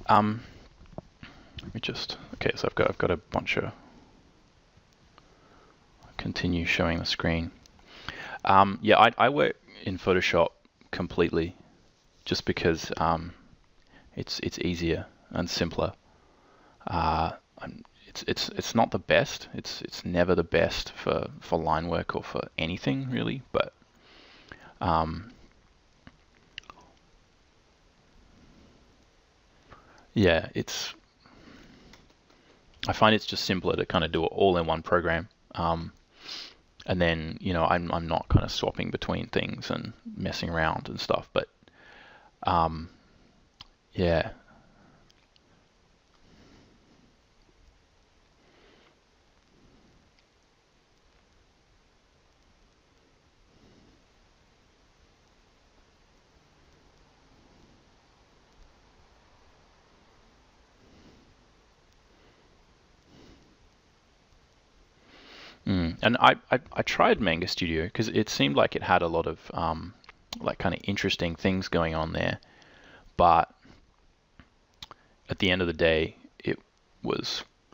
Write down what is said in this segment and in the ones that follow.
Let me just, okay, so I've got a bunch of, continue showing the screen. Yeah, I work in Photoshop completely just because it's easier and simpler. It's not the best. It's never the best for line work or for anything really, but yeah, I find it's just simpler to kind of do it all in one program. And then, I'm not kind of swapping between things and messing around and stuff, but yeah. And I tried Manga Studio because it seemed like it had a lot of like kind of interesting things going on there, but at the end of the day,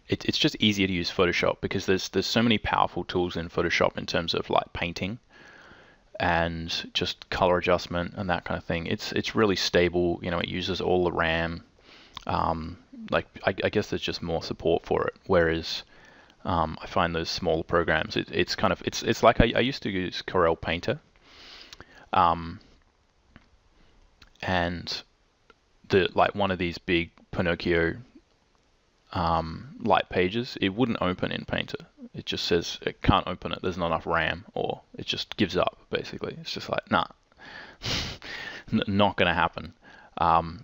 it's just easier to use Photoshop because there's so many powerful tools in Photoshop in terms of like painting and just color adjustment and that kind of thing. It's really stable. It uses all the RAM. Like I guess there's just more support for it. Whereas I find those smaller programs, it's like I used to use Corel Painter, and like one of these big Pinocchio light pages, it wouldn't open in Painter. It just says it can't open it. There's not enough RAM, or it just gives up. Basically, it's just like nah, not going to happen.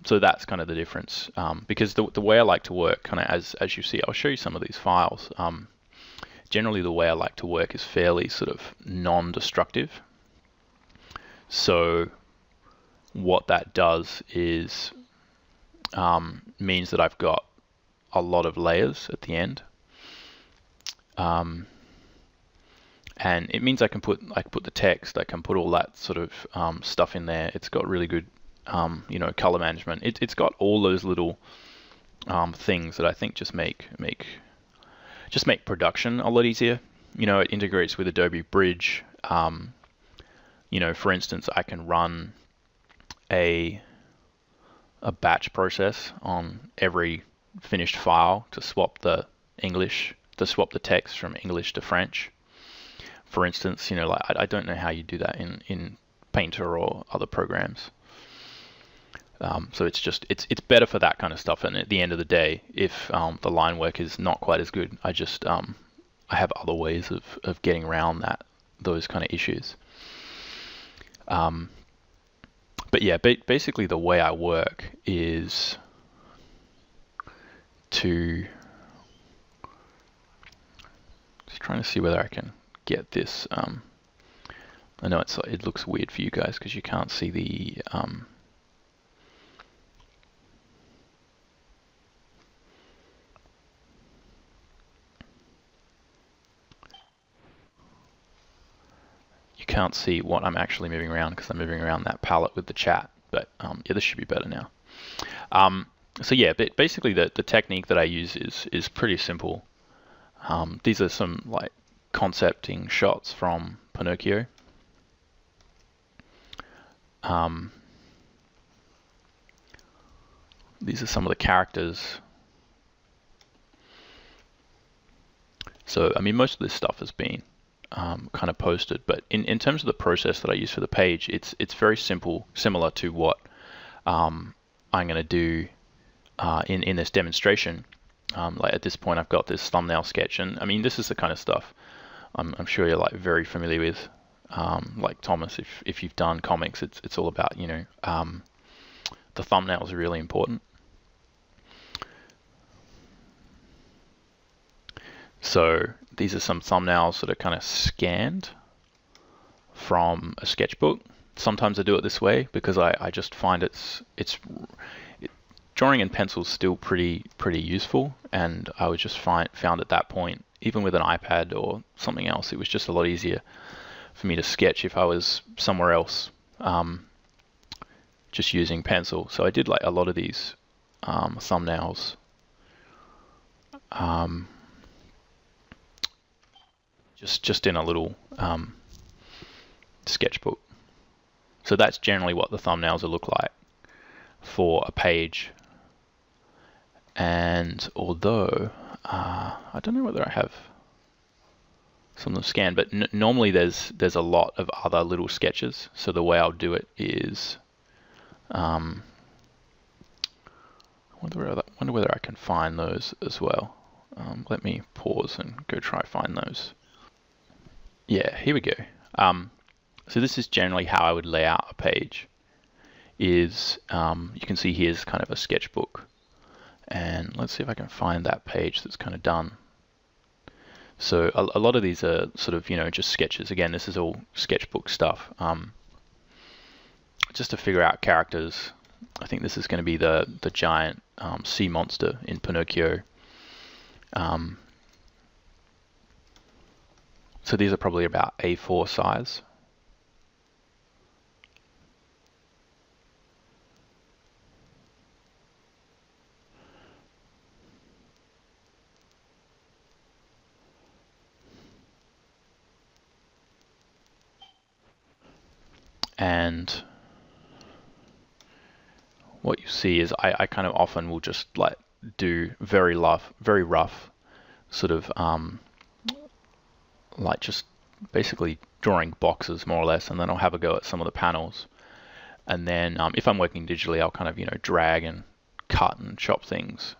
So that's kind of the difference. Because the way I like to work, kind of as you see, I'll show you some of these files. Generally, the way I like to work is fairly sort of non-destructive. So what that does is means that I've got a lot of layers at the end, and it means I can put the text, I can put all that sort of stuff in there. It's got really good color management. It's got all those little things that I think just make production a lot easier. It integrates with Adobe Bridge. For instance, I can run a batch process on every finished file to swap the text from English to French. For instance, like I don't know how you do that in Painter or other programs. So it's better for that kind of stuff. And at the end of the day, if the line work is not quite as good, I have other ways of getting around those kind of issues. But yeah, basically the way I work is to just trying to see whether I can get this. I know it looks weird for you guys because you can't see the can't see what I'm actually moving around because I'm moving around that palette with the chat. But yeah, this should be better now. So yeah, basically the technique that I use is pretty simple. These are some like concepting shots from Pinocchio. These are some of the characters. So I mean, most of this stuff has been kind of posted, but in terms of the process that I use for the page, it's very simple, similar to what I'm going to do in this demonstration. Like at this point, I've got this thumbnail sketch, and I mean, this is the kind of stuff I'm sure you're like very familiar with. Like Thomas, if you've done comics, it's all about the thumbnails are really important. So these are some thumbnails that are kind of scanned from a sketchbook. Sometimes I do it this way because I just find drawing in pencil is still pretty useful, and I was just found at that point, even with an iPad or something else, it was just a lot easier for me to sketch if I was somewhere else, just using pencil. So I did like a lot of these thumbnails just in a little sketchbook. So that's generally what the thumbnails will look like for a page. And although I don't know whether I have some of them scanned, but normally there's a lot of other little sketches. So the way I'll do it is I wonder whether I can find those as well. Let me pause and go try find those. Yeah, here we go. So this is generally how I would lay out a page. Is you can see here's kind of a sketchbook, and let's see if I can find that page that's kind of done. So a lot of these are sort of just sketches. Again, this is all sketchbook stuff. Just to figure out characters. I think this is going to be the giant sea monster in Pinocchio. So these are probably about A4 size. And what you see is I kind of often will just like do very rough sort of like just basically drawing boxes more or less, and then I'll have a go at some of the panels. And then if I'm working digitally, I'll kind of drag and cut and chop things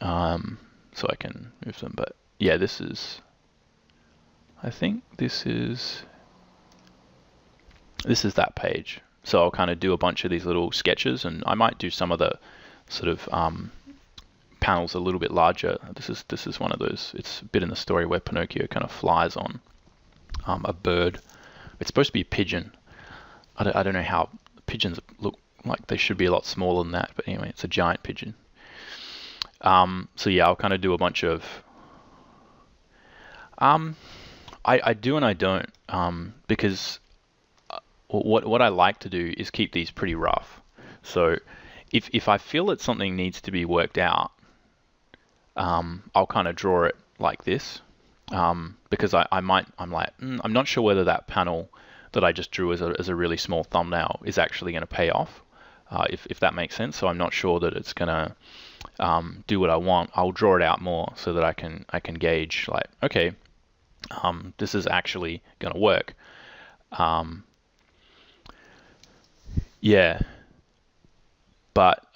so I can move them. But yeah, I think this is that page. So I'll kind of do a bunch of these little sketches, and I might do some of the sort of panels a little bit larger. This is one of those. It's a bit in the story where Pinocchio kind of flies on a bird. It's supposed to be a pigeon. I don't know how pigeons look like. They should be a lot smaller than that, but anyway, it's a giant pigeon. So yeah, I'll kind of do a bunch of I do and I don't because what I like to do is keep these pretty rough. So if I feel that something needs to be worked out, I'll kind of draw it like this, because I'm not sure whether that panel that I just drew as a really small thumbnail is actually going to pay off, if that makes sense. So I'm not sure that it's going to do what I want. I'll draw it out more so that I can gauge, like, okay, this is actually going to work. Yeah, but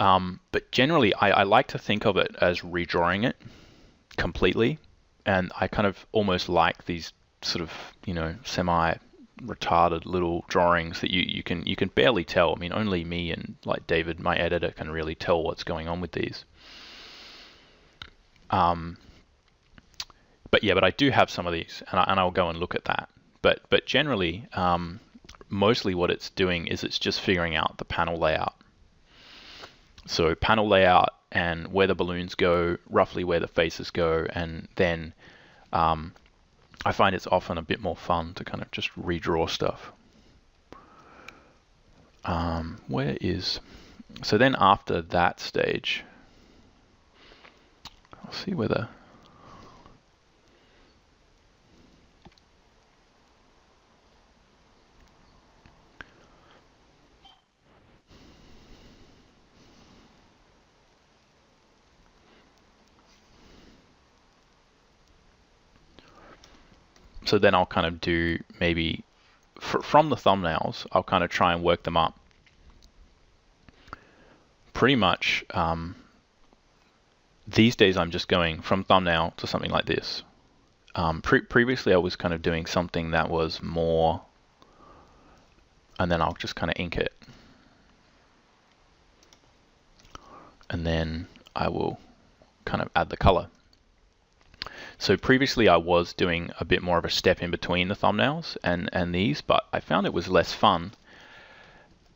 generally I like to think of it as redrawing it completely, and I kind of almost like these sort of semi-retarded little drawings that you can barely tell. I mean, only me and like David, my editor, can really tell what's going on with these. But yeah, but I do have some of these, and I'll go and look at that. But generally, mostly what it's doing is it's just figuring out the panel layout. So panel layout and where the balloons go, roughly where the faces go, and then I find it's often a bit more fun to kind of just redraw stuff. So then after that stage, I'll see whether so then I'll kind of do maybe from the thumbnails, I'll kind of try and work them up. Pretty much these days I'm just going from thumbnail to something like this. Previously I was kind of doing something that was more, and then I'll just kind of ink it. And then I will kind of add the color. So previously I was doing a bit more of a step in between the thumbnails and these, but I found it was less fun.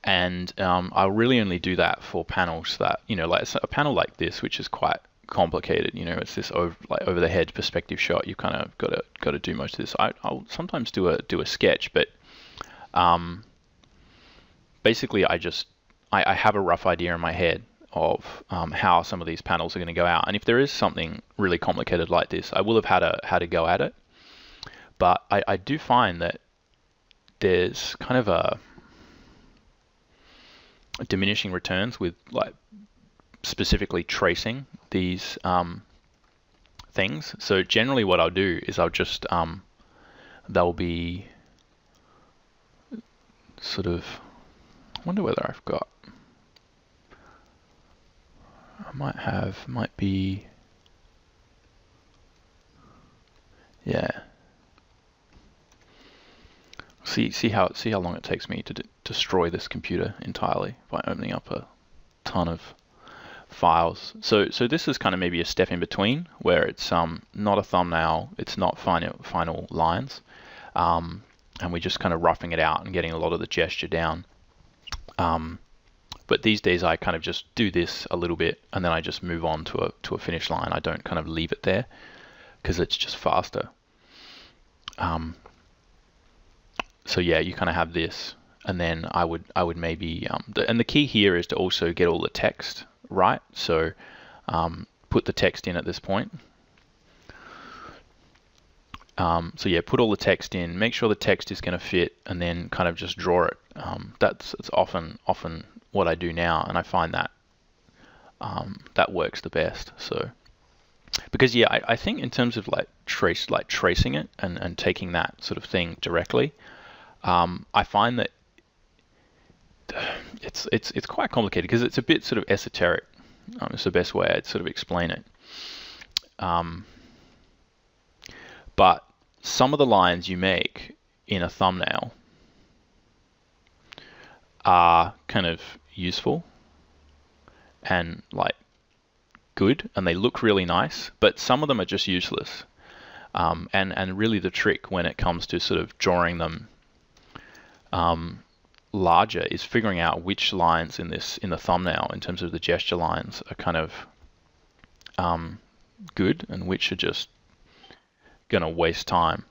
And I'll really only do that for panels that, like a panel like this, which is quite complicated. It's this over the head perspective shot. You kind of got to do most of this. I'll sometimes do a sketch, but basically I have a rough idea in my head of how some of these panels are going to go out. And if there is something really complicated like this, I will have had a go at it. But I do find that there's kind of a diminishing returns with like specifically tracing these things. So generally what I'll do is I'll just they'll be sort of, I wonder whether I've got, might be, yeah. See how long it takes me to destroy this computer entirely by opening up a ton of files. So this is kind of maybe a step in between where it's not a thumbnail, it's not final lines, and we're just kind of roughing it out and getting a lot of the gesture down. But these days I kind of just do this a little bit and then I just move on to a finish line. I don't kind of leave it there because it's just faster. So yeah, you kind of have this, and then I would maybe and the key here is to also get all the text right. So put the text in at this point. So yeah, put all the text in, make sure the text is going to fit, and then kind of just draw it. That's often what I do now, and I find that that works the best. So because yeah, I think in terms of like tracing it and taking that sort of thing directly, I find that it's quite complicated because it's a bit sort of esoteric. It's the best way I'd sort of explain it. But some of the lines you make in a thumbnail are kind of useful and like good, and they look really nice, but some of them are just useless. And really the trick when it comes to sort of drawing them larger is figuring out which lines in the thumbnail in terms of the gesture lines are kind of good and which are just gonna waste time,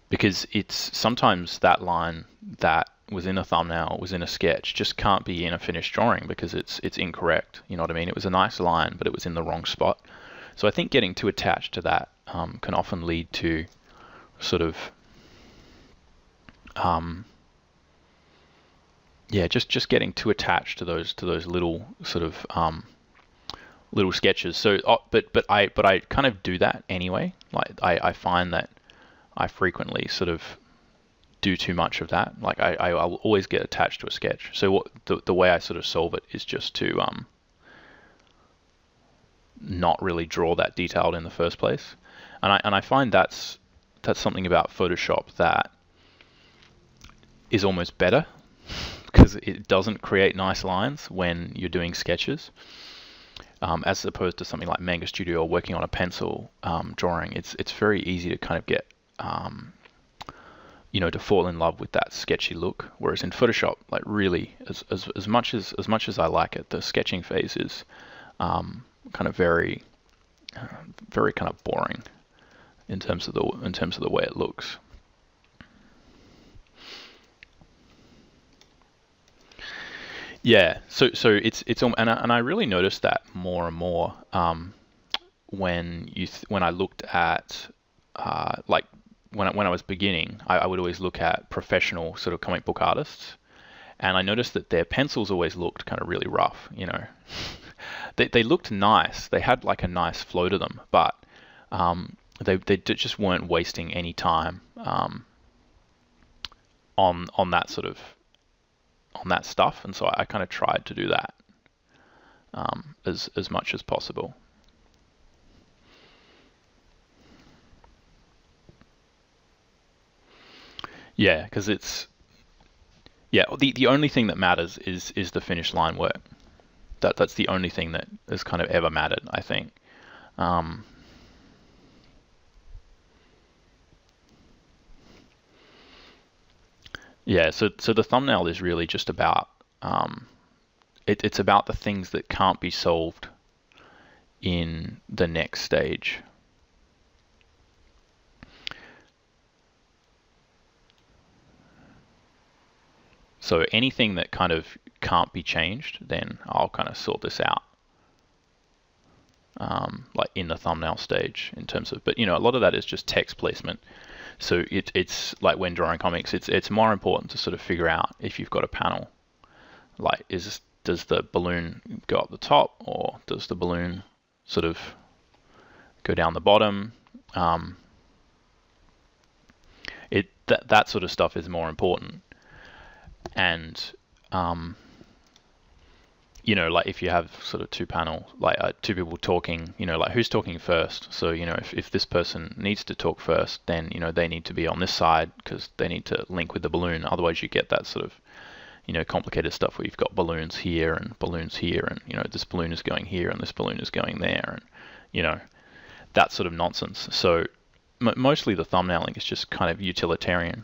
because it's sometimes that line that was in a thumbnail, was in a sketch, just can't be in a finished drawing because it's incorrect. You know what I mean? It was a nice line, but it was in the wrong spot. So I think getting too attached to that can often lead to sort of yeah, just getting too attached to those little sort of little sketches. So but I kind of do that anyway. Like I find that I frequently sort of do too much of that. Like I'll always get attached to a sketch. So what the way I sort of solve it is just to not really draw that detailed in the first place. And I find that's something about Photoshop that is almost better because it doesn't create nice lines when you're doing sketches. As opposed to something like Manga Studio or working on a pencil drawing, it's very easy to kind of get to fall in love with that sketchy look. Whereas in Photoshop, like really, as much as I like it, the sketching phase is kind of very kind of boring in terms of the way it looks. Yeah, so it's and I really noticed that more and more when I looked at like when I was beginning, I would always look at professional sort of comic book artists, and I noticed that their pencils always looked kind of really rough. They looked nice, they had like a nice flow to them, but they just weren't wasting any time on that sort of that stuff, and so I kind of tried to do that as much as possible. Yeah, because it's the only thing that matters is the finish line work. That's the only thing that has kind of ever mattered, I think. Yeah, so the thumbnail is really just about it's about the things that can't be solved in the next stage. So anything that kind of can't be changed, then I'll kind of sort this out. Like in the thumbnail stage in terms of, but a lot of that is just text placement. So it's like when drawing comics, it's more important to sort of figure out if you've got a panel, like does the balloon go up the top, or does the balloon sort of go down the bottom? That sort of stuff is more important. And like if you have sort of two panels, like two people talking, like who's talking first. So if this person needs to talk first, then they need to be on this side because they need to link with the balloon. Otherwise you get that sort of complicated stuff where you've got balloons here and balloons here, and this balloon is going here and this balloon is going there, and that sort of nonsense. So mostly the thumbnailing is just kind of utilitarian.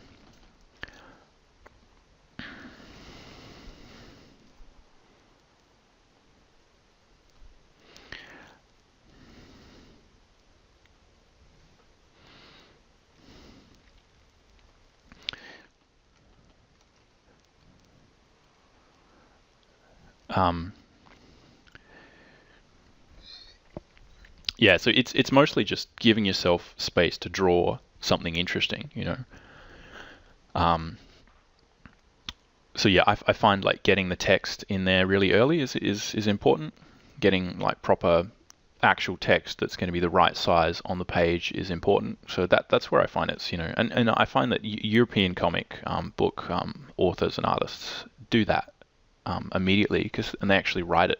Yeah, so it's mostly just giving yourself space to draw something interesting, So yeah, I find like getting the text in there really early is important. Getting like proper actual text that's going to be the right size on the page is important. So that's where I find it's, and I find that European comic book authors and artists do that immediately, and they actually write it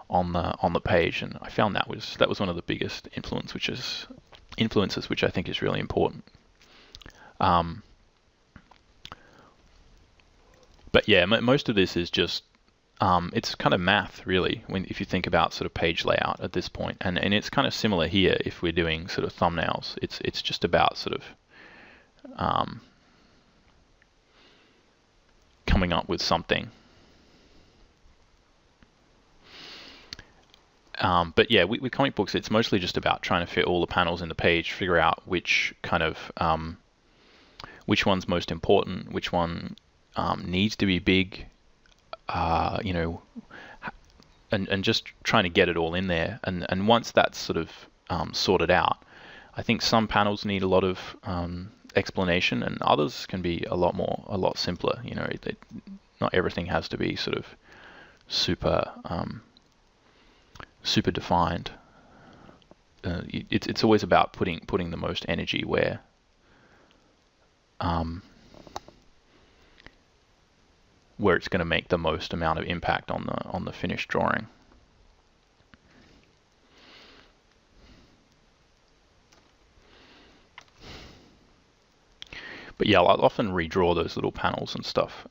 on the page, and I found that was one of the biggest influences, which I think is really important. But yeah, most of this is just it's kind of math, really, if you think about sort of page layout at this point, and it's kind of similar here if we're doing sort of thumbnails. It's just about sort of coming up with something. But yeah, with comic books, it's mostly just about trying to fit all the panels in the page, figure out which kind of which one's most important, which one needs to be big, and just trying to get it all in there. And once that's sort of sorted out, I think some panels need a lot of explanation, and others can be a lot simpler. Not everything has to be sort of super defined. It's always about putting the most energy where it's going to make the most amount of impact on the finished drawing. But yeah, I'll often redraw those little panels and stuff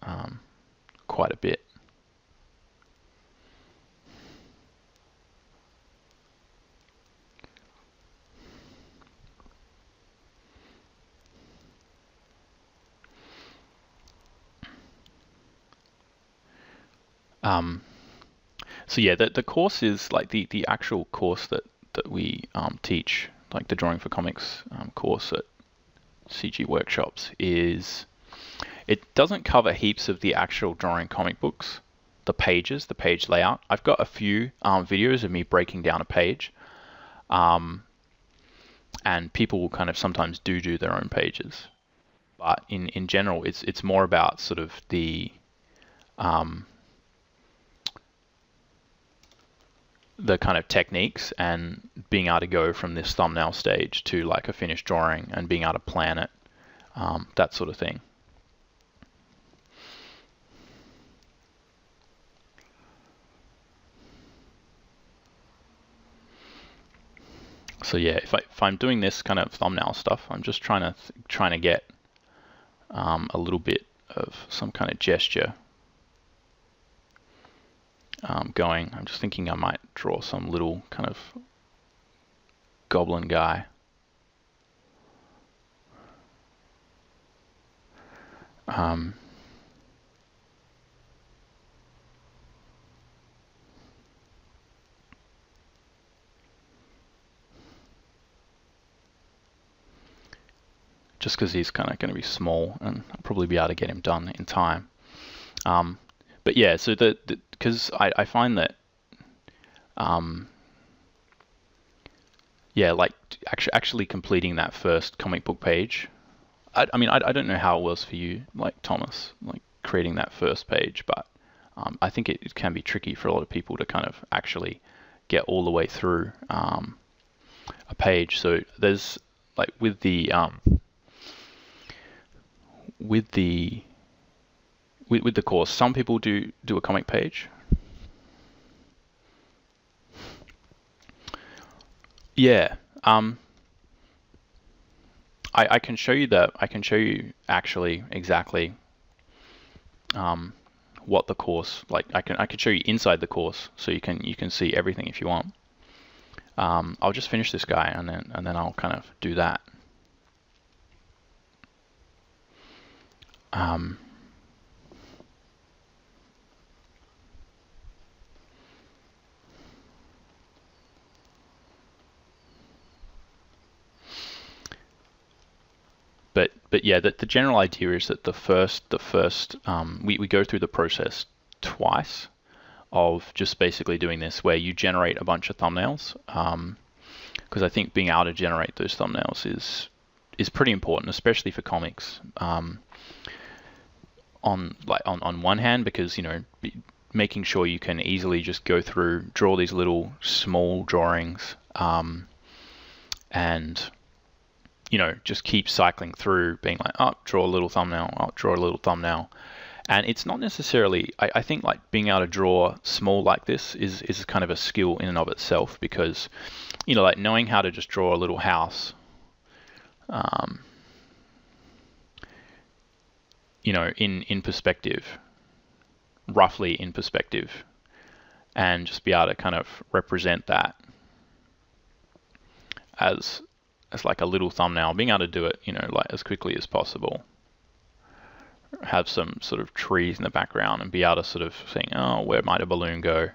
quite a bit. So yeah, the course is like the actual course that we teach, like the Drawing for Comics course at CGWorkshops, it doesn't cover heaps of the actual drawing comic books, the pages, the page layout. I've got a few videos of me breaking down a page, and people will kind of sometimes do their own pages, but in general, it's more about sort of the kind of techniques and being able to go from this thumbnail stage to like a finished drawing and being able to plan it, that sort of thing. So yeah, if I'm doing this kind of thumbnail stuff, I'm just trying to get a little bit of some kind of gesture going. I'm just thinking I might draw some little kind of goblin guy. Just because he's kind of going to be small, and I'll probably be able to get him done in time. But yeah, so because I find that yeah, like actually completing that first comic book page. I mean, I don't know how it was for you, like Thomas, like creating that first page, but I think it can be tricky for a lot of people to kind of actually get all the way through a page. So there's like with the with the course, some people do a comic page. Yeah. I can show you that. I can show you actually exactly what the course, like I can show you inside the course so you can see everything if you want. I'll just finish this guy and then I'll kind of do that. But yeah, the general idea is that the first we go through the process twice of just basically doing this, where you generate a bunch of thumbnails, because I think being able to generate those thumbnails is pretty important, especially for comics. On one hand, because making sure you can easily just go through, draw these little small drawings, and just keep cycling through, being like, oh, draw a little thumbnail, oh, draw a little thumbnail. And it's not necessarily, I think like being able to draw small like this is kind of a skill in and of itself, because, like knowing how to just draw a little house, in perspective, roughly in perspective, and just be able to kind of represent that as like a little thumbnail, being able to do it, like as quickly as possible. Have some sort of trees in the background and be able to sort of think, oh, where might a balloon go?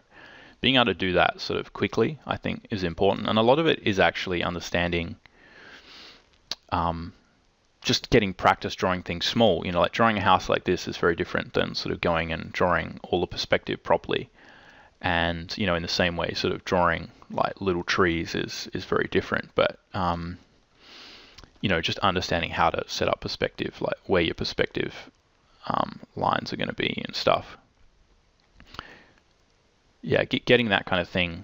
Being able to do that sort of quickly, I think, is important. And a lot of it is actually understanding, just getting practice drawing things small. Like drawing a house like this is very different than sort of going and drawing all the perspective properly. And, in the same way, sort of drawing like little trees is very different. But, just understanding how to set up perspective, like where your perspective lines are going to be and stuff. Yeah, getting that kind of thing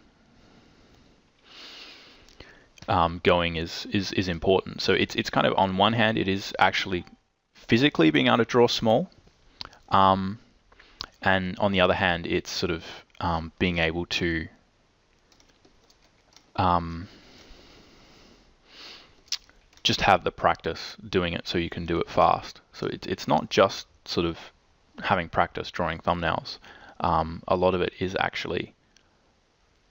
going is important. So it's kind of, on one hand, it is actually physically being able to draw small, and on the other hand, it's sort of being able to just have the practice doing it so you can do it fast. So it's not just sort of having practice drawing thumbnails. A lot of it is actually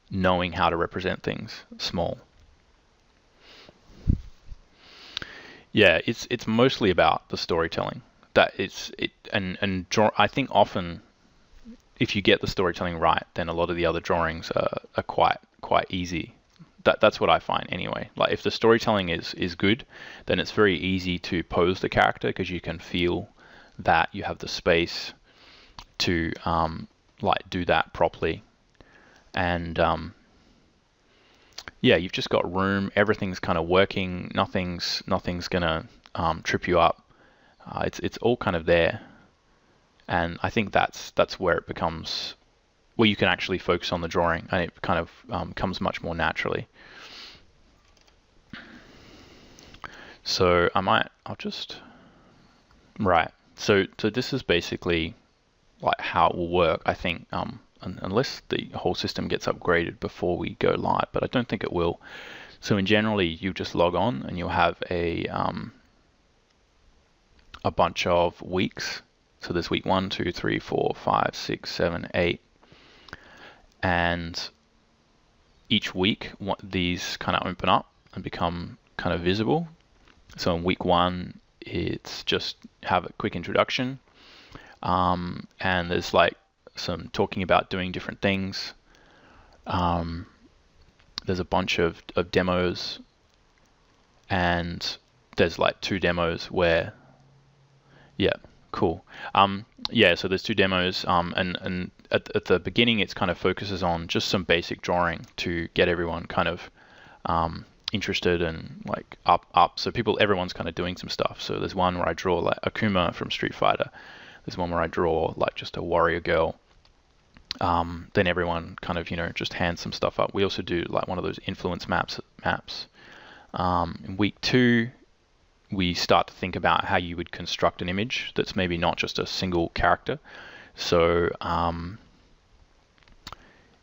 knowing how to represent things small. Yeah, it's mostly about the storytelling. I think often if you get the storytelling right, then a lot of the other drawings are quite easy. That's what I find anyway. Like if the storytelling is good, then it's very easy to pose the character, because you can feel that you have the space to like do that properly. And yeah, you've just got room. Everything's kind of working. Nothing's gonna trip you up. It's all kind of there, and I think that's where it becomes, where you can actually focus on the drawing, and it kind of comes much more naturally. So I'll just right. So this is basically like how it will work, I think. Unless the whole system gets upgraded before we go live, but I don't think it will. So in generally, you just log on and you'll have a bunch of weeks. So there's week 1, 2, 3, 4, 5, 6, 7, 8, and each week these kind of open up and become kind of visible. So in week 1, it's just have a quick introduction, and there's like some talking about doing different things. There's a bunch of demos, and there's like 2 demos where, yeah, Cool. Yeah, so there's two demos, and at the beginning, it's kind of focuses on just some basic drawing to get everyone kind of interested and like up. So everyone's kind of doing some stuff. So there's one where I draw like Akuma from Street Fighter. There's one where I draw like just a warrior girl. Then everyone kind of just hands some stuff up. We also do like one of those influence maps. In week 2, we start to think about how you would construct an image that's maybe not just a single character. So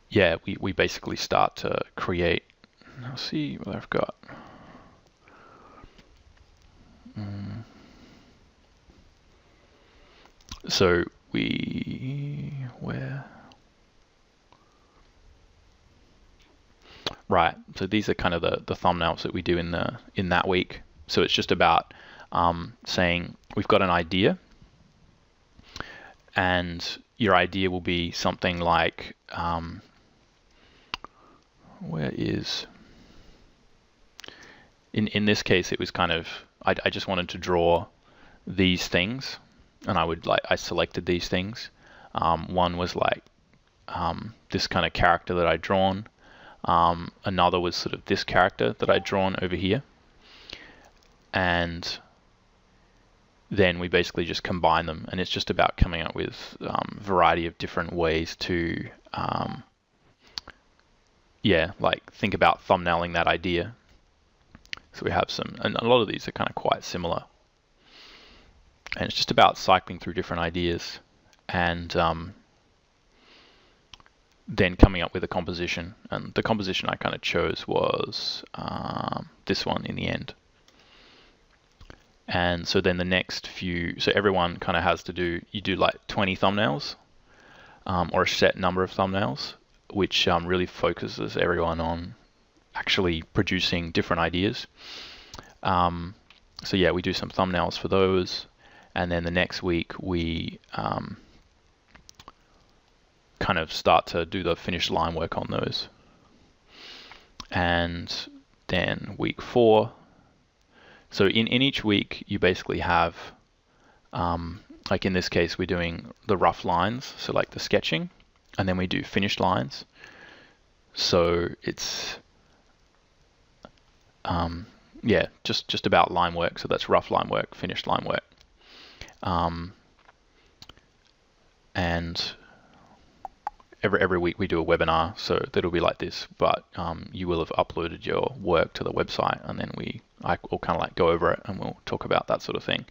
yeah, we basically start to create. I'll see what I've got. So right. So these are kind of the thumbnails that we do in that week. So it's just about saying we've got an idea, and your idea will be something like in this case it was kind of I just wanted to draw these things, and I selected these things. One was like this kind of character that I'd drawn. Another was sort of this character that I'd drawn over here. And then we basically just combine them, and it's just about coming up with a variety of different ways to like think about thumbnailing that idea. So we have and a lot of these are kind of quite similar, and it's just about cycling through different ideas and then coming up with a composition. And the composition I kind of chose was this one in the end. And so then the next few, so everyone kind of has to you do like 20 thumbnails or a set number of thumbnails, which really focuses everyone on actually producing different ideas. So yeah, we do some thumbnails for those. And then the next week we kind of start to do the finished line work on those. And then week 4, so in each week you basically have, like in this case, we're doing the rough lines, so like the sketching, and then we do finished lines. So it's yeah, just about line work. So that's rough line work, finished line work, and every week we do a webinar, so that'll be like this, but you will have uploaded your work to the website, and then I'll kind of like go over it and we'll talk about that sort of thing.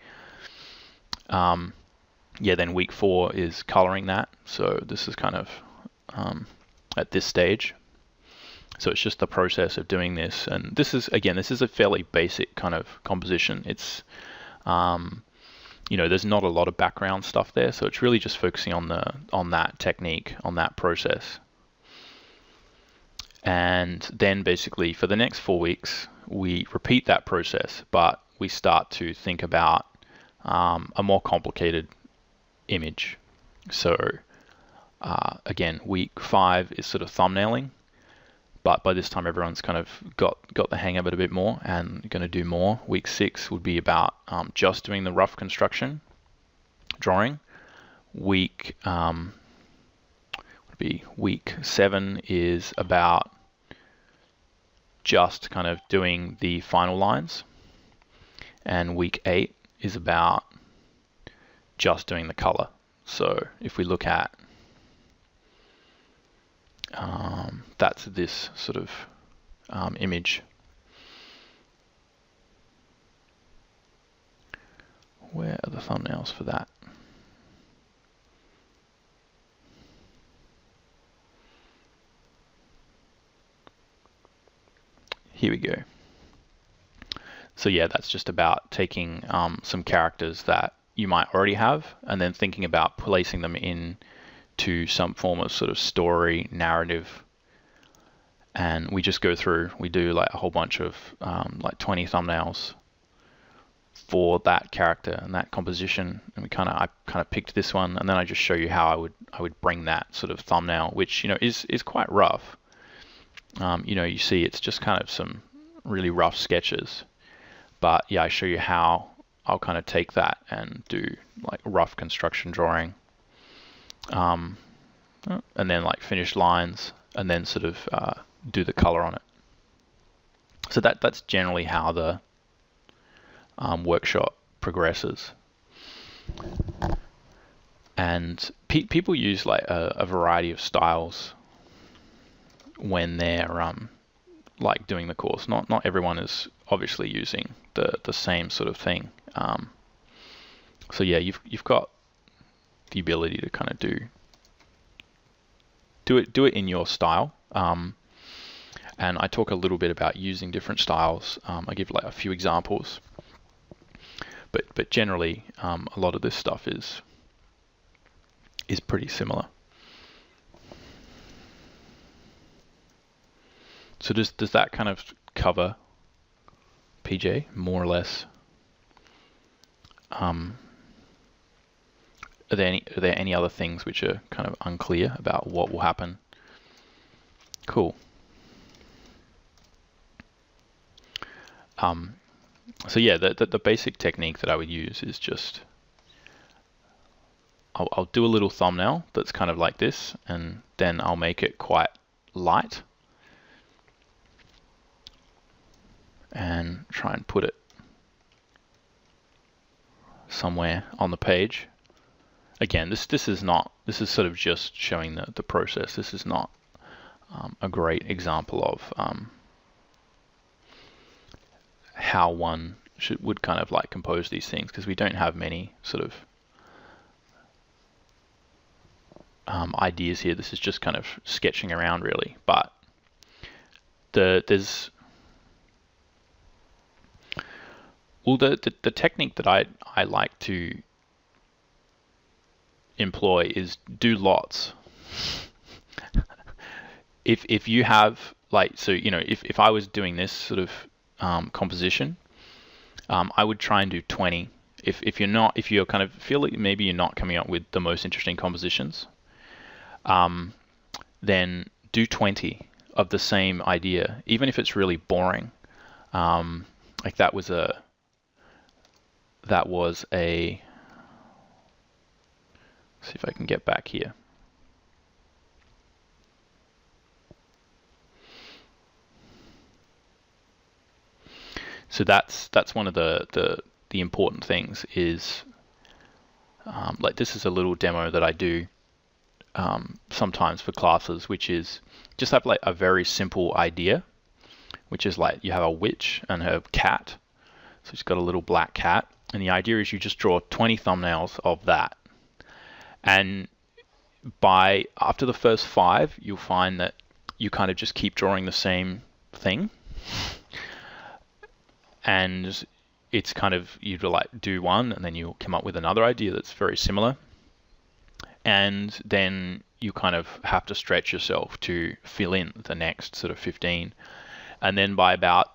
Yeah, then week 4 is coloring that. So this is kind of at this stage. So it's just the process of doing this, and this is a fairly basic kind of composition. It's there's not a lot of background stuff there, so it's really just focusing on that technique, on that process. And then basically for the next 4 weeks, we repeat that process, but we start to think about a more complicated image. So again, week 5 is sort of thumbnailing, but by this time everyone's kind of got the hang of it a bit more and going to do more. Week 6 would be about just doing the rough construction drawing. Week 7 is about just kind of doing the final lines, and week 8 is about just doing the color. So if we look at that's this sort of image. Where are the thumbnails for that? Here we go. So yeah, that's just about taking some characters that you might already have and then thinking about placing them in to some form of sort of story narrative. And we just go through, we do like a whole bunch of like 20 thumbnails for that character and that composition. And I kind of picked this one, and then I just show you how I would bring that sort of thumbnail, which is quite rough. You see it's just kind of some really rough sketches, but yeah, I show you how I'll kind of take that and do like rough construction drawing, and then like finish lines, and then sort of do the color on it. So that's generally how the workshop progresses. And people use like a variety of styles when they're like doing the course. Not everyone is obviously using the same sort of thing. So yeah, you've got the ability to kind of do it in your style. And I talk a little bit about using different styles. I give like a few examples, but generally a lot of this stuff is pretty similar. So does that kind of cover PJ more or less? Are there any other things which are kind of unclear about what will happen? Cool. So yeah, the basic technique that I would use is just I'll do a little thumbnail that's kind of like this, and then I'll make it quite light and try and put it somewhere on the page. Again, this is sort of just showing the process. This is not a great example of how one would kind of like compose these things, because we don't have many sort of ideas here. This is just kind of sketching around really, but there's the technique that I like to employ is do lots. If you have like, so you know, if I was doing this sort of composition, I would try and do 20. If you're kind of feel like maybe you're not coming up with the most interesting compositions, then do 20 of the same idea, even if it's really boring. Like that was a see if I can get back here. So that's one of the important things is like this is a little demo that I do sometimes for classes, which is just have like a very simple idea, which is like you have a witch and her cat. So she's got a little black cat, and the idea is you just draw 20 thumbnails of that. And after the first 5, you'll find that you kind of just keep drawing the same thing. And it's kind of, you like do one and then you'll come up with another idea that's very similar. And then you kind of have to stretch yourself to fill in the next sort of 15. And then by about,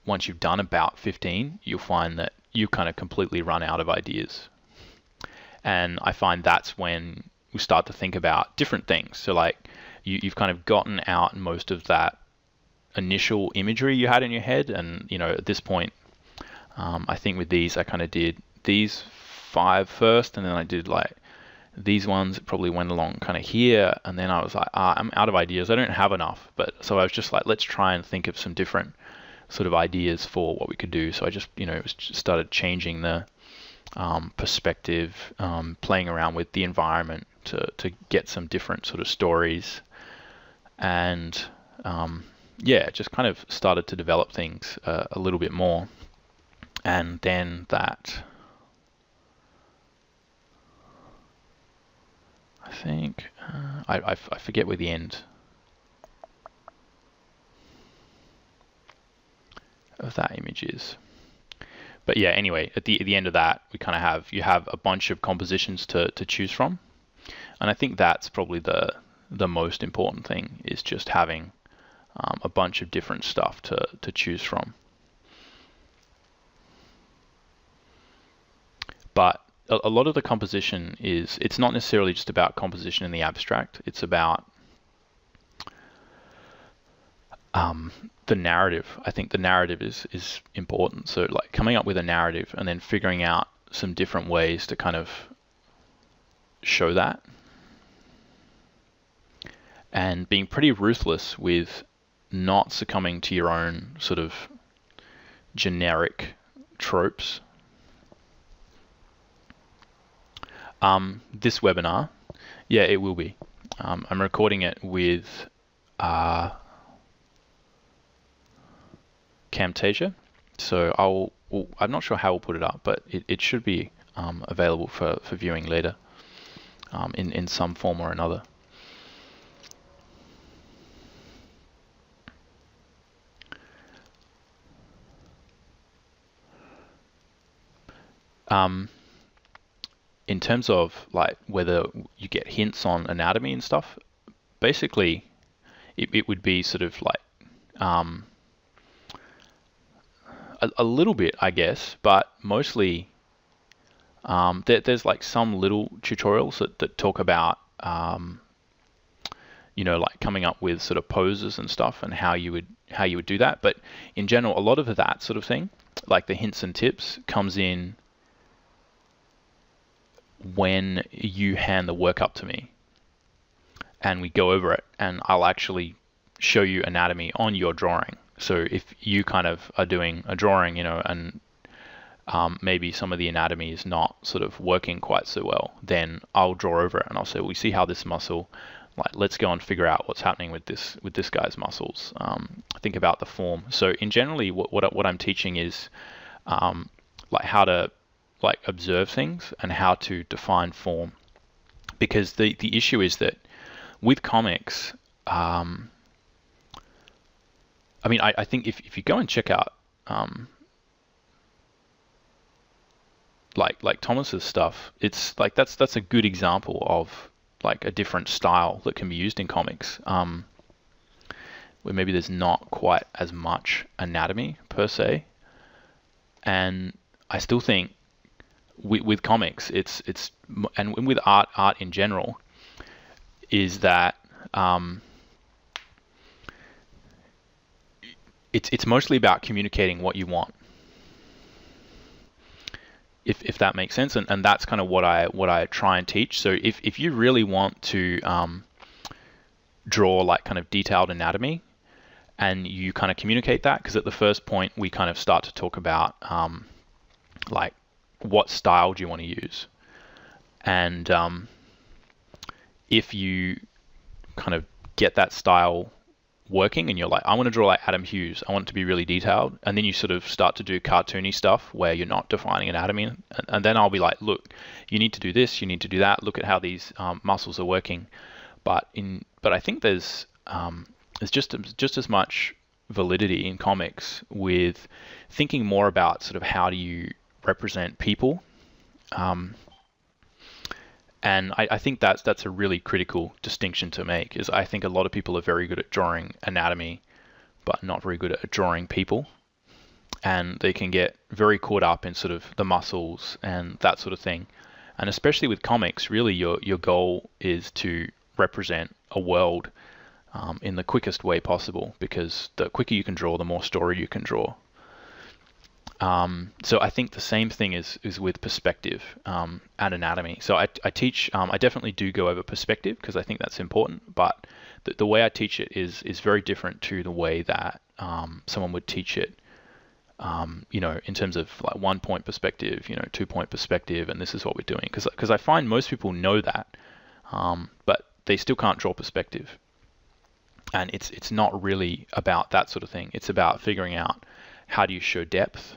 once you've done about 15, you'll find that you kind of completely run out of ideas. And I find that's when we start to think about different things. So like you've kind of gotten out most of that initial imagery you had in your head. And, you know, at this point, I think with these, I kind of did these 5 first, and then I did like these ones. It probably went along kind of here. And then I was like, I'm out of ideas. I don't have enough. But so I was just like, let's try and think of some different sort of ideas for what we could do. So I just, you know, started changing the perspective, playing around with the environment to get some different sort of stories, and yeah, just kind of started to develop things a little bit more. And then that, I think, I forget where the end of that image is. But yeah, anyway, at the end of that, we kind of you have a bunch of compositions to choose from. And I think that's probably the most important thing, is just having a bunch of different stuff to choose from. But a lot of the composition it's not necessarily just about composition in the abstract. It's about the narrative. I think the narrative is important. So like coming up with a narrative and then figuring out some different ways to kind of show that, and being pretty ruthless with not succumbing to your own sort of generic tropes. This webinar, yeah, it will be. I'm recording it with Camtasia, so I'm not sure how we'll put it up, but it should be available for viewing later in some form or another. In terms of like whether you get hints on anatomy and stuff, basically it would be sort of like a little bit, I guess, but mostly there's like some little tutorials that talk about like coming up with sort of poses and stuff and how you would do that. But in general, a lot of that sort of thing, like the hints and tips, comes in when you hand the work up to me and we go over it, and I'll actually show you anatomy on your drawing. So if you kind of are doing a drawing, and maybe some of the anatomy is not sort of working quite so well, then I'll draw over it and I'll say, well, we see how this muscle, like, let's go and figure out what's happening with this guy's muscles. Think about the form. So in generally, what I'm teaching is like how to like observe things and how to define form, because the issue is that with comics, I mean, I think if you go and check out like Thomas's stuff, it's like that's a good example of like a different style that can be used in comics, where maybe there's not quite as much anatomy per se. And I still think with comics, it's and with art in general, is that it's mostly about communicating what you want, if that makes sense, and that's kind of what I try and teach. So if you really want to draw like kind of detailed anatomy, and you kind of communicate that, because at the first point we kind of start to talk about like what style do you want to use, and if you kind of get that style working and you're like, I want to draw like Adam Hughes, I want it to be really detailed, and then you sort of start to do cartoony stuff where you're not defining anatomy, and then I'll be like, look, you need to do this, you need to do that, look at how these muscles are working. But I think there's just as much validity in comics with thinking more about sort of how do you represent people, and I think that's a really critical distinction to make. Is I think a lot of people are very good at drawing anatomy, but not very good at drawing people, and they can get very caught up in sort of the muscles and that sort of thing. And especially with comics, really your goal is to represent a world in the quickest way possible, because the quicker you can draw, the more story you can draw. So I think the same thing is with perspective and anatomy. So I teach, I definitely do go over perspective because I think that's important, but the way I teach it is very different to the way that someone would teach it, in terms of like 1 point perspective, 2 point perspective, and this is what we're doing. Because I find most people know that, but they still can't draw perspective. And it's not really about that sort of thing. It's about figuring out how do you show depth,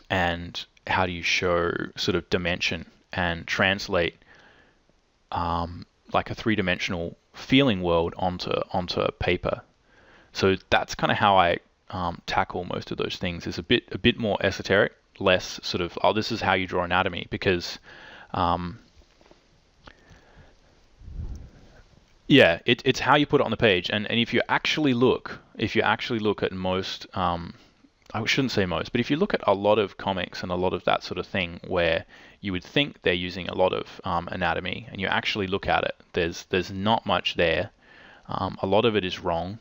and how do you show sort of dimension and translate like a three-dimensional feeling world onto paper. So that's kind of how I tackle most of those things. Is a bit more esoteric, less sort of, oh, this is how you draw anatomy, because yeah, it's how you put it on the page. And if you actually look at most I shouldn't say most, but if you look at a lot of comics and a lot of that sort of thing where you would think they're using a lot of anatomy, and you actually look at it, there's not much there. A lot of it is wrong,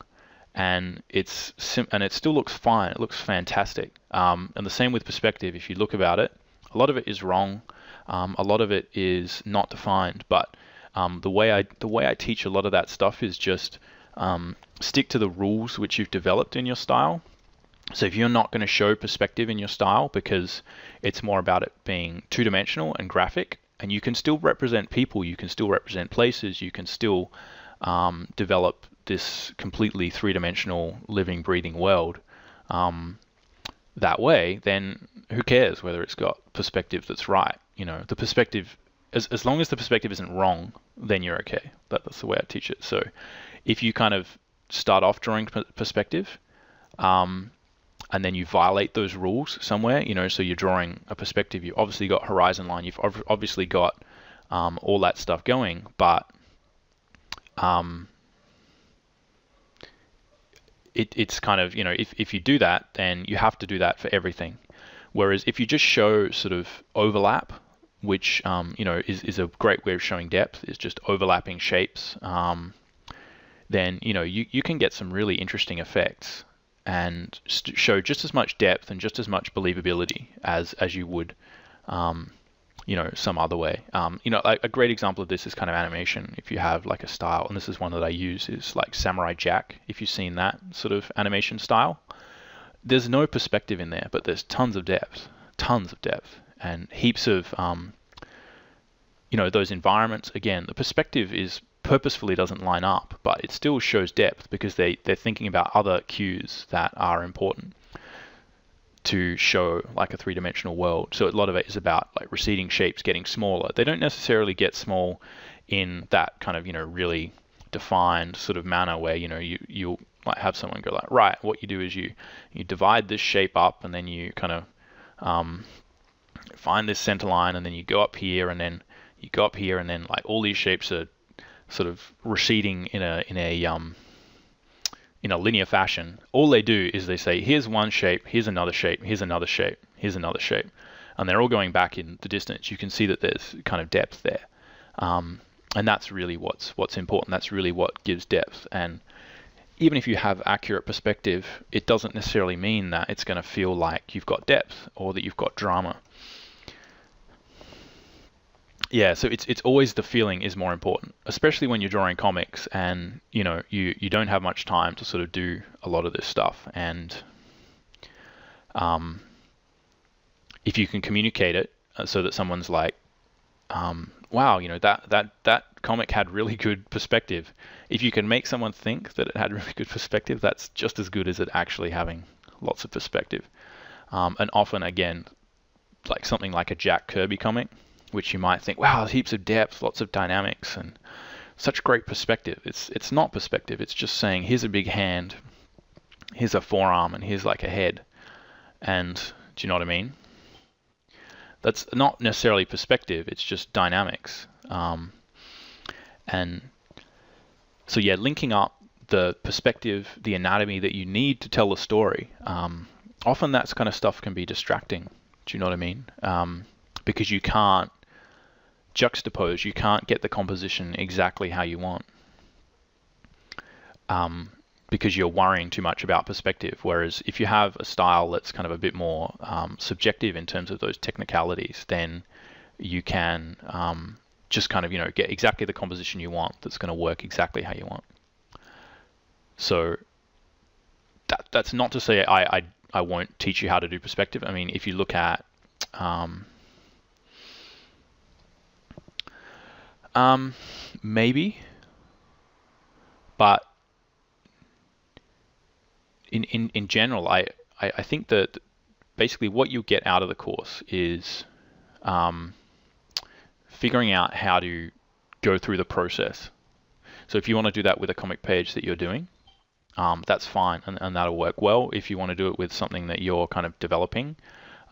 and it still looks fine. It looks fantastic. And the same with perspective. If you look about it, a lot of it is wrong. A lot of it is not defined. But the way I teach a lot of that stuff is just stick to the rules which you've developed in your style. So if you're not going to show perspective in your style because it's more about it being two-dimensional and graphic, and you can still represent people, you can still represent places, you can still develop this completely three-dimensional living, breathing world that way, then who cares whether it's got perspective that's right? You know, the perspective, as long as the perspective isn't wrong, then you're okay. That's the way I teach it. So if you kind of start off drawing perspective, and then you violate those rules somewhere, you know, so you're drawing a perspective, you've obviously got horizon line, you've obviously got all that stuff going, but it's kind of, you know, if you do that, then you have to do that for everything. Whereas if you just show sort of overlap, which, you know, is a great way of showing depth, is just overlapping shapes, then, you know, you can get some really interesting effects and show just as much depth and just as much believability as you would, you know, some other way. You know, like a great example of this is kind of animation. If you have like a style, and this is one that I use, is like Samurai Jack. If you've seen that sort of animation style, there's no perspective in there, but there's tons of depth, and heaps of, you know, those environments. Again, the perspective is purposefully doesn't line up, but it still shows depth because they're thinking about other cues that are important to show like a three-dimensional world. So a lot of it is about like receding shapes getting smaller. They don't necessarily get small in that kind of, you know, really defined sort of manner where, you know, you'll might have someone go like, right, what you do is you divide this shape up, and then you kind of find this center line, and then you go up here, and then you go up here, and then like all these shapes are sort of receding in a linear fashion. All they do is they say, here's one shape, here's another shape, here's another shape, here's another shape, and they're all going back in the distance. You can see that there's kind of depth there, and that's really what's important. That's really what gives depth. And even if you have accurate perspective, it doesn't necessarily mean that it's going to feel like you've got depth or that you've got drama. Yeah, so it's always the feeling is more important, especially when you're drawing comics and, you know, you don't have much time to sort of do a lot of this stuff. And if you can communicate it so that someone's like, wow, you know, that comic had really good perspective. If you can make someone think that it had really good perspective, that's just as good as it actually having lots of perspective. And often, again, like something like a Jack Kirby comic, which you might think, wow, heaps of depth, lots of dynamics, and such great perspective. It's not perspective. It's just saying, here's a big hand, here's a forearm, and here's like a head. And do you know what I mean? That's not necessarily perspective. It's just dynamics. And so yeah, linking up the perspective, the anatomy that you need to tell a story. Often that kind of stuff can be distracting. Do you know what I mean? Because you can't juxtapose, you can't get the composition exactly how you want, because you're worrying too much about perspective. Whereas if you have a style that's kind of a bit more subjective in terms of those technicalities, then you can just kind of, you know, get exactly the composition you want that's going to work exactly how you want. So that's not to say I won't teach you how to do perspective. I mean, if you look at maybe, but in general, I think that basically what you get out of the course is figuring out how to go through the process. So if you want to do that with a comic page that you're doing, that's fine, and that'll work well. If you want to do it with something that you're kind of developing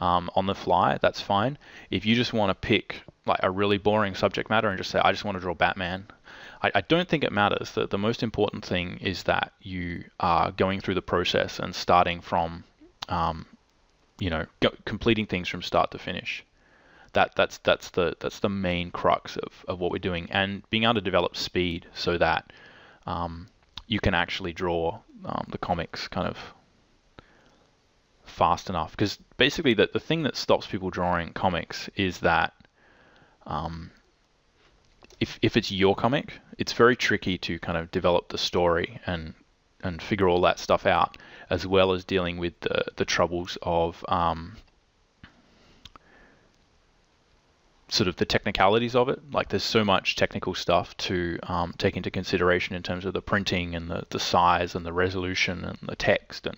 on the fly, that's fine. If you just want to pick like a really boring subject matter and just say, I just want to draw Batman, I don't think it matters. The most important thing is that you are going through the process and starting from completing things from start to finish. That's the main crux of what we're doing, and being able to develop speed so that you can actually draw the comics kind of fast enough. Because basically the thing that stops people drawing comics is that if it's your comic, it's very tricky to kind of develop the story and figure all that stuff out, as well as dealing with the troubles of sort of the technicalities of it. Like there's so much technical stuff to take into consideration in terms of the printing and the size and the resolution and the text and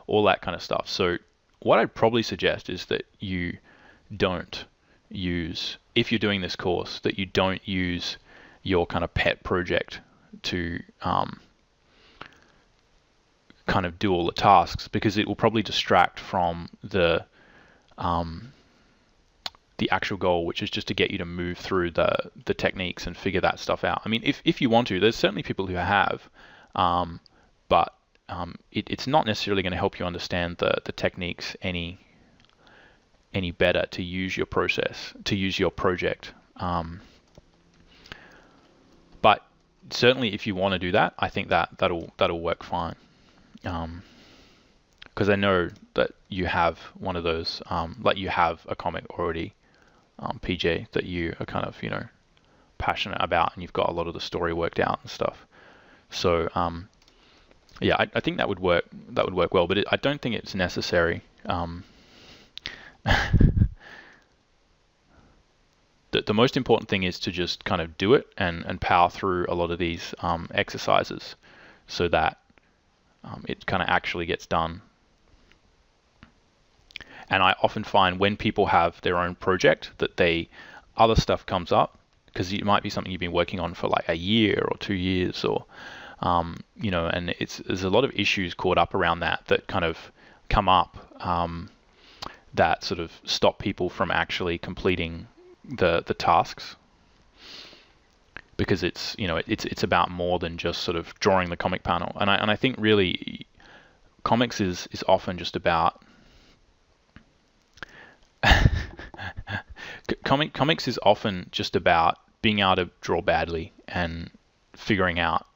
all that kind of stuff. So what I'd probably suggest is that you don't use, if you're doing this course, that you don't use your kind of pet project to kind of do all the tasks, because it will probably distract from the actual goal, which is just to get you to move through the techniques and figure that stuff out. I mean, if you want to, there's certainly people who have, but it's not necessarily going to help you understand the techniques any better to use your process, to use your project. But certainly, if you want to do that, I think that'll work fine. Because I know that you have one of those, like you have a comic already, PJ, that you are kind of passionate about, and you've got a lot of the story worked out and stuff. So yeah, I think that would work. That would work well, but I don't think it's necessary. The most important thing is to just kind of do it and power through a lot of these exercises, so that it kind of actually gets done. And I often find when people have their own project that other stuff comes up, because it might be something you've been working on for like a year or 2 years, or and there's a lot of issues caught up around that kind of come up that sort of stop people from actually completing the tasks, because it's about more than just sort of drawing the comic panel. And I think really comics is often just about comics is often just about being able to draw badly and figuring out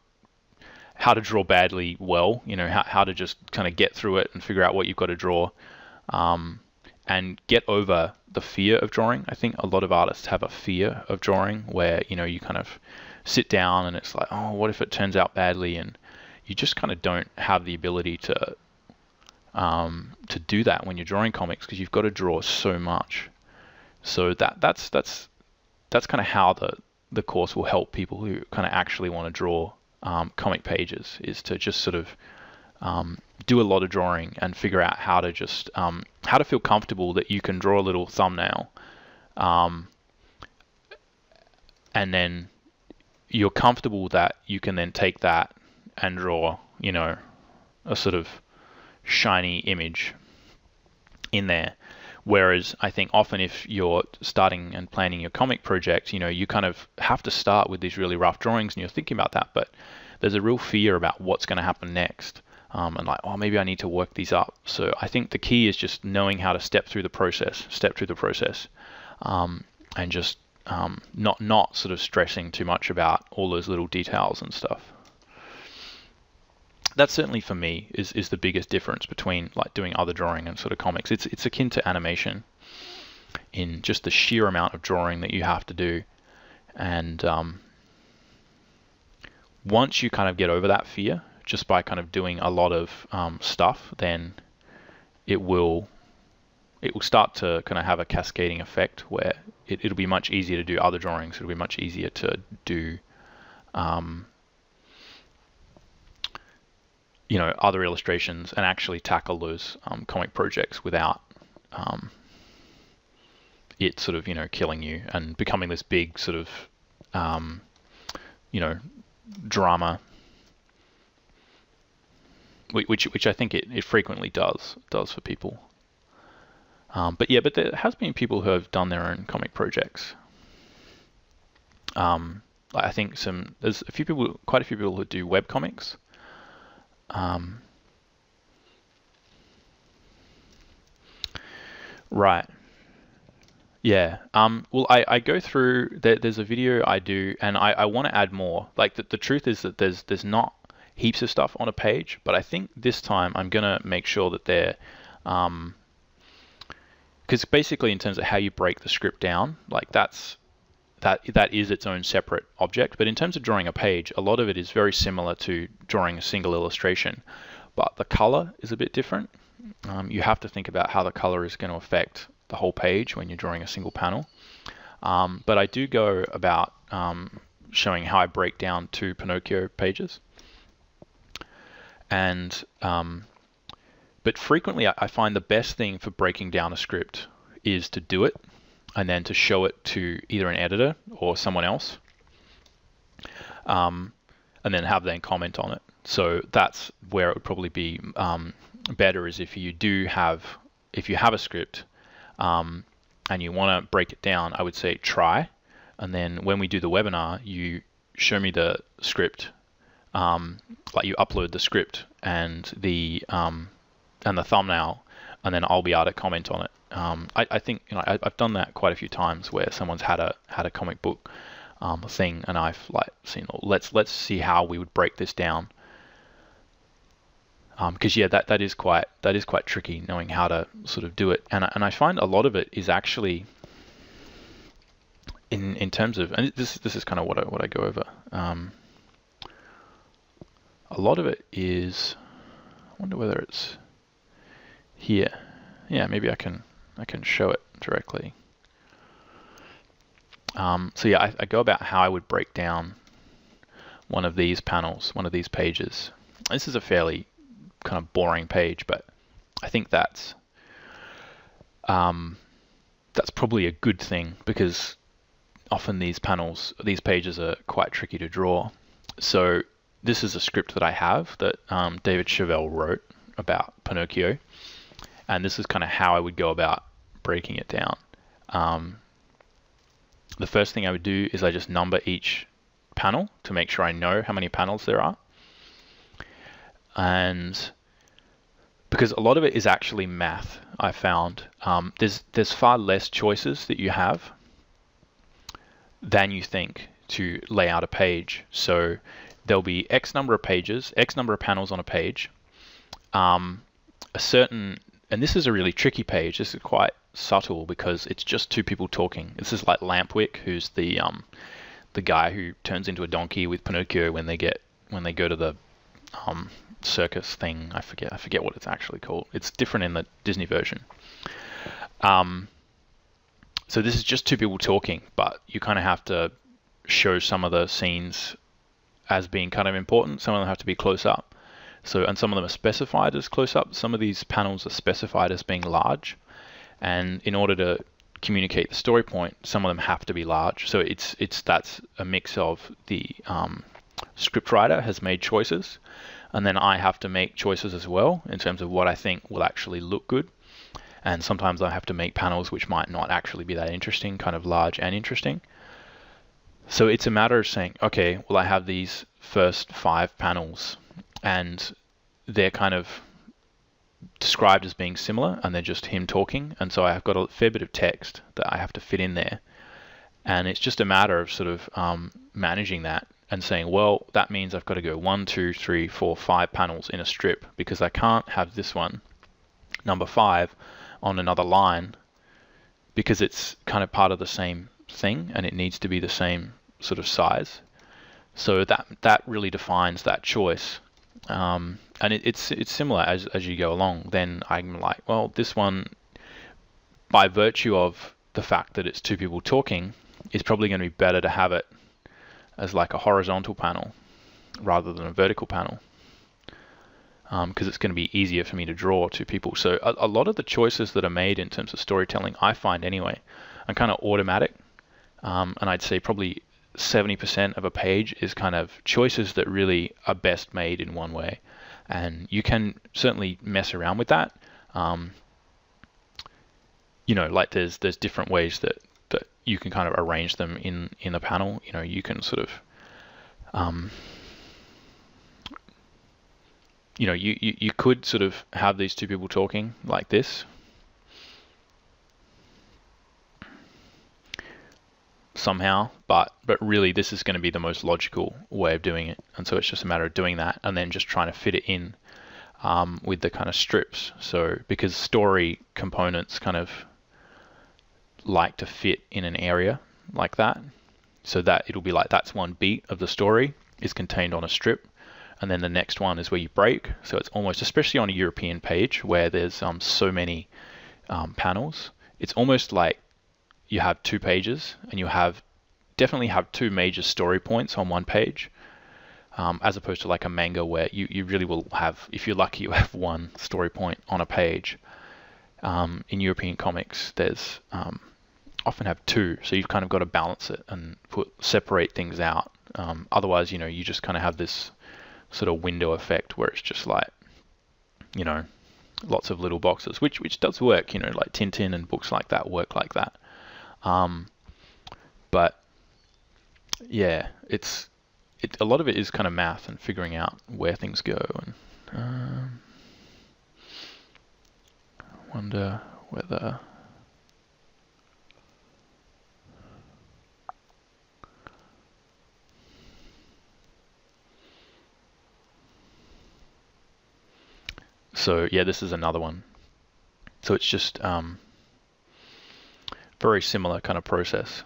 how to draw badly well, how to just kind of get through it and figure out what you've got to draw, and get over the fear of drawing. I think a lot of artists have a fear of drawing where, you kind of sit down and it's like, oh, what if it turns out badly? And you just kind of don't have the ability to do that when you're drawing comics, because you've got to draw so much. So that's kind of how the course will help people who kind of actually want to draw comic pages, is to just sort of do a lot of drawing and figure out how to just how to feel comfortable that you can draw a little thumbnail, and then you're comfortable that you can then take that and draw a sort of shiny image in there. Whereas I think often if you're starting and planning your comic project, you kind of have to start with these really rough drawings and you're thinking about that, but there's a real fear about what's going to happen next, and like, oh, maybe I need to work these up. So I think the key is just knowing how to step through the process, and just not sort of stressing too much about all those little details and stuff. That certainly for me is the biggest difference between like doing other drawing and sort of comics. It's akin to animation in just the sheer amount of drawing that you have to do. And once you kind of get over that fear, just by kind of doing a lot of stuff, then it will start to kind of have a cascading effect where it'll be much easier to do other drawings. It'll be much easier to do other illustrations and actually tackle those comic projects without it sort of killing you and becoming this big sort of drama, which I think it frequently does for people. But there has been people who have done their own comic projects. I think there's quite a few people who do web comics. Right. Yeah. Well, I go through. There's a video I do, and I want to add more. Like the truth is that there's not heaps of stuff on a page, but I think this time I'm gonna make sure that they're, because basically in terms of how you break the script down, like that is its own separate object. But in terms of drawing a page, a lot of it is very similar to drawing a single illustration, but the color is a bit different. You have to think about how the color is going to affect the whole page when you're drawing a single panel. But I do go about showing how I break down two Pinocchio pages. And but frequently I find the best thing for breaking down a script is to do it and then to show it to either an editor or someone else, and then have them comment on it. So that's where it would probably be better, is if you have a script and you want to break it down, I would say try, and then when we do the webinar, you show me the script, like you upload the script and the thumbnail, and then I'll be able to comment on it. I think I've done that quite a few times where someone's had a comic book thing, and I've like seen, let's see how we would break this down. Because yeah, that is quite tricky, knowing how to sort of do it, and I find a lot of it is actually in terms of, and this is kind of what I go over. A lot of it is, I wonder whether it's here. Yeah, maybe I can show it directly. So yeah, I go about how I would break down one of these panels, one of these pages. This is a fairly kind of boring page, but I think that's probably a good thing, because often these pages are quite tricky to draw. So this is a script that I have that David Chevelle wrote about Pinocchio, and this is kind of how I would go about breaking it down. The first thing I would do is I just number each panel to make sure I know how many panels there are. And because a lot of it is actually math, I found. There's far less choices that you have than you think to lay out a page. So there'll be X number of pages, X number of panels on a page. And this is a really tricky page. This is quite subtle because it's just two people talking. This is like Lampwick, who's the guy who turns into a donkey with Pinocchio when they go to the circus thing. I forget what it's actually called. It's different in the Disney version. So this is just two people talking, but you kind of have to show some of the scenes as being kind of important. Some of them have to be close up. And some of them are specified as close up. Some of these panels are specified as being large. And in order to communicate the story point, some of them have to be large. So that's a mix of the scriptwriter has made choices, and then I have to make choices as well in terms of what I think will actually look good. And sometimes I have to make panels which might not actually be that interesting, kind of large and interesting. So it's a matter of saying, okay, well, I have these first 5 panels, and they're kind of described as being similar, and they're just him talking, and so I've got a fair bit of text that I have to fit in there, and it's just a matter of sort of managing that and saying, well, that means I've got to go 1, 2, 3, 4, 5 panels in a strip, because I can't have this one, number 5, on another line, because it's kind of part of the same thing and it needs to be the same sort of size. So that really defines that choice. And it's similar as you go along. Then I'm like, well, this one, by virtue of the fact that it's two people talking, is probably going to be better to have it as like a horizontal panel rather than a vertical panel, because it's going to be easier for me to draw two people. So a lot of the choices that are made in terms of storytelling, I find anyway, are kind of automatic. And I'd say probably 70% of a page is kind of choices that really are best made in one way. And you can certainly mess around with that. Like there's different ways that you can kind of arrange them in a panel. You can sort of, you could sort of have these two people talking like this. somehow, but really this is going to be the most logical way of doing it. And so it's just a matter of doing that and then just trying to fit it in with the kind of strips. So because story components kind of like to fit in an area like that, so that it'll be like that's one beat of the story is contained on a strip, and then the next one is where you break. So it's almost, especially on a European page where there's so many panels, it's almost like you have 2 pages and you definitely have 2 major story points on one page, as opposed to like a manga where you really will have, if you're lucky, you have 1 story point on a page. In European comics, there's often have 2, so you've kind of got to balance it and separate things out. Otherwise, you just kind of have this sort of window effect where it's just like, lots of little boxes, which does work, like Tintin and books like that work like that. But yeah, a lot of it is kind of math and figuring out where things go. And I wonder whether so yeah, this is another one. So it's just very similar kind of process.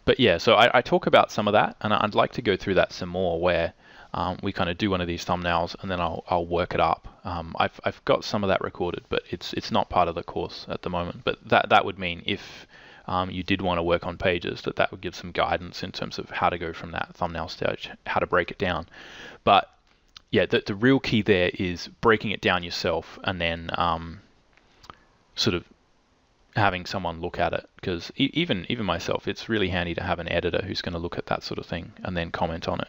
But yeah, so I talk about some of that, and I'd like to go through that some more, where we kind of do one of these thumbnails and then I'll work it up. I've got some of that recorded, but it's not part of the course at the moment. But that would mean if you did want to work on pages, that would give some guidance in terms of how to go from that thumbnail stage, how to break it down. But yeah, the real key there is breaking it down yourself and then sort of having someone look at it, because even myself, it's really handy to have an editor who's going to look at that sort of thing and then comment on it.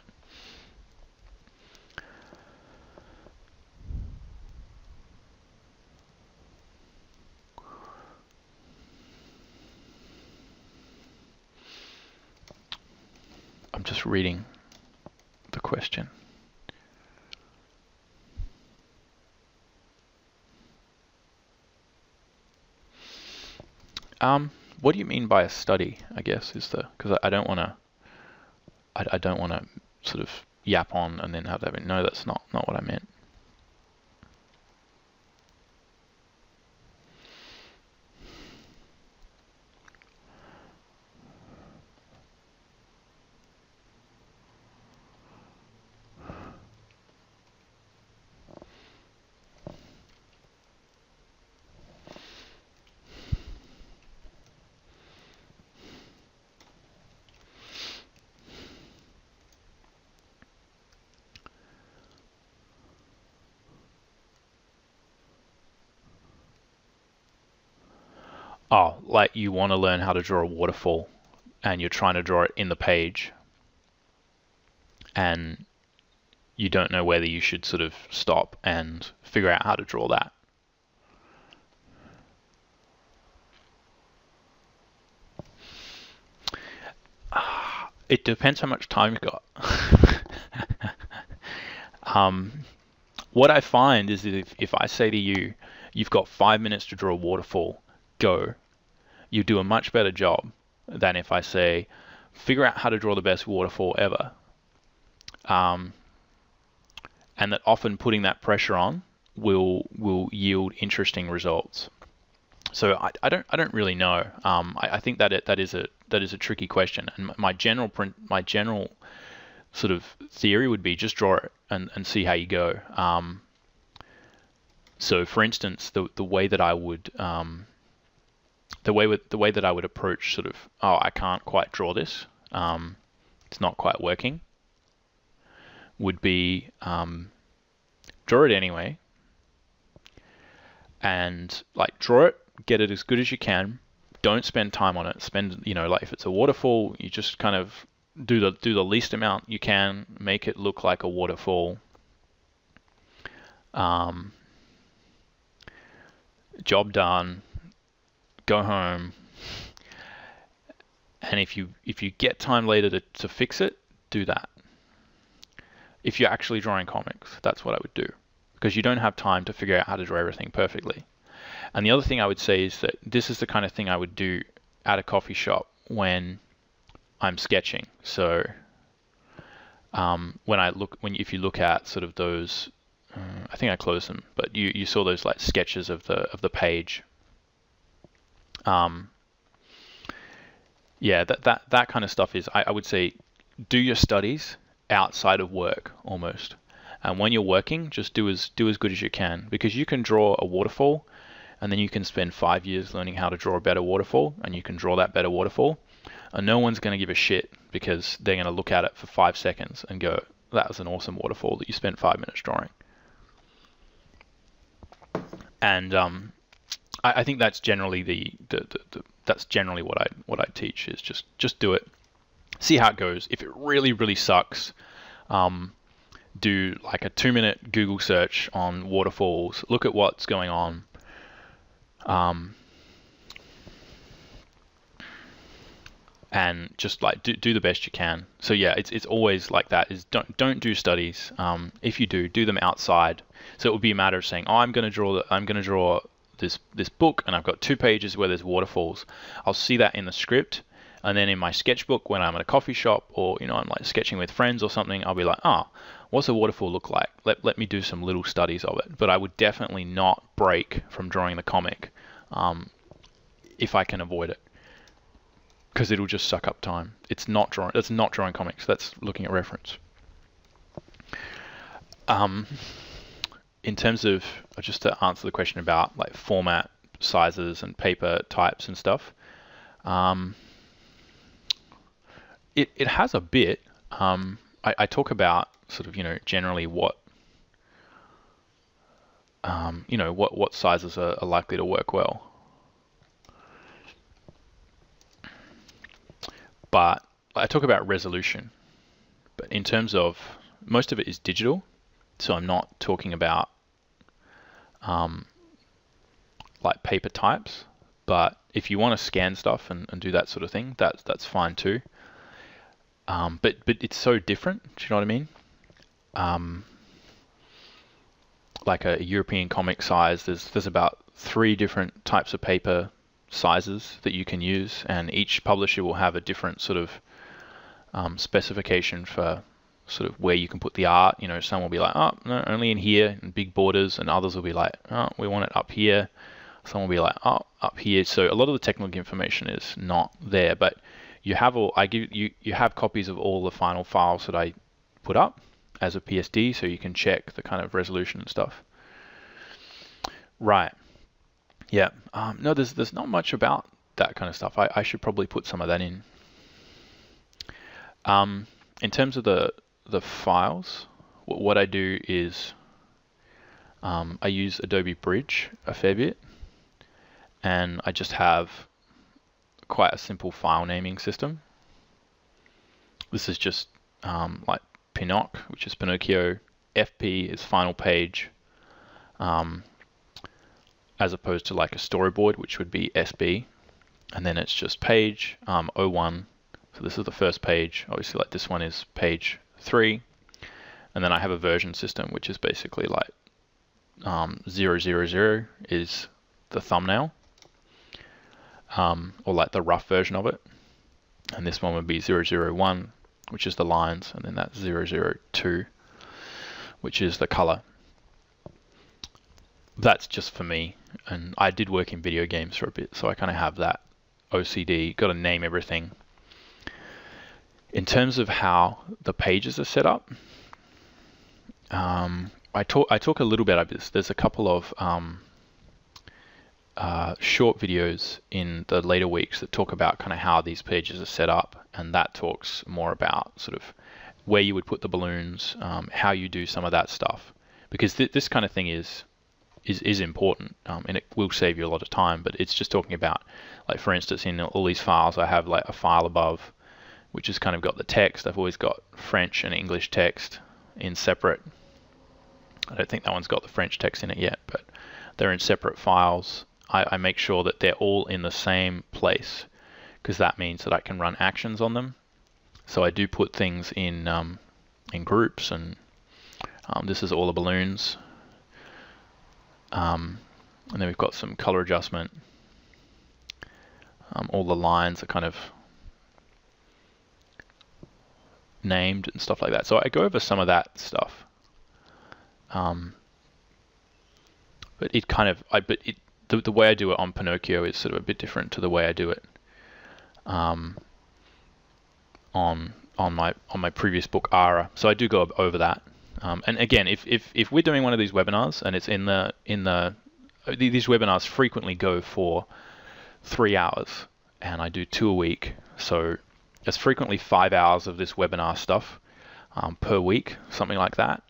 I'm just reading the question. What do you mean by a study, I guess, is because I don't want to sort of yap on and then have that. No, that's not what I meant. Oh, like you want to learn how to draw a waterfall and you're trying to draw it in the page and you don't know whether you should sort of stop and figure out how to draw that. It depends how much time you've got. What I find is that if I say to you, you've got 5 minutes to draw a waterfall, go, you do a much better job than if I say, figure out how to draw the best waterfall ever. And that often putting that pressure on will yield interesting results. So I don't really know. I think that is a tricky question, and my general sort of theory would be just draw it and see how you go. So for instance, the way that I would the way that I would approach sort of, I can't quite draw this, it's not quite working, would be draw it anyway, and like draw it, get it as good as you can. Don't spend time on it. Spend, like if it's a waterfall, you just kind of do the least amount you can, make it look like a waterfall. Job done. Go home. And if you get time later to fix it, do that. If you're actually drawing comics, that's what I would do, because you don't have time to figure out how to draw everything perfectly. And the other thing I would say is that this is the kind of thing I would do at a coffee shop when I'm sketching. So if you look at sort of those, I think I closed them, but you saw those like sketches of the page. Yeah, that kind of stuff is, I would say, do your studies outside of work almost. And when you're working, just do as good as you can, because you can draw a waterfall, and then you can spend 5 years learning how to draw a better waterfall, and you can draw that better waterfall, and no one's going to give a shit, because they're going to look at it for 5 seconds and go, that was an awesome waterfall that you spent 5 minutes drawing. And I think that's generally that's generally what I teach, is just do it, see how it goes. If it really sucks, do like a 2-minute Google search on waterfalls, look at what's going on, and just like do the best you can. So yeah, it's always like that, is don't do studies. If you do them outside. So it would be a matter of saying, oh, I'm going to draw this book, and I've got 2 pages where there's waterfalls. I'll see that in the script, and then in my sketchbook when I'm at a coffee shop, or I'm like sketching with friends or something, I'll be like, what's a waterfall look like? Let me do some little studies of it. But I would definitely not break from drawing the comic if I can avoid it, because it'll just suck up time. That's not drawing comics. That's looking at reference. In terms of, just to answer the question about like format, sizes, and paper types and stuff, it has a bit. I talk about sort of generally what what sizes are likely to work well. But I talk about resolution. But in terms of, most of it is digital, so I'm not talking about like paper types. But if you want to scan stuff and do that sort of thing, that's fine too. But it's so different. Do you know what I mean? Like a European comic size, there's about 3 different types of paper sizes that you can use, and each publisher will have a different sort of specification for sort of where you can put the art. Some will be like, oh, no, only in here, in big borders, and others will be like, oh, we want it up here. Some will be like, oh, up here. So a lot of the technical information is not there, but you have you have copies of all the final files that I put up as a PSD, so you can check the kind of resolution and stuff. Right. Yeah. No, there's not much about that kind of stuff. I should probably put some of that in. In terms of the files, what I do is I use Adobe Bridge a fair bit, and I just have quite a simple file naming system. This is just like Pinoc, which is Pinocchio. FP is final page, as opposed to like a storyboard, which would be SB. And then it's just page 01. So this is the first page. Obviously, like this one is page 3. And then I have a version system, which is basically like 000 is the thumbnail, or like the rough version of it. And this one would be 001, which is the lines, and then that's 002, which is the color. That's just for me, and I did work in video games for a bit, so I kind of have that OCD, got to name everything. In terms of how the pages are set up, I talk a little bit about this. There's a couple of short videos in the later weeks that talk about kind of how these pages are set up, and that talks more about sort of where you would put the balloons, how you do some of that stuff, because this kind of thing is important, and it will save you a lot of time. But it's just talking about, like, for instance, in all these files, I have like a file above, which has kind of got the text. I've always got French and English text in separate. I don't think that one's got the French text in it yet, but they're in separate files. I make sure that they're all in the same place, because that means that I can run actions on them. So I do put things in groups, and this is all the balloons. And then we've got some color adjustment. All the lines are kind of named and stuff like that. So I go over some of that stuff. But it kind of, the way I do it on Pinocchio is sort of a bit different to the way I do it on my previous book, Ara. So I do go over that. And again, if we're doing one of these webinars and it's these webinars frequently go for 3 hours, and I do 2 a week. So it's frequently 5 hours of this webinar stuff per week, something like that.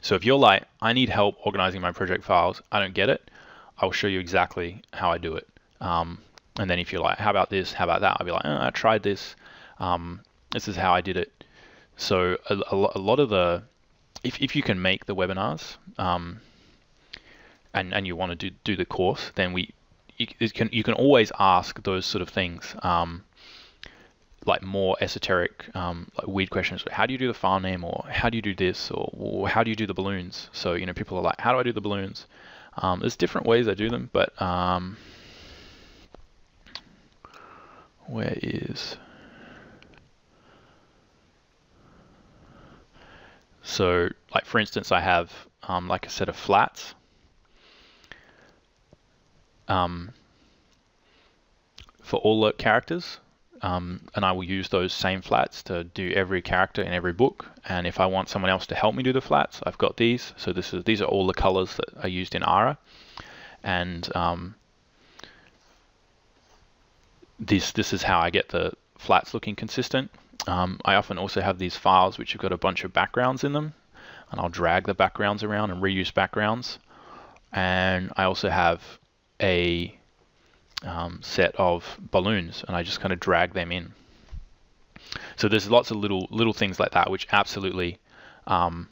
So if you're like, I need help organizing my project files, I don't get it, I'll show you exactly how I do it. And then if you're like, how about this, how about that, I'll be like, I tried this, this is how I did it. So a lot of the, if you can make the webinars and you want to do the course, then you can always ask those sort of things, like more esoteric, like weird questions. How do you do the file name, or how do you do this, or how do you do the balloons? So people are like, how do I do the balloons? There's different ways I do them, but where is? So, like for instance, I have like a set of flats. For all the characters, and I will use those same flats to do every character in every book. And if I want someone else to help me do the flats, I've got these. So these are all the colors that are used in Ara, and this is how I get the flats looking consistent. I often also have these files which have got a bunch of backgrounds in them, and I'll drag the backgrounds around and reuse backgrounds. And I also have a set of balloons, and I just kind of drag them in. So there's lots of little things like that which absolutely can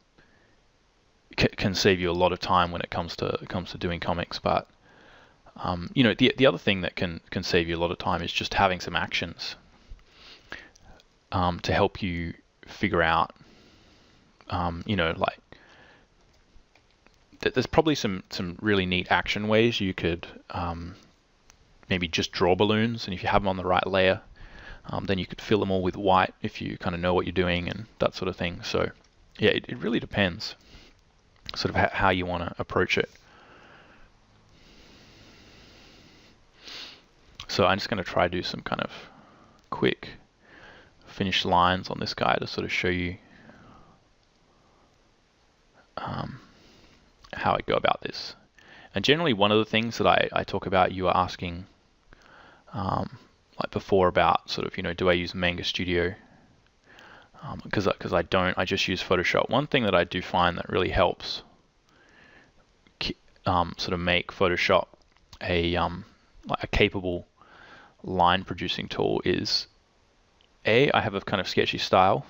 save you a lot of time when it comes to doing comics. But the other thing that can save you a lot of time is just having some actions to help you figure out, like there's probably some really neat action ways you could maybe just draw balloons, and if you have them on the right layer, then you could fill them all with white if you kind of know what you're doing and that sort of thing. So yeah, it really depends sort of how you want to approach it. So I'm just going to try to do some kind of quick finished lines on this guy to sort of show you how I go about this. And generally one of the things that I talk about, you are asking like before about sort of, do I use Manga Studio? Because I don't, I just use Photoshop. One thing that I do find that really helps sort of make Photoshop like a capable line producing tool is I have a kind of sketchy style,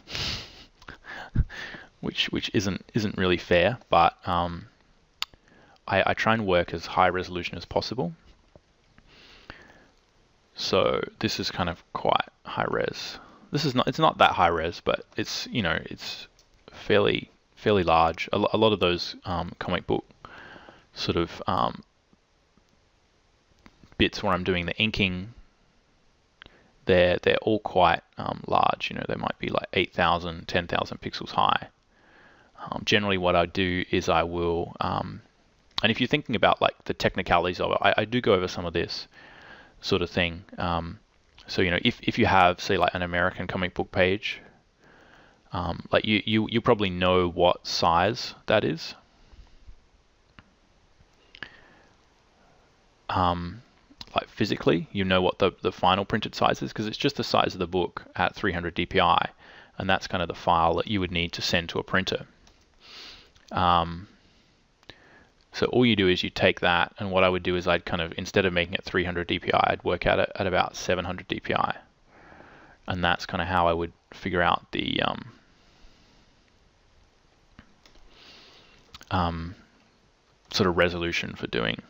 which isn't really fair, but I try and work as high resolution as possible. So this is kind of quite high res. It's not that high res, but it's it's fairly large. A lot of those comic book sort of bits where I'm doing the inking, they're all quite large. They might be like 8,000, 10,000 pixels high. Generally what I do is I will, and if you're thinking about like the technicalities of it, I do go over some of this sort of thing. So if you have, say, like an American comic book page, like you probably know what size that is. Like physically, you know what the final printed size is, because it's just the size of the book at 300 dpi, and that's kind of the file that you would need to send to a printer. So all you do is you take that, and what I would do is I'd kind of, instead of making it 300 dpi, I'd work at it at about 700 dpi. And that's kind of how I would figure out the sort of resolution for doing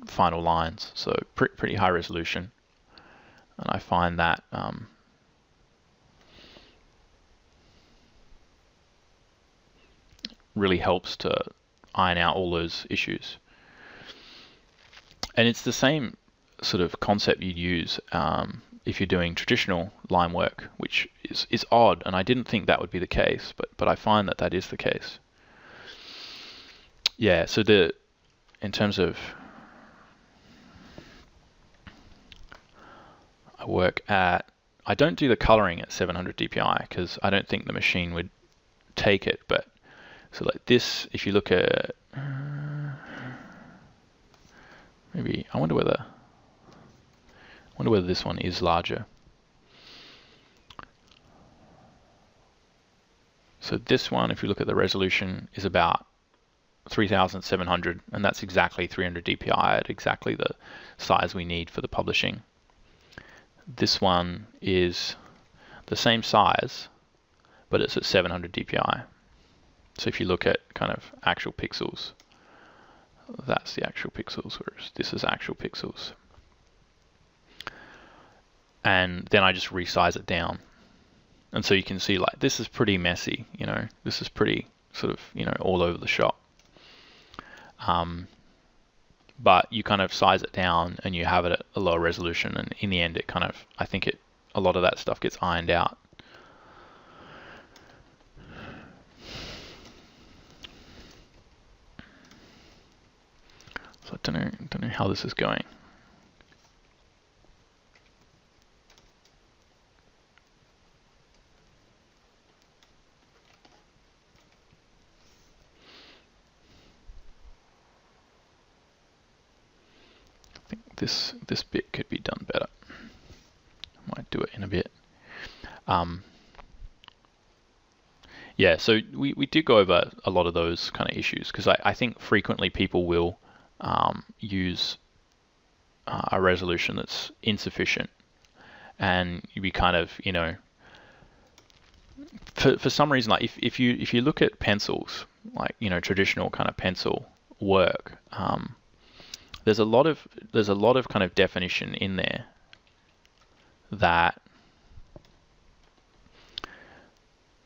final lines. So pretty high resolution. And I find that really helps to iron out all those issues. And it's the same sort of concept you'd use if you're doing traditional line work, which is odd, and I didn't think that would be the case, but I find that is the case. Yeah, so in terms of I don't do the coloring at 700 dpi because I don't think the machine would take it, but so like this, if you look at maybe I wonder whether this one is larger. So this one, if you look at the resolution, is about 3700, and that's exactly 300 dpi at exactly the size we need for the publishing. This one is the same size, but it's at 700 dpi. So if you look at kind of actual pixels, that's the actual pixels, whereas this is actual pixels. And then I just resize it down. And so you can see like this is pretty messy, you know, this is pretty sort of, you know, all over the shop. But you kind of size it down and you have it at a lower resolution, and in the end it kind of, I think a lot of that stuff gets ironed out. So I don't know how this is going. I think this bit could be done better. I might do it in a bit. Yeah, so we do go over a lot of those kind of issues because I think frequently people will use a resolution that's insufficient, and you be kind of, you know, for some reason, like if you look at pencils, like, you know, traditional kind of pencil work, there's a lot of kind of definition in there that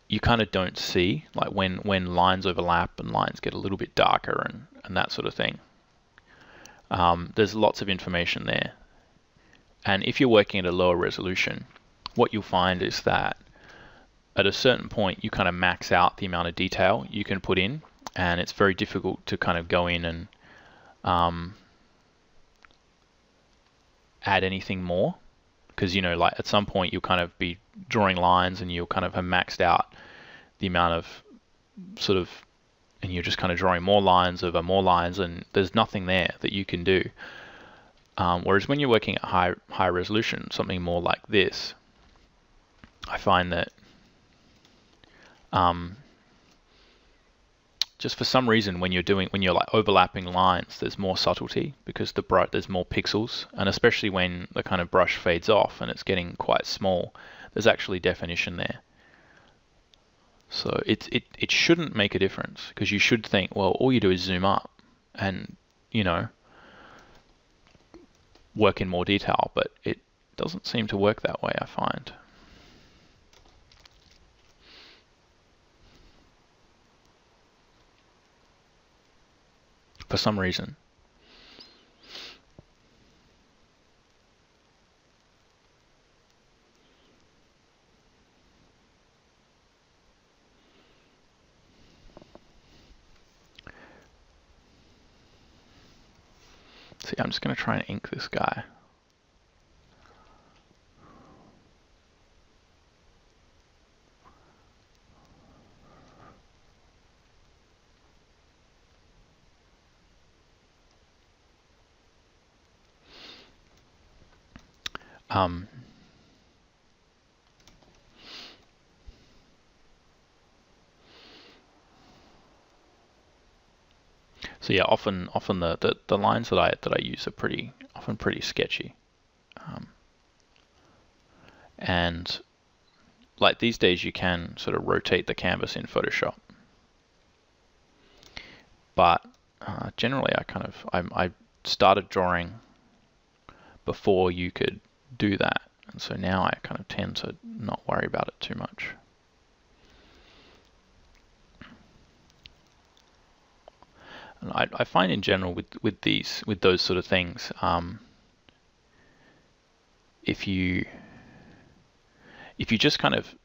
you kind of don't see, like when lines overlap and lines get a little bit darker and that sort of thing. There's lots of information there. And if you're working at a lower resolution, what you'll find is that at a certain point you kind of max out the amount of detail you can put in, and it's very difficult to kind of go in and add anything more, because, you know, like at some point you'll kind of be drawing lines and you'll kind of have maxed out the amount of sort of, and you're just kind of drawing more lines over more lines, and there's nothing there that you can do. Whereas when you're working at high resolution, something more like this, I find that just for some reason when you're like overlapping lines, there's more subtlety because there's more pixels, and especially when the kind of brush fades off and it's getting quite small, there's actually definition there. So it shouldn't make a difference, because you should think, well, all you do is zoom up and, you know, work in more detail, but it doesn't seem to work that way, I find. For some reason. See, I'm just going to try and ink this guy. So yeah, often the lines that I use are often pretty sketchy, and like these days you can sort of rotate the canvas in Photoshop, but generally I started drawing before you could do that, and so now I kind of tend to not worry about it too much. And I find in general with those sort of things, if you just kind of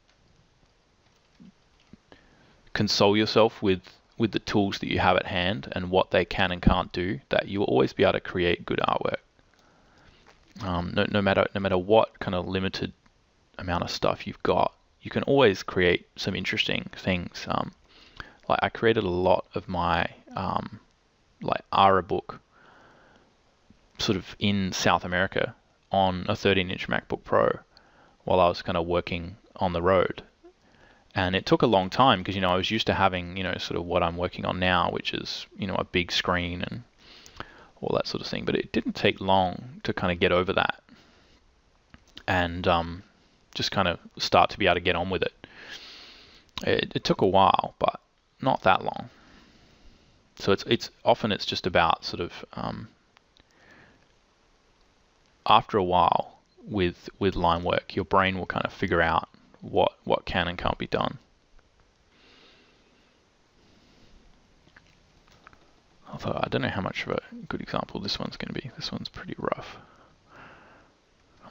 console yourself with the tools that you have at hand and what they can and can't do, that you will always be able to create good artwork. No matter what kind of limited amount of stuff you've got, you can always create some interesting things. Like I created a lot of my like Ara book sort of in South America on a 13-inch MacBook Pro while I was kind of working on the road. And it took a long time because, I was used to having, sort of what I'm working on now, which is, a big screen and all that sort of thing. But it didn't take long to kind of get over that and just kind of start to be able to get on with it. It took a while, but not that long. So it's often just about sort of after a while with line work, your brain will kind of figure out what can and can't be done. Although I don't know how much of a good example this one's going to be. This one's pretty rough.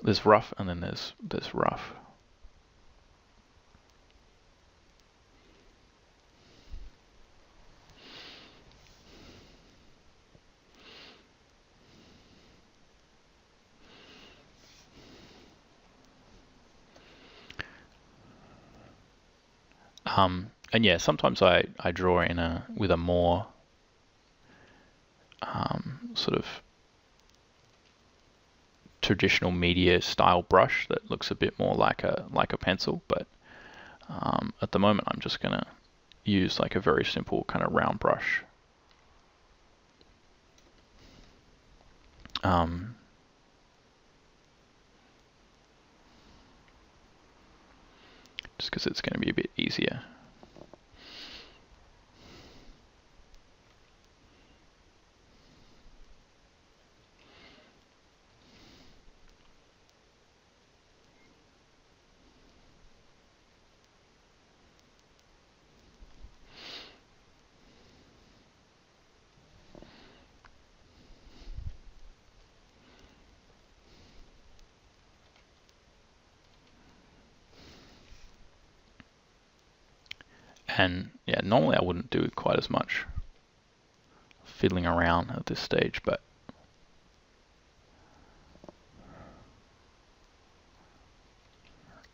There's rough and then there's rough. And yeah, sometimes I draw with a more sort of traditional media style brush that looks a bit more like a pencil, but at the moment I'm just gonna use like a very simple kind of round brush. Just because it's going to be a bit easier. And yeah, normally I wouldn't do quite as much fiddling around at this stage, but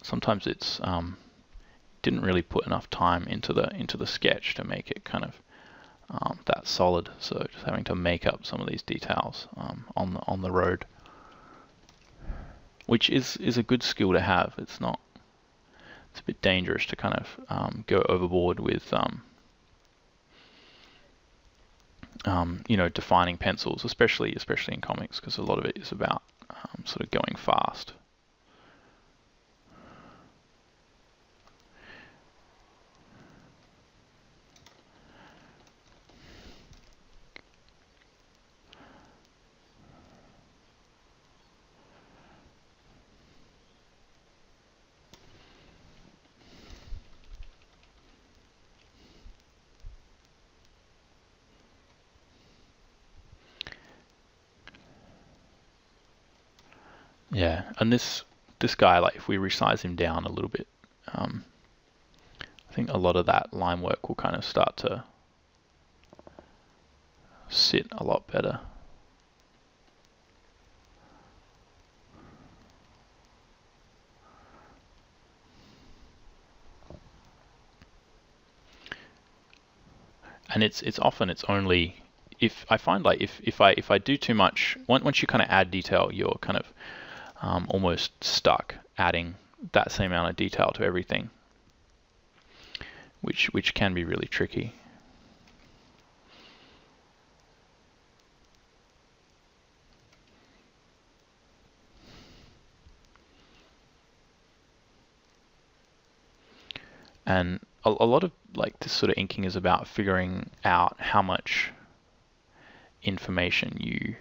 sometimes it's didn't really put enough time into the sketch to make it kind of that solid. So just having to make up some of these details on the road, which is a good skill to have. It's a bit dangerous to kind of go overboard with defining pencils, especially in comics, because a lot of it is about sort of going fast. Yeah, and this guy, like if we resize him down a little bit, I think a lot of that line work will kind of start to sit a lot better. And it's only if I find like if I do too much, once you kind of add detail, you're kind of almost stuck adding that same amount of detail to everything, which can be really tricky. And a lot of like this sort of inking is about figuring out how much information you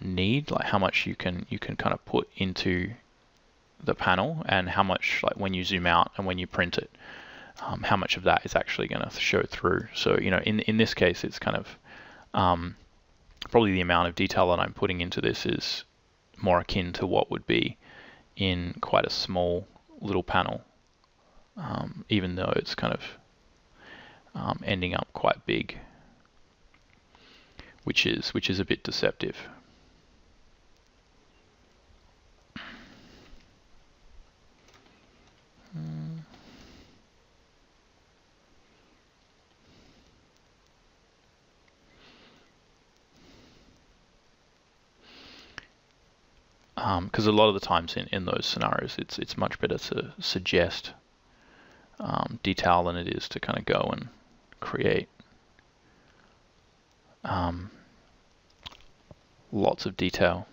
need, like how much you can kind of put into the panel, and how much like when you zoom out and when you print it. how much of that is actually going to show through. So, in this case, it's kind of probably the amount of detail that I'm putting into this is more akin to what would be in quite a small little panel, even though it's kind of ending up quite big, which is a bit deceptive. Because a lot of the times in those scenarios, it's much better to suggest detail than it is to kind of go and create lots of detail.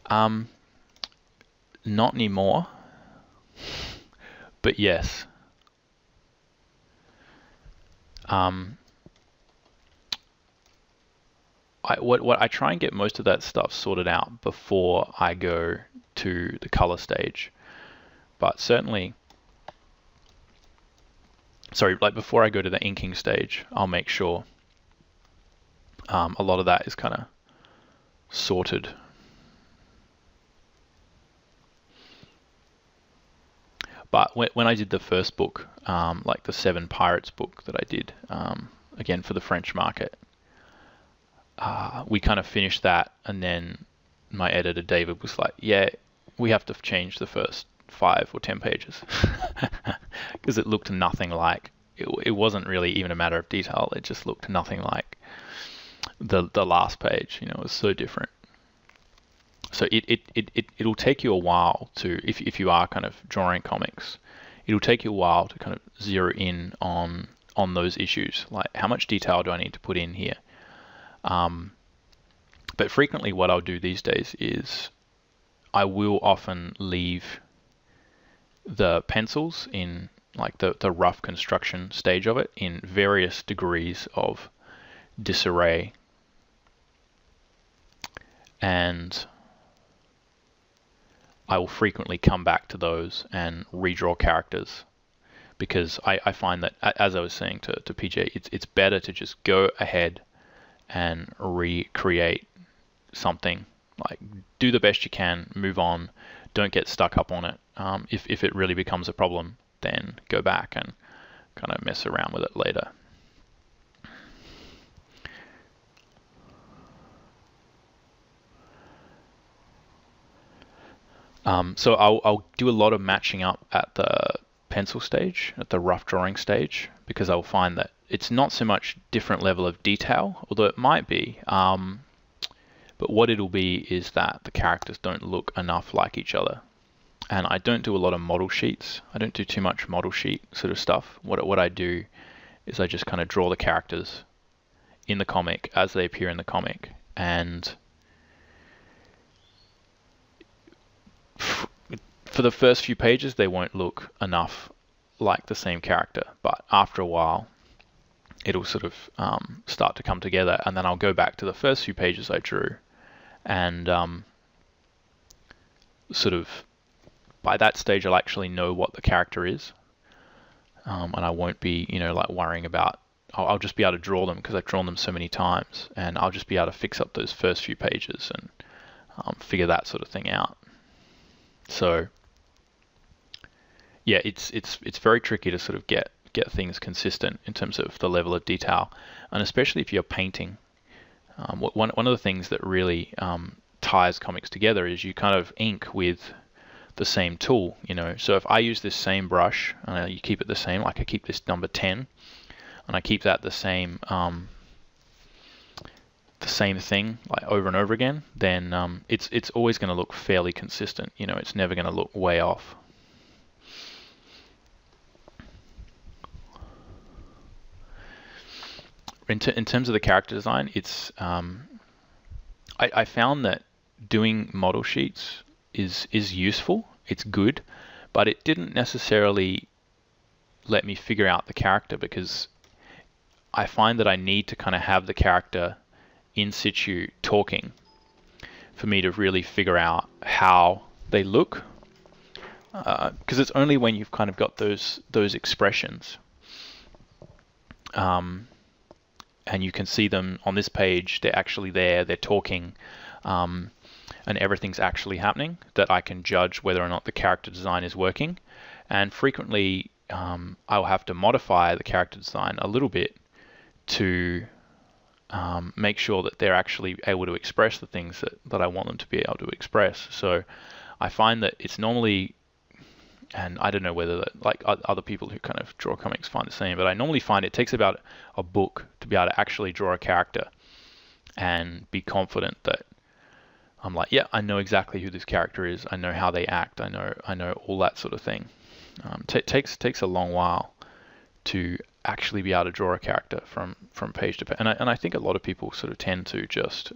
Not anymore, but yes. I try and get most of that stuff sorted out before I go to the color stage, but certainly, like before I go to the inking stage, I'll make sure a lot of that is kind of sorted. But when I did the first book, like the 7 Pirates book that I did, again for the French market, we kind of finished that, and then my editor David was like, yeah, we have to change the first 5 or 10 pages because it looked nothing like, it wasn't really even a matter of detail, it just looked nothing like the last page. It was so different. So it'll take you a while to, if you are kind of drawing comics, it'll take you a while to kind of zero in on those issues, like how much detail do I need to put in here. But frequently what I'll do these days is I will often leave the pencils in like the rough construction stage of it in various degrees of disarray, and I will frequently come back to those and redraw characters, because I find that, as I was saying to PJ, it's better to just go ahead and recreate something. Like, do the best you can, move on, don't get stuck up on it. If it really becomes a problem, then go back and kind of mess around with it later. So I'll do a lot of matching up at the pencil stage, at the rough drawing stage, because I'll find that it's not so much different level of detail, although it might be, but what it'll be is that the characters don't look enough like each other. And I don't do a lot of model sheets. I don't do too much model sheet sort of stuff. What I do is I just kind of draw the characters in the comic as they appear in the comic, and for the first few pages they won't look enough like the same character, but after a while it'll sort of start to come together, and then I'll go back to the first few pages I drew, and sort of by that stage I'll actually know what the character is, and I won't be like worrying about, I'll just be able to draw them because I've drawn them so many times, and I'll just be able to fix up those first few pages and figure that sort of thing out. So yeah, it's very tricky to sort of get things consistent in terms of the level of detail, and especially if you're painting. One of the things that really ties comics together is you kind of ink with the same tool. So if I use this same brush, you keep it the same, like I keep this number 10, and I keep that the same thing like over and over again, then it's always going to look fairly consistent. It's never going to look way off. In terms of the character design, it's I found that doing model sheets is useful. It's good, but it didn't necessarily let me figure out the character, because I find that I need to kind of have the character in situ talking for me to really figure out how they look because it's only when you've kind of got those expressions, and you can see them on this page, they're actually there, they're talking, and everything's actually happening, that I can judge whether or not the character design is working. And frequently I'll have to modify the character design a little bit to make sure that they're actually able to express the things that I want them to be able to express. So I find that it's normally, and I don't know whether like other people who kind of draw comics find the same, but I normally find it takes about a book to be able to actually draw a character and be confident that I'm like, yeah, I know exactly who this character is. I know how they act. I know all that sort of thing. Takes a long while to actually be able to draw a character from page to page. And I think a lot of people sort of tend to just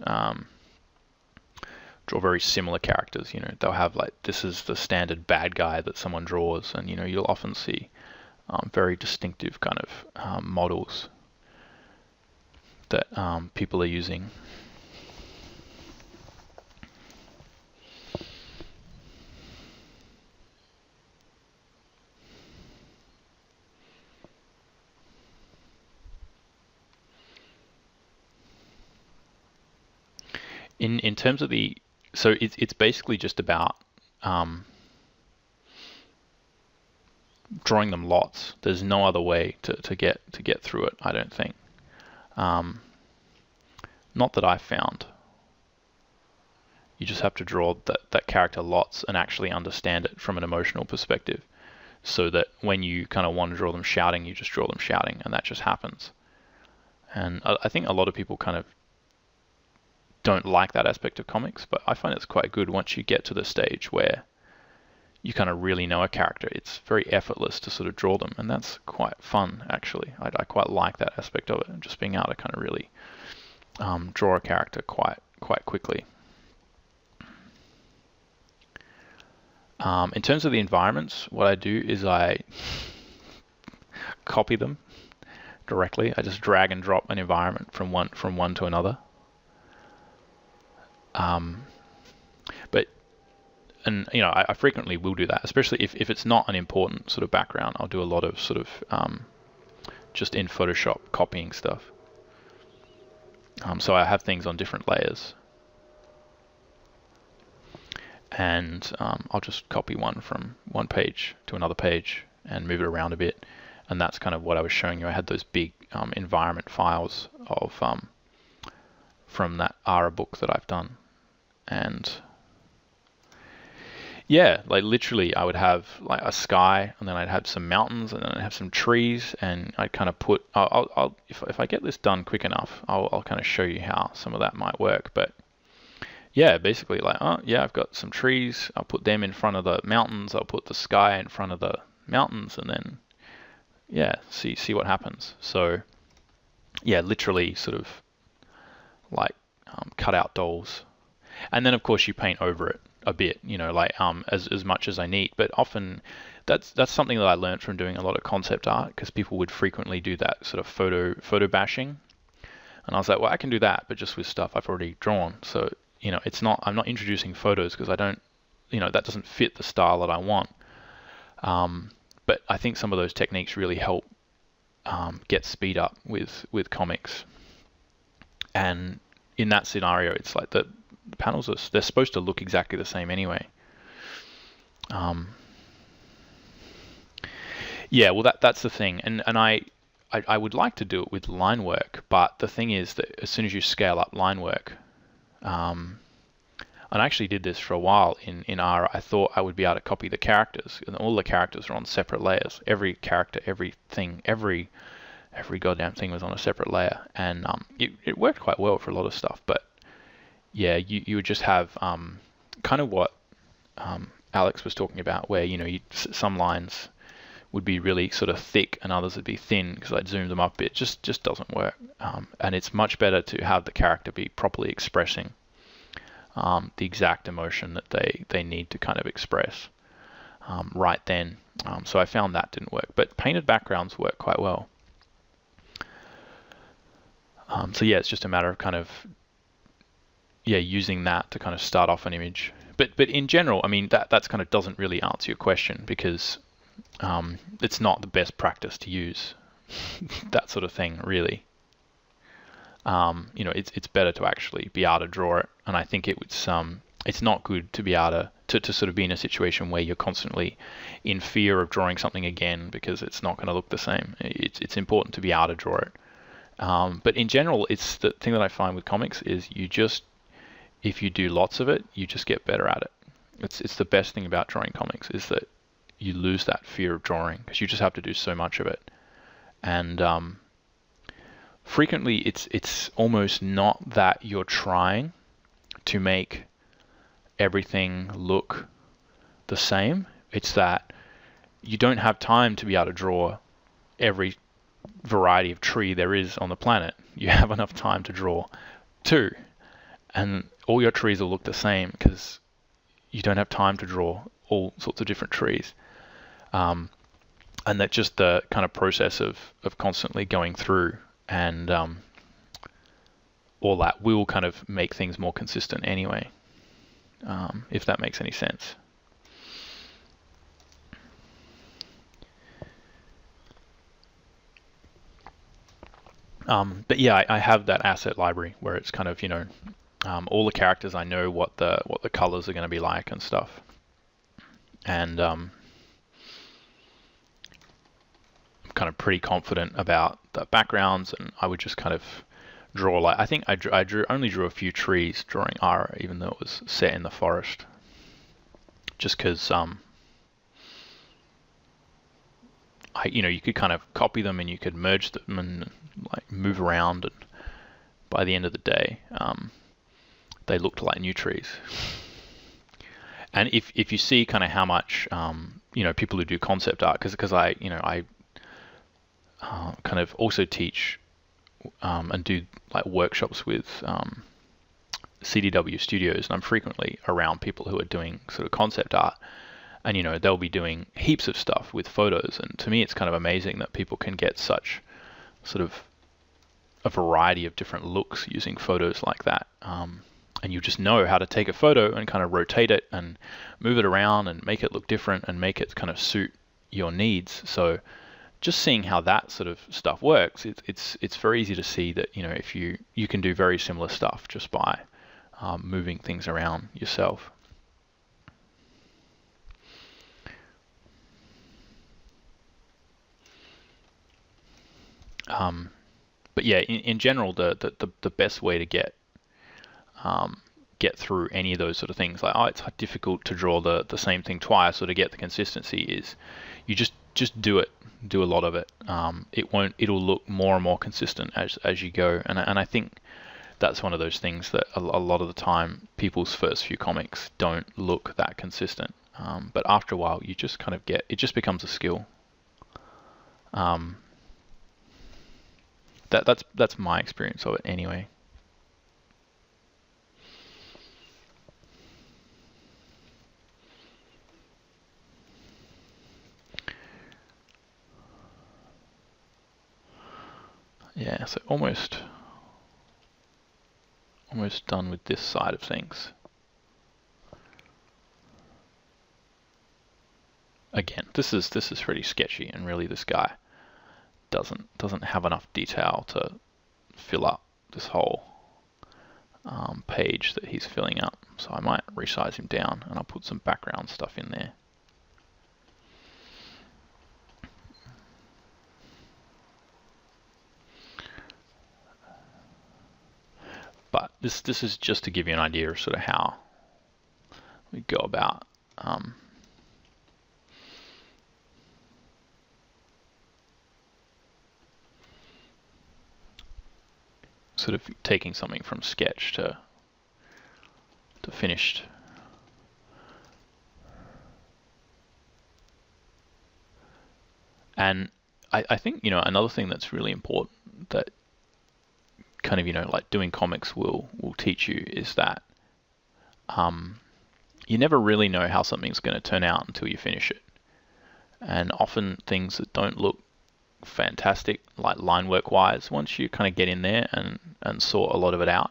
draw very similar characters. You know, they'll have like, this is the standard bad guy that someone draws, and you know, you'll often see very distinctive kind of models that people are using. In terms of so it's basically just about drawing them lots. There's no other way to get through it, I don't think. Not that I've found. You just have to draw that character lots and actually understand it from an emotional perspective, so that when you kind of want to draw them shouting, you just draw them shouting, and that just happens. And I think a lot of people kind of don't like that aspect of comics, but I find it's quite good once you get to the stage where you kind of really know a character. It's very effortless to sort of draw them, and that's quite fun, actually. I quite like that aspect of it, and just being able to kind of really draw a character quite quickly. In terms of the environments, what I do is I copy them directly. I just drag and drop an environment from one to another. And you know, I frequently will do that, especially if it's not an important sort of background. I'll do a lot of sort of just in Photoshop copying stuff. So I have things on different layers, and I'll just copy one from one page to another page and move it around a bit. And that's kind of what I was showing you. I had those big environment files of from that ARA book that I've done. And yeah, like literally I would have like a sky, and then I'd have some mountains, and then I'd have some trees, and I'd kind of put, if I get this done quick enough, I'll kind of show you how some of that might work. But yeah, basically like, oh yeah, I've got some trees, I'll put them in front of the mountains, I'll put the sky in front of the mountains, and then yeah, see what happens. So yeah, literally sort of like cut out dolls. And then of course you paint over it a bit, you know, like as much as I need. But often that's something that I learned from doing a lot of concept art, because people would frequently do that sort of photo bashing. And I was like, well, I can do that, but just with stuff I've already drawn. So, you know, I'm not introducing photos because I don't, you know, that doesn't fit the style that I want. But I think some of those techniques really help get speed up with comics. And in that scenario, it's like the panels they're supposed to look exactly the same anyway. Yeah, well that's the thing, and I would like to do it with line work, but the thing is that as soon as you scale up line work, and I actually did this for a while in ARA, I thought I would be able to copy the characters, and all the characters are on separate layers. Every character, everything, every goddamn thing was on a separate layer, and it worked quite well for a lot of stuff. But yeah, you would just have kind of what Alex was talking about, where, you know, some lines would be really sort of thick and others would be thin because I'd zoomed them up a bit. Just doesn't work. And it's much better to have the character be properly expressing the exact emotion that they need to kind of express right then. So I found that didn't work, but painted backgrounds work quite well. So yeah, it's just a matter of kind of using that to kind of start off an image, But in general, I mean, that's kind of doesn't really answer your question, because it's not the best practice to use that sort of thing, really. It's better to actually be able to draw it, and I think it's not good to be able to sort of be in a situation where you're constantly in fear of drawing something again because it's not going to look the same. It's important to be able to draw it. But in general, it's the thing that I find with comics is if you do lots of it, you just get better at it. It's the best thing about drawing comics is that you lose that fear of drawing because you just have to do so much of it. And frequently, it's almost not that you're trying to make everything look the same. It's that you don't have time to be able to draw every variety of tree there is on the planet. You have enough time to draw 2, and all your trees will look the same because you don't have time to draw all sorts of different trees. And that just the kind of process of constantly going through and all that will kind of make things more consistent anyway, if that makes any sense. But yeah, I have that asset library where it's kind of, all the characters, I know what the colors are going to be like and stuff. And I'm kind of pretty confident about the backgrounds, and I would just kind of draw I think I only drew a few trees drawing Ara, even though it was set in the forest, just because you could kind of copy them and you could merge them and like move around, and by the end of the day they looked like new trees. And if you see kind of how much people who do concept art, because I kind of also teach and do like workshops with CDW studios, and I'm frequently around people who are doing sort of concept art, and they'll be doing heaps of stuff with photos, and to me it's kind of amazing that people can get such sort of a variety of different looks using photos like that. And you just know how to take a photo and kind of rotate it and move it around and make it look different and make it kind of suit your needs. So just seeing how that sort of stuff works, it's very easy to see that if you can do very similar stuff just by moving things around yourself. But yeah, in general, the best way to get through any of those sort of things, like it's difficult to draw the same thing twice or to get the consistency, is you just do it. Do a lot of it. It'll look more and more consistent as you go, and I think that's one of those things that a lot of the time people's first few comics don't look that consistent, but after a while you just kind of it just becomes a skill. That's my experience of it anyway. Yeah, so almost done with this side of things. Again, this is pretty sketchy, and really this guy doesn't have enough detail to fill up this whole page that he's filling up. So I might resize him down, and I'll put some background stuff in there. But this is just to give you an idea of sort of how we go about sort of taking something from sketch to finished. And I think another thing that's really important that kind of like doing comics will teach you is that you never really know how something's going to turn out until you finish it. And often things that don't look fantastic, like line work wise, once you kind of get in there and sort a lot of it out,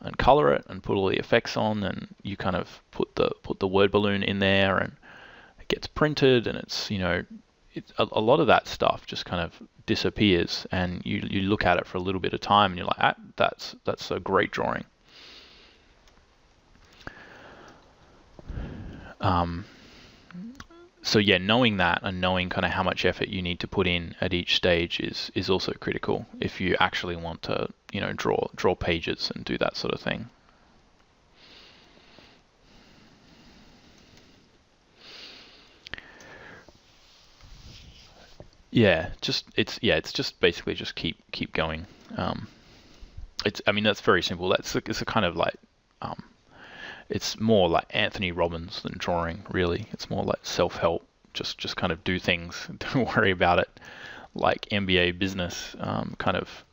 and color it and put all the effects on, and you kind of put the word balloon in there, and it gets printed, and it's, you know, a lot of that stuff just kind of disappears, and you look at it for a little bit of time and you're like, ah, that's a great drawing. So yeah, knowing that and knowing kind of how much effort you need to put in at each stage is also critical if you actually want to, you know, draw pages and do that sort of thing. Yeah, it's just basically just keep going. I mean, that's very simple. It's a kind of like it's more like Anthony Robbins than drawing, really. It's more like self-help. Just kind of do things. Don't worry about it. Like MBA business kind of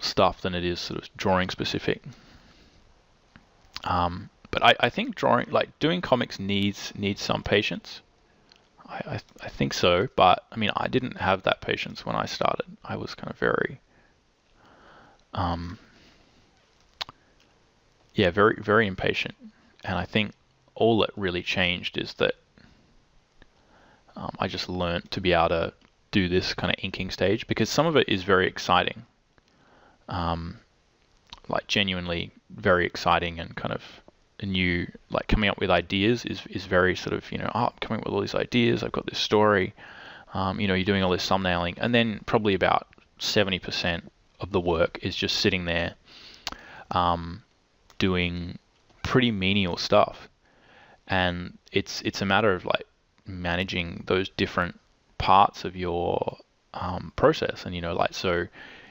stuff than it is sort of drawing specific. But I think doing comics needs some patience. I think so, but I mean, I didn't have that patience when I started. I was kind of very very impatient, and I think all that really changed is that I just learned to be able to do this kind of inking stage, because some of it is very exciting, like genuinely very exciting, and kind of new, like coming up with ideas is very sort of, you know, I'm coming up with all these ideas, I've got this story, you know, you're doing all this thumbnailing, and then probably about 70% of the work is just sitting there doing pretty menial stuff, and it's a matter of like managing those different parts of your process. And, you know, like, so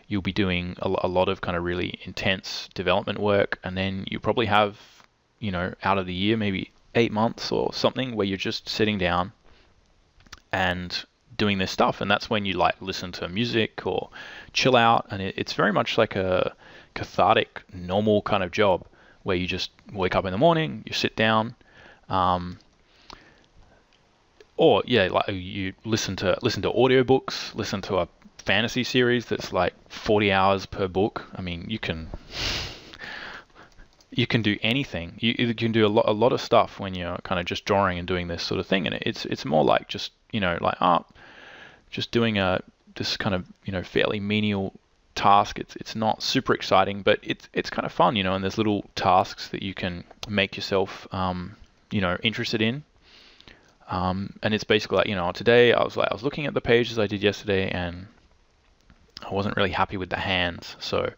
you'll be doing a lot of kind of really intense development work, and then you probably have, you know, out of the year maybe 8 months or something where you're just sitting down and doing this stuff, and that's when you like listen to music or chill out, and it's very much like a cathartic, normal kind of job where you just wake up in the morning, you sit down, or yeah, like you listen to audiobooks, listen to a fantasy series that's like 40 hours per book. I mean, you can do anything. You can do a lot of stuff when you're kind of just drawing and doing this sort of thing, and it's more like just, you know, like just doing this kind of, you know, fairly menial task. It's not super exciting, but it's kind of fun, you know. And there's little tasks that you can make yourself, you know, interested in. And it's basically like, you know, today I was looking at the pages I did yesterday, and I wasn't really happy with the hands. So,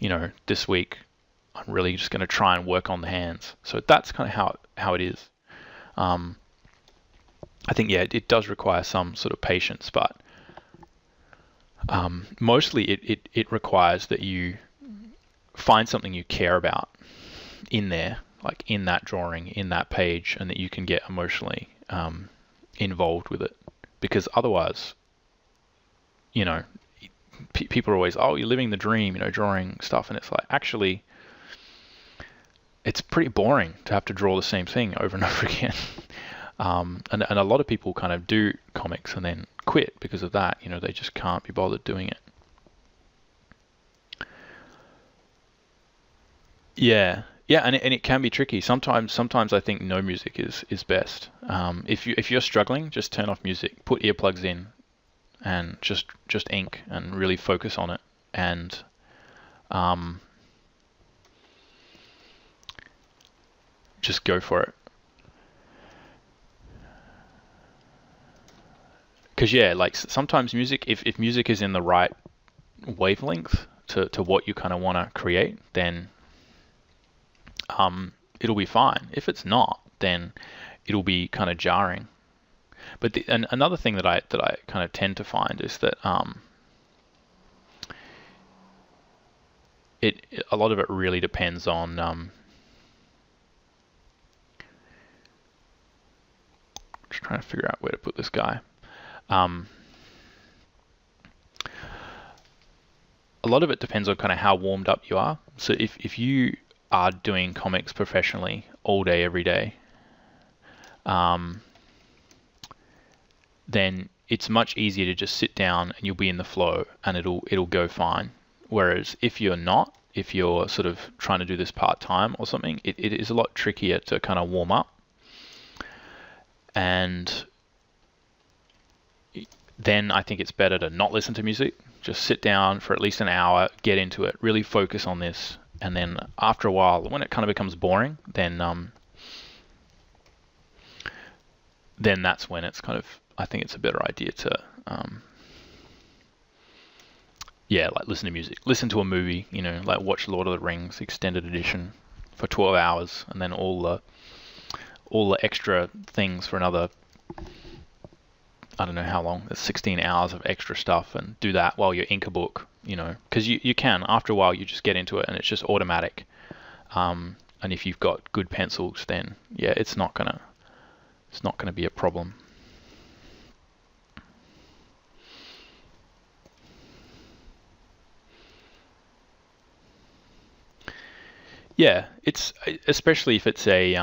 you know, this week I'm really just going to try and work on the hands. So that's kind of how it is. I think, yeah, it does require some sort of patience, but mostly it requires that you find something you care about in there, like in that drawing, in that page, and that you can get emotionally involved with it. Because otherwise, you know, people are always, oh, you're living the dream, you know, drawing stuff, and it's like, actually, it's pretty boring to have to draw the same thing over and over again. And a lot of people kind of do comics and then quit because of that. You know, they just can't be bothered doing it. Yeah, and it can be tricky. Sometimes I think no music is best. If you're struggling, just turn off music, put earplugs in, and just ink and really focus on it. And just go for it. Because yeah, like sometimes music, if music is in the right wavelength to what you kind of want to create, then it'll be fine. If it's not, then it'll be kind of jarring. But and another thing that I kind of tend to find is that a lot of it really depends on just trying to figure out where to put this guy. A lot of it depends on kind of how warmed up you are. So if you are doing comics professionally all day, every day, then it's much easier to just sit down and you'll be in the flow and it'll go fine. Whereas if you're not, if you're sort of trying to do this part-time or something, it is a lot trickier to kind of warm up. And then I think it's better to not listen to music. Just sit down for at least an hour, get into it, really focus on this. And then after a while, when it kind of becomes boring, then that's when it's kind of, I think it's a better idea to, like listen to music, listen to a movie, like watch Lord of the Rings extended edition for 12 hours, and then all the extra things for another, I don't know how long, there's 16 hours of extra stuff, and do that while you ink a book, because you can, after a while, you just get into it and it's just automatic. And if you've got good pencils, then yeah, it's not gonna be a problem. Yeah, it's especially if it's a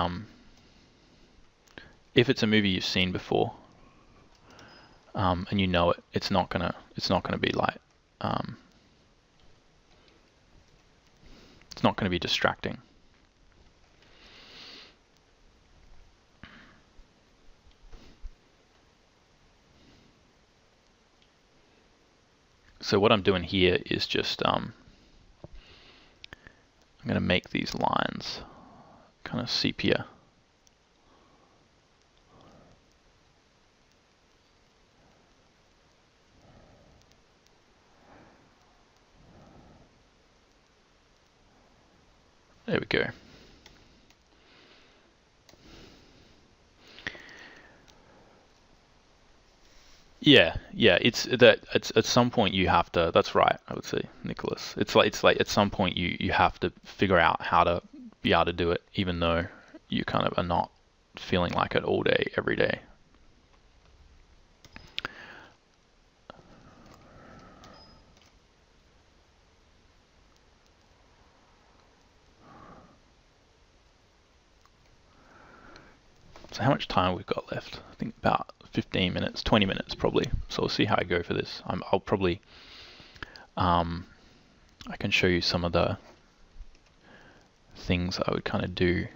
movie you've seen before, and you know it. It's not gonna be like it's not gonna be distracting. So what I'm doing here is just I'm going to make these lines kind of sepia. There we go. Yeah, it's at some point you have to, that's right, I would say, Nicholas. It's like at some point you have to figure out how to be able to do it, even though you kind of are not feeling like it all day, every day. So how much time we've got left? I think about 15 minutes, 20 minutes probably. So we'll see how I go for this. I'll probably, I can show you some of the things I would kind of do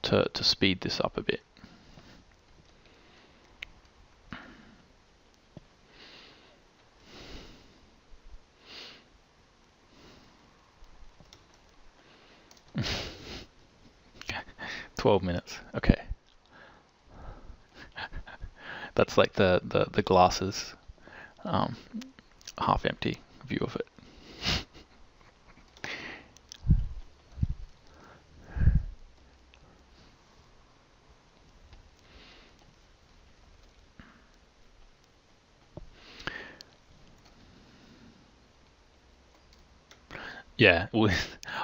to speed this up a bit. Okay. 12 minutes. Okay. That's like the glasses half empty view of it. Yeah, well,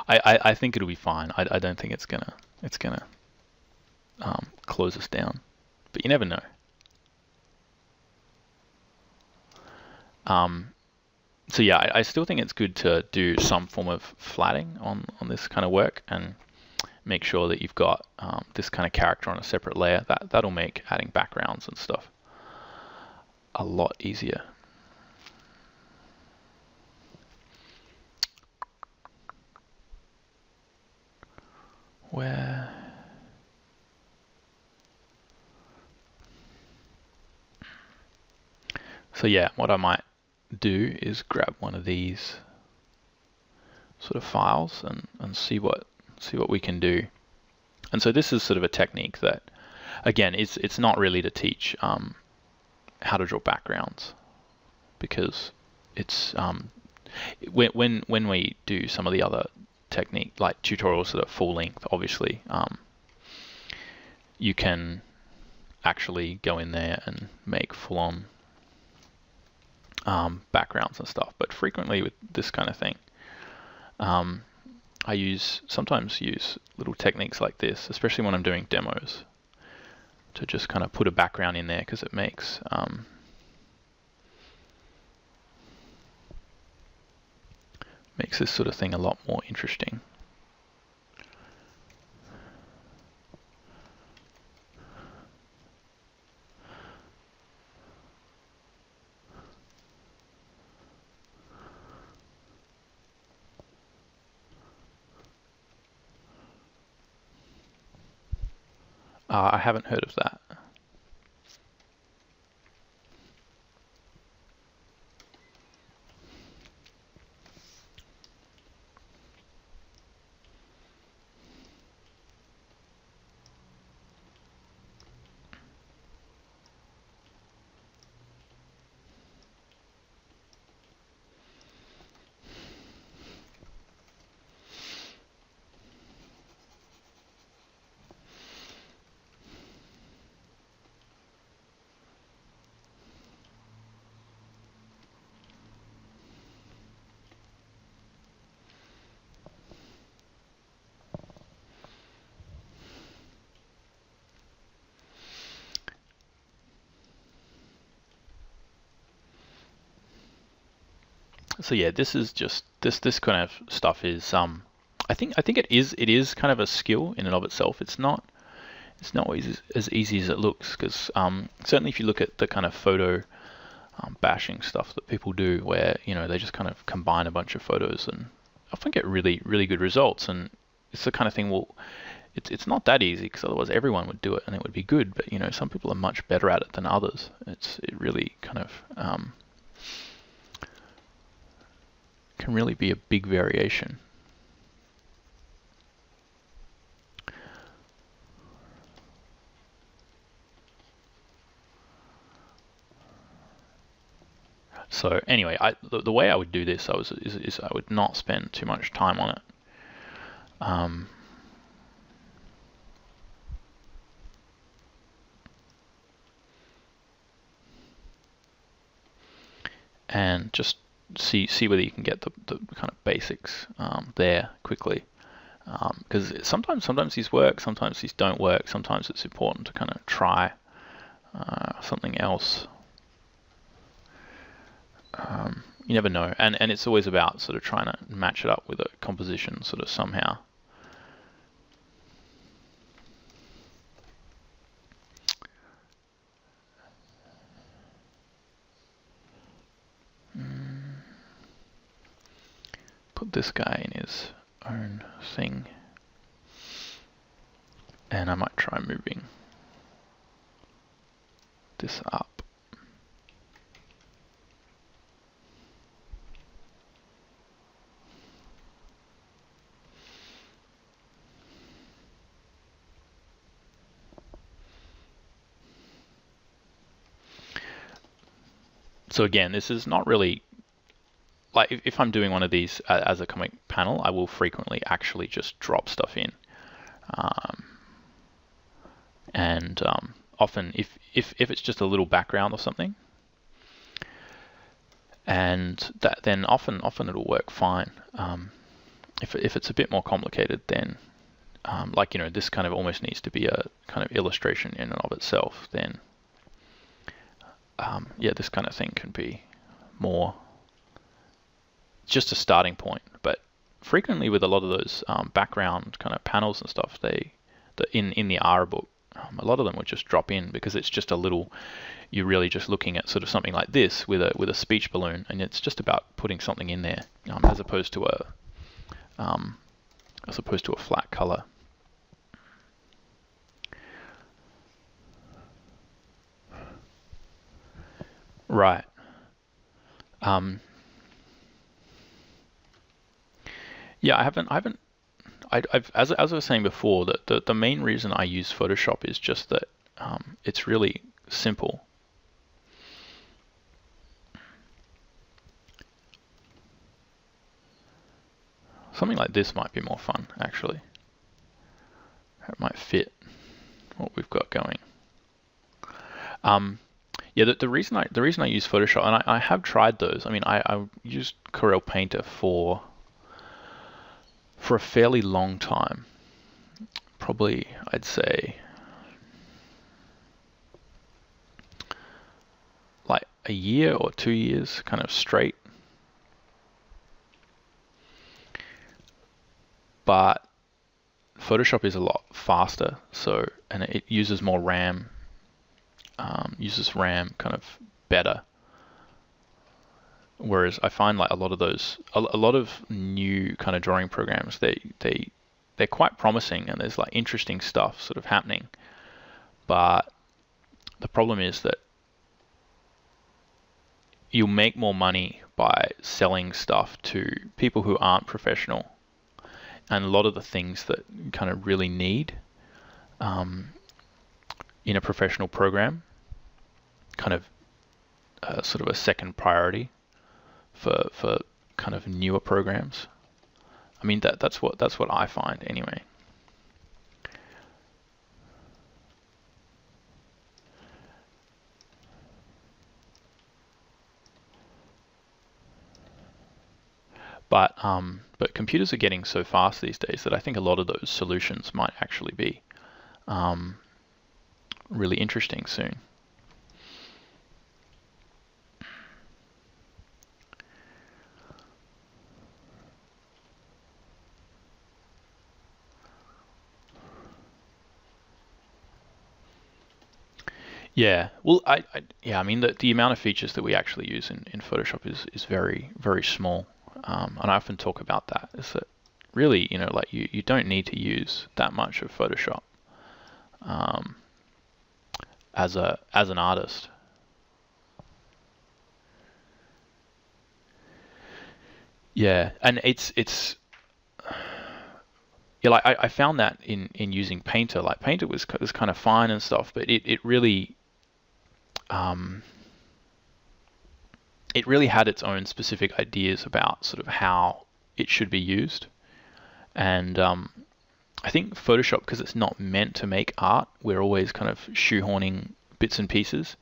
I think it'll be fine. I don't think it's gonna close us down, but you never know. So yeah, I still think it's good to do some form of flatting on this kind of work, and make sure that you've got this kind of character on a separate layer. That'll make adding backgrounds and stuff a lot easier. Where? So yeah, what I might do is grab one of these sort of files and see what we can do. And so this is sort of a technique that, again, it's not really to teach how to draw backgrounds, because it's when we do some of the other technique, like tutorials that are full length, obviously you can actually go in there and make full-on backgrounds and stuff. But frequently with this kind of thing, I sometimes use little techniques like this, especially when I'm doing demos, to just kind of put a background in there, because it makes this sort of thing a lot more interesting. I haven't heard of that. So yeah, this is just this kind of stuff is I think it is kind of a skill in and of itself. It's not always as easy as it looks, because certainly if you look at the kind of photo bashing stuff that people do, where they just kind of combine a bunch of photos and often get really good results, and it's the kind of thing, well, it's not that easy, because otherwise everyone would do it and it would be good, but some people are much better at it than others. It really kind of can really be a big variation. So anyway, the way I would do this is I would not spend too much time on it. And just see whether you can get the kind of basics there quickly, because sometimes these work, sometimes these don't work. Sometimes it's important to kind of try something else. You never know, and it's always about sort of trying to match it up with a composition sort of somehow. Put this guy in his own thing, and I might try moving this up. So again, this is not really, like, if I'm doing one of these as a comic panel, I will frequently actually just drop stuff in. And often if it's just a little background or something, and that, then often it'll work fine. If it's a bit more complicated, then like this kind of almost needs to be a kind of illustration in and of itself, then yeah, this kind of thing can be more just a starting point. But frequently with a lot of those background kind of panels and stuff, in the ARA book, a lot of them would just drop in, because it's just a little, you're really just looking at sort of something like this with a speech balloon, and it's just about putting something in there, as opposed to a flat color. Right. Yeah, I've as I was saying before, that the main reason I use Photoshop is just that it's really simple. Something like this might be more fun, actually. It might fit what we've got going. Yeah, the reason I use Photoshop, and I have tried those. I mean, I used Corel Painter for a fairly long time. Probably, I'd say, like a year or 2 years, kind of straight. But Photoshop is a lot faster, and it uses more RAM. Uses RAM kind of better, whereas I find like a lot of new kind of drawing programs, they're quite promising, and there's like interesting stuff sort of happening, but the problem is that you'll make more money by selling stuff to people who aren't professional. And a lot of the things that you kind of really need in a professional program, kind of sort of a second priority for kind of newer programs. I mean, that's what I find anyway. But computers are getting so fast these days that I think a lot of those solutions might actually be really interesting soon. Yeah, well, I mean, the amount of features that we actually use in Photoshop is very, very small. And I often talk about that, is that really, like you don't need to use that much of Photoshop as an artist. Yeah, and it's yeah, like I found that in using Painter. Like Painter was kind of fine and stuff, but it really it really had its own specific ideas about sort of how it should be used. And I think Photoshop, because it's not meant to make art, we're always kind of shoehorning bits and pieces.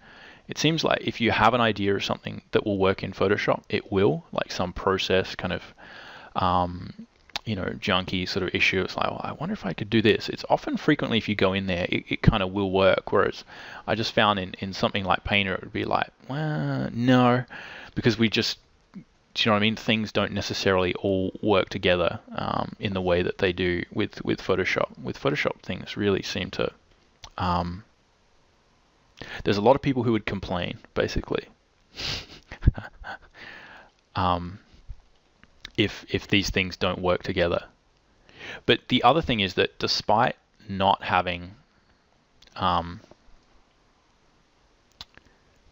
It seems like if you have an idea of something that will work in Photoshop, it will, like some process kind of junky sort of issue. It's like, oh, I wonder if I could do this. It's often frequently if you go in there, it kind of will work. Whereas I just found in something like Painter, it would be like, well, no, because we just, do you know what I mean? Things don't necessarily all work together in the way that they do with Photoshop. With Photoshop, things really seem to. There's a lot of people who would complain, basically. If these things don't work together. But the other thing is that despite not having,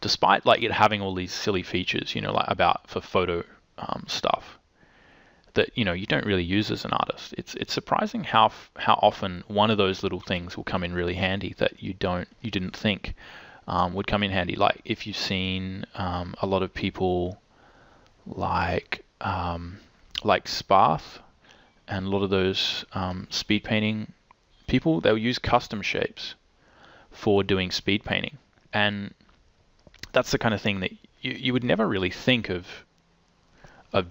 despite like it having all these silly features, like about for photo stuff that you don't really use as an artist. It's surprising how often one of those little things will come in really handy that you didn't think would come in handy. Like if you've seen a lot of people like Sparth and a lot of those speed painting people, they'll use custom shapes for doing speed painting. And that's the kind of thing that you would never really think of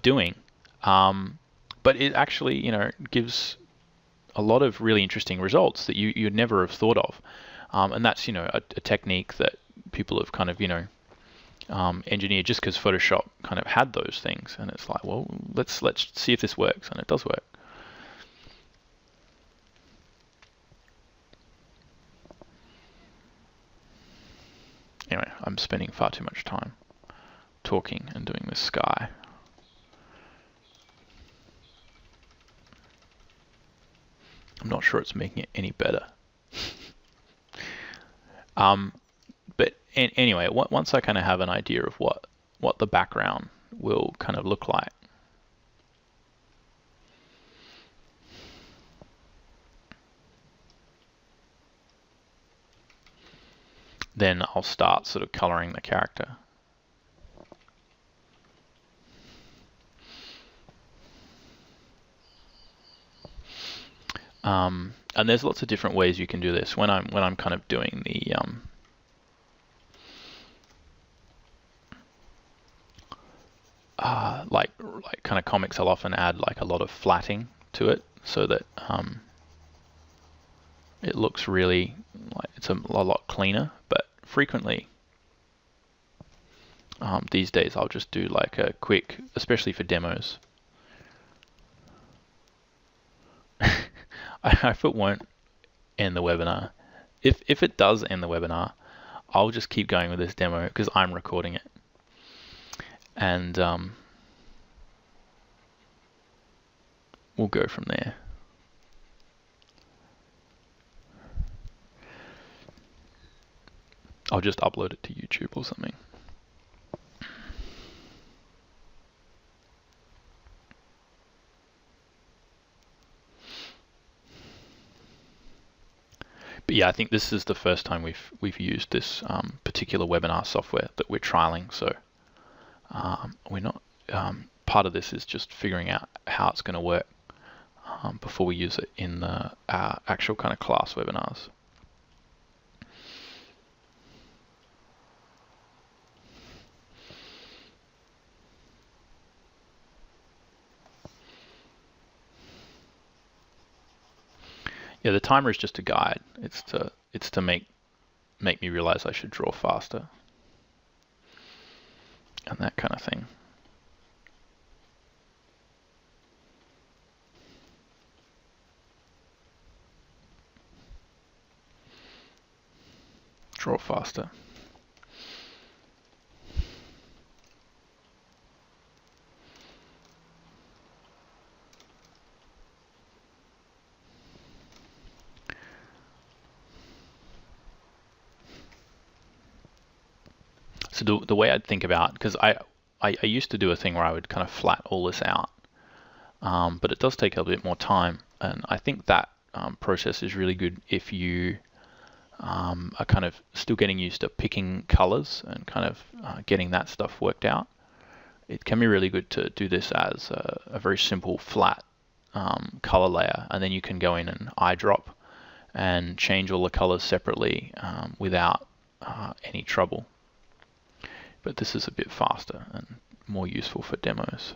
doing. But it actually, gives a lot of really interesting results that you'd never have thought of. And that's, a technique that people have kind of, engineered just because Photoshop kind of had those things. And it's like, well, let's see if this works. And it does work. Anyway, I'm spending far too much time talking and doing this sky. I'm not sure it's making it any better. But anyway, once I kind of have an idea of what the background will kind of look like, then I'll start sort of coloring the character. And there's lots of different ways you can do this. When I'm kind of doing the like kind of comics, I'll often add like a lot of flatting to it so that it looks really like it's a lot cleaner. But frequently these days I'll just do like a quick, especially for demos. I hope it won't end the webinar. If it does end the webinar, I'll just keep going with this demo because I'm recording it. And we'll go from there. I'll just upload it to YouTube or something. But yeah, I think this is the first time we've used this particular webinar software that we're trialing. So we're not part of this is just figuring out how it's going to work before we use it in the actual kind of class webinars. Yeah, the timer is just a guide. It's to make me realize I should draw faster and that kind of thing. Draw faster. So the way I'd think about, because I used to do a thing where I would kind of flat all this out, but it does take a bit more time, and I think that process is really good if you are kind of still getting used to picking colors and kind of getting that stuff worked out. It can be really good to do this as a very simple flat color layer, and then you can go in and eyedrop and change all the colors separately without any trouble. But this is a bit faster and more useful for demos.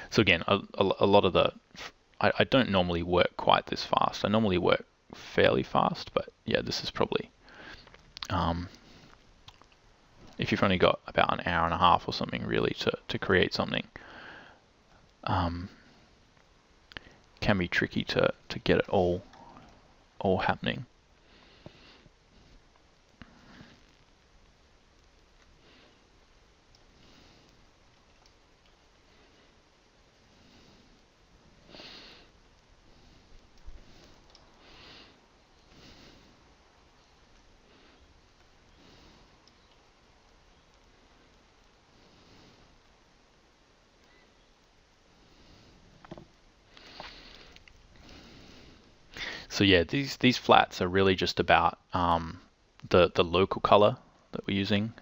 So again, a lot of the, I don't normally work quite this fast. I normally work fairly fast, but yeah, this is probably, if you've only got about an hour and a half or something really to create something, can be tricky to get it all happening. So yeah, these flats are really just about the local color that we're using.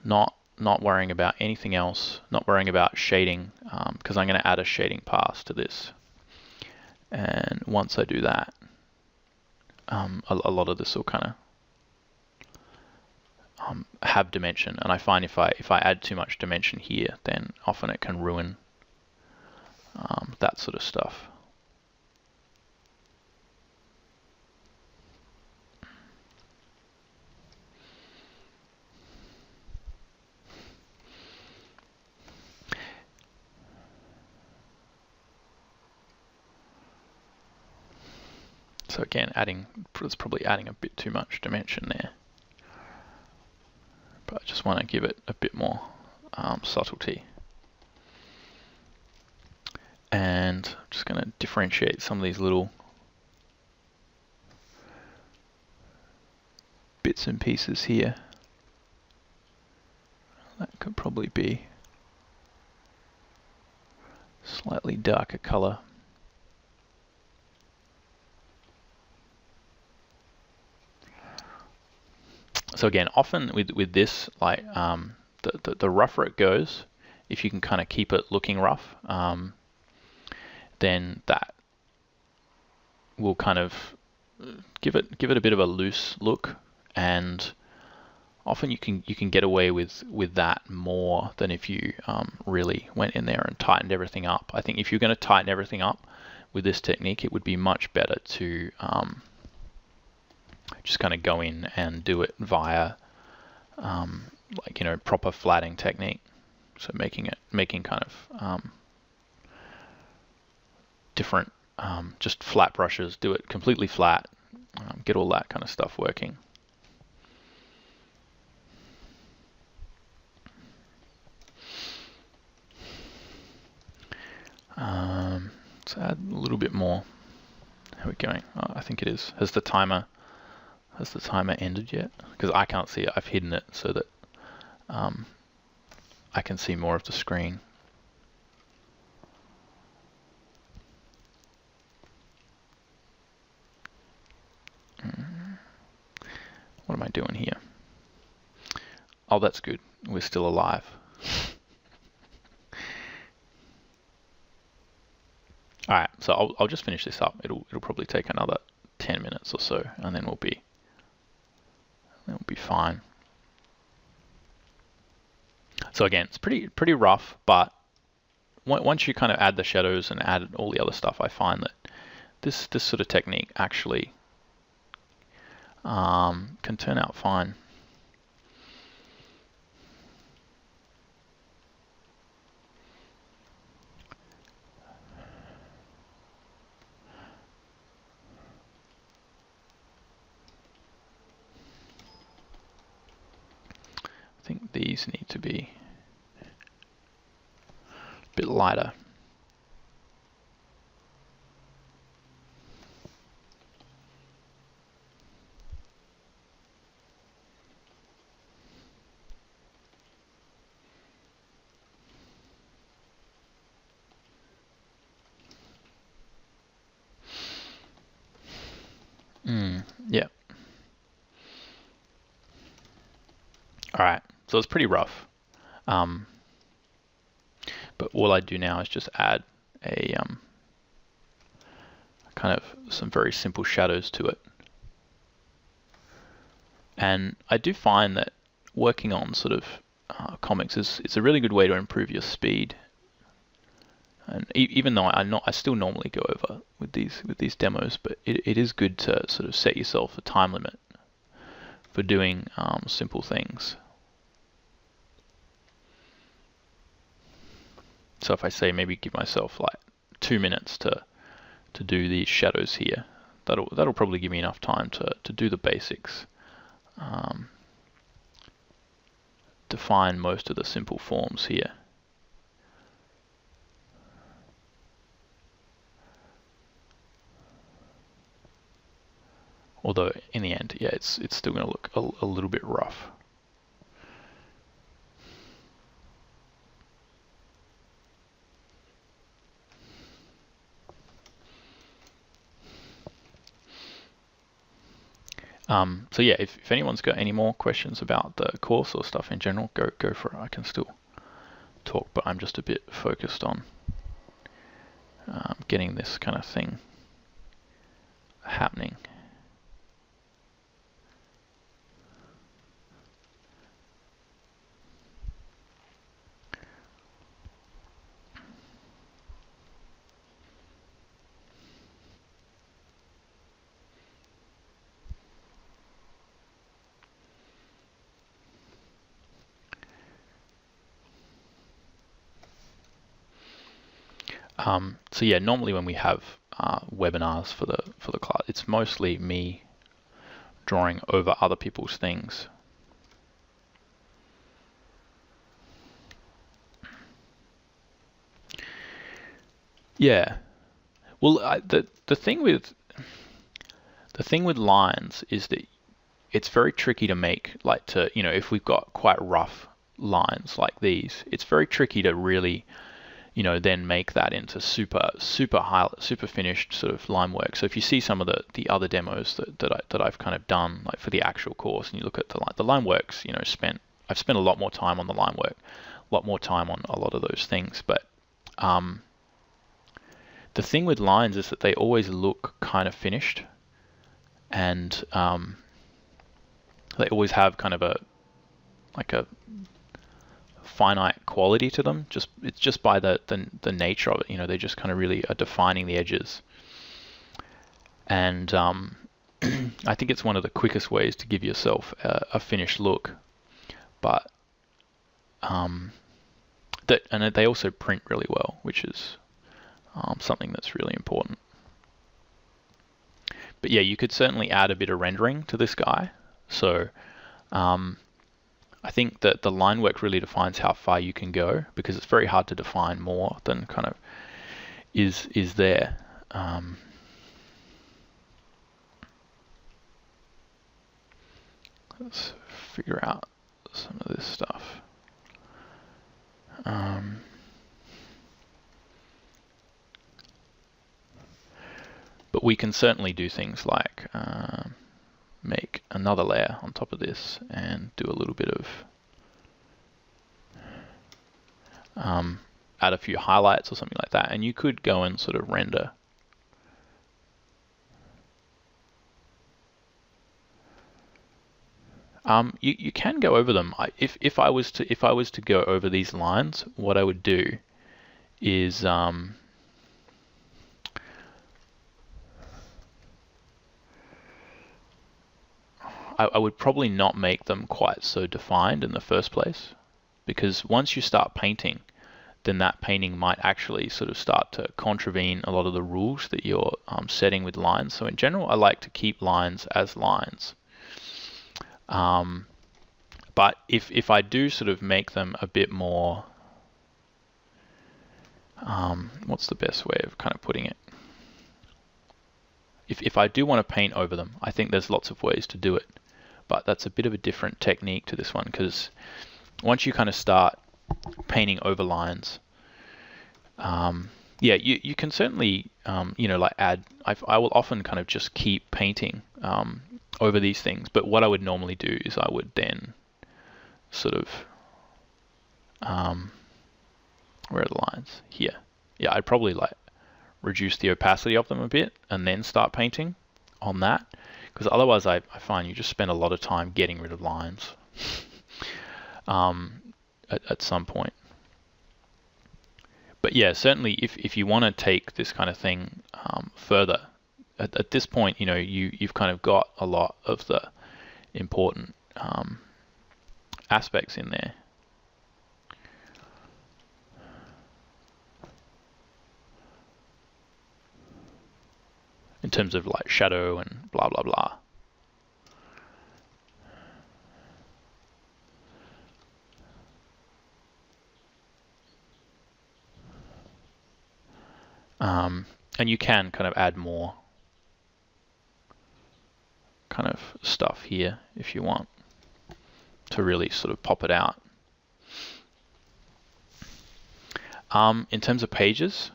Not worrying about anything else. Not worrying about shading, because I'm going to add a shading pass to this. And once I do that, a lot of this will kind of have dimension. And I find if I add too much dimension here, then often it can ruin that sort of stuff. So again, it's probably adding a bit too much dimension there. But I just want to give it a bit more subtlety. And I'm just going to differentiate some of these little bits and pieces here. That could probably be slightly darker color. So again, often with this, like the rougher it goes, if you can kind of keep it looking rough, then that will kind of give it a bit of a loose look, and often you can get away with that more than if you really went in there and tightened everything up. I think if you're going to tighten everything up with this technique, it would be much better to just kind of go in and do it via like, you know, proper flatting technique. So making kind of different just flat brushes, do it completely flat, get all that kind of stuff working. Let's add a little bit more. How are we going? Oh, I think it is. Has the timer ended yet? Because I can't see it. I've hidden it so that I can see more of the screen. What am I doing here? Oh, that's good. We're still alive. All right, so I'll just finish this up. It'll probably take another 10 minutes or so, and then we'll be fine. So again, it's pretty rough, but once you kind of add the shadows and add all the other stuff, I find that this sort of technique actually can turn out fine. I think these need to be a bit lighter. Yeah. All right, so it's pretty rough. But all I do now is just add a kind of some very simple shadows to it. And I do find that working on sort of comics it's a really good way to improve your speed. And even though I still normally go over with these demos, but it is good to sort of set yourself a time limit for doing simple things. So if I say maybe give myself like 2 minutes to do these shadows here, that'll probably give me enough time to do the basics, define most of the simple forms here. Although in the end, yeah, it's still going to look a little bit rough. So yeah, if anyone's got any more questions about the course or stuff in general, go for it. I can still talk, but I'm just a bit focused on getting this kind of thing happening. So yeah, normally when we have webinars for the class, it's mostly me drawing over other people's things. Yeah. Well, the thing with lines is that it's very tricky to make, like, if we've got quite rough lines like these, it's very tricky to really then make that into super finished sort of line work. So if you see some of the other demos that I've kind of done, like for the actual course, and you look at the line works, I've spent a lot more time on the line work, a lot more time on a lot of those things. But the thing with lines is that they always look kind of finished, and they always have kind of a finite quality to them. It's just by the nature of it. They just kind of really are defining the edges. And I think it's one of the quickest ways to give yourself a finished look. But and they also print really well, which is something that's really important. But yeah, you could certainly add a bit of rendering to this guy. So I think that the line work really defines how far you can go, because it's very hard to define more than kind of is there. Let's figure out some of this stuff. But we can certainly do things like make another layer on top of this and do a little bit of add a few highlights or something like that, and you could go and sort of render. You can go over them. If I was to go over these lines, what I would do is I would probably not make them quite so defined in the first place, because once you start painting, then that painting might actually sort of start to contravene a lot of the rules that you're setting with lines. So in general, I like to keep lines as lines. But if I do sort of make them a bit more, what's the best way of kind of putting it? If I do want to paint over them, I think there's lots of ways to do it. But that's a bit of a different technique to this one, because once you kind of start painting over lines, yeah, you can certainly, like add, I will often kind of just keep painting over these things. But what I would normally do is I would then sort of, where are the lines? Here. Yeah, I'd probably like reduce the opacity of them a bit and then start painting on that. Because otherwise I find you just spend a lot of time getting rid of lines at some point. But yeah, certainly if you want to take this kind of thing further, at this point, you've kind of got a lot of the important aspects in there. In terms of like shadow and blah, blah, blah. And you can kind of add more kind of stuff here if you want to really sort of pop it out. In terms of pages,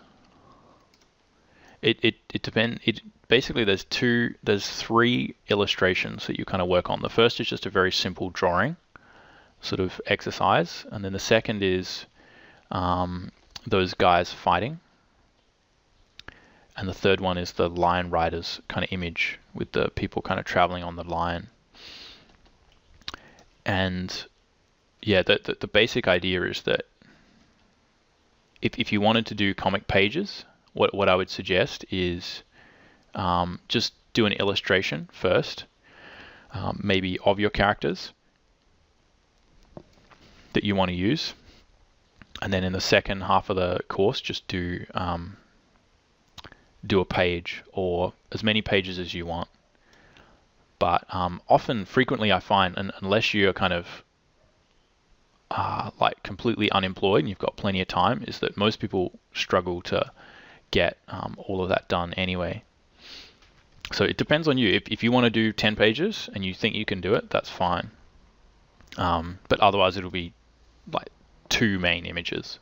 it depends. Basically there's three illustrations that you kind of work on. The first is just a very simple drawing sort of exercise, and then the second is those guys fighting, and the third one is the lion riders kind of image with the people kind of traveling on the lion. And yeah, the basic idea is that if you wanted to do comic pages, what I would suggest is just do an illustration first, maybe of your characters that you want to use, and then in the second half of the course just do a page or as many pages as you want. But frequently I find, unless you're kind of like completely unemployed and you've got plenty of time, is that most people struggle to get all of that done anyway. So it depends on you. If you want to do 10 pages and you think you can do it, that's fine. But otherwise it'll be like 2 main images.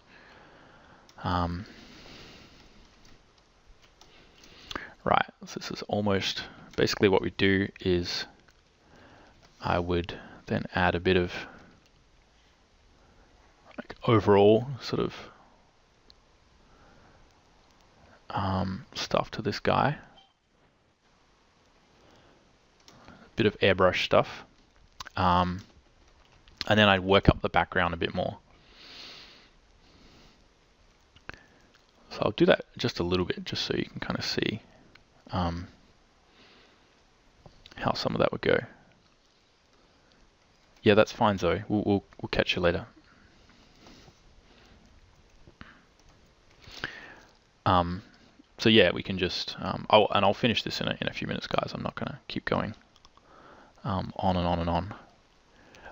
Right, so this is almost basically what we do is I would then add a bit of like overall sort of stuff to this guy. A bit of airbrush stuff. And then I'd work up the background a bit more. So I'll do that just a little bit, just so you can kind of see how some of that would go. Yeah, that's fine, Zoe. We'll catch you later. So yeah, we can just I'll finish this in a few minutes, guys. I'm not going to keep going on and on and on.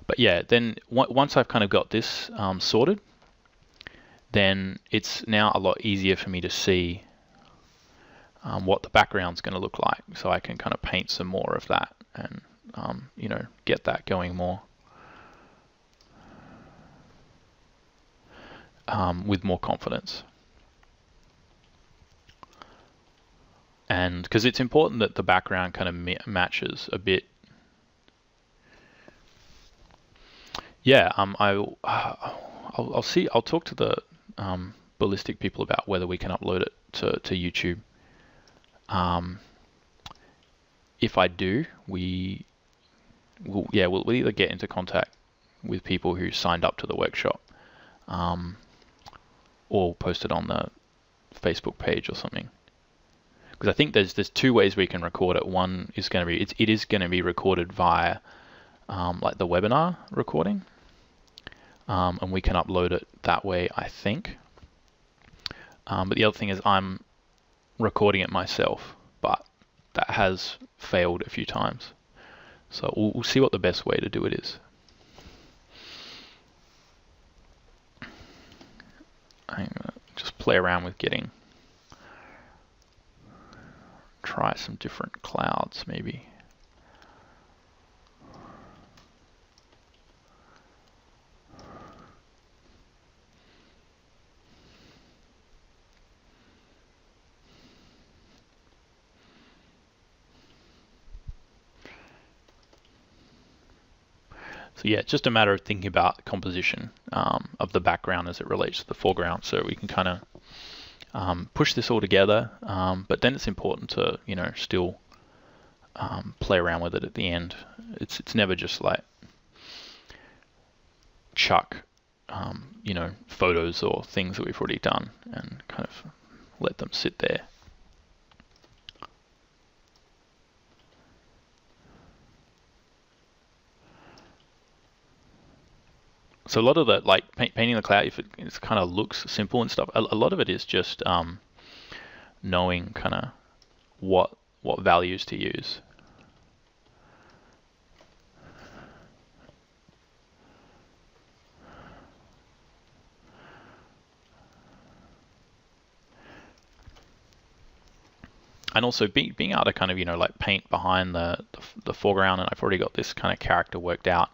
But yeah, then once I've kind of got this sorted, then it's now a lot easier for me to see what the background's going to look like, so I can kind of paint some more of that and you know, get that going more with more confidence. And because it's important that the background kind of matches a bit. Yeah, I'll see. I'll talk to the ballistic people about whether we can upload it to YouTube. If I do, we'll either get into contact with people who signed up to the workshop, or post it on the Facebook page or something. Because I think there's two ways we can record it. One is going to be it is going to be recorded via like the webinar recording, and we can upload it that way, I think. But the other thing is I'm recording it myself, but that has failed a few times. So we'll see what the best way to do it is. I'm gonna just play around with try some different clouds maybe. So yeah, it's just a matter of thinking about the composition of the background as it relates to the foreground, so we can kind of push this all together. But then it's important to, you know, still play around with it at the end. It's never just like chuck you know, photos or things that we've already done and kind of let them sit there. So a lot of the, like painting the cloud, if it kind of looks simple and stuff, a lot of it is just knowing kind of what values to use. And also being able to kind of, you know, like paint behind the foreground, and I've already got this kind of character worked out,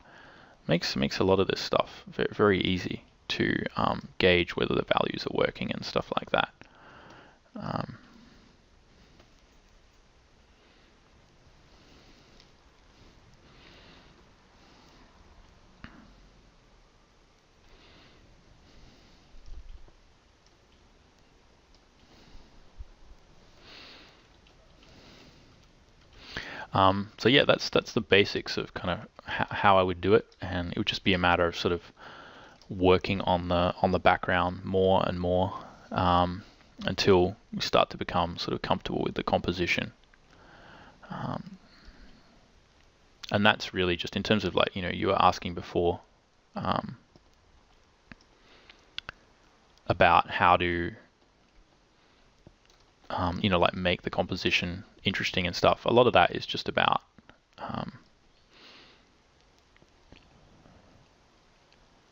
makes a lot of this stuff very easy to gauge whether the values are working and stuff like that. So yeah, that's the basics of kind of how I would do it, and it would just be a matter of sort of working on the background more and more until we start to become sort of comfortable with the composition. And that's really just in terms of, like, you know, you were asking before about how to you know, like make the composition interesting and stuff. A lot of that is just about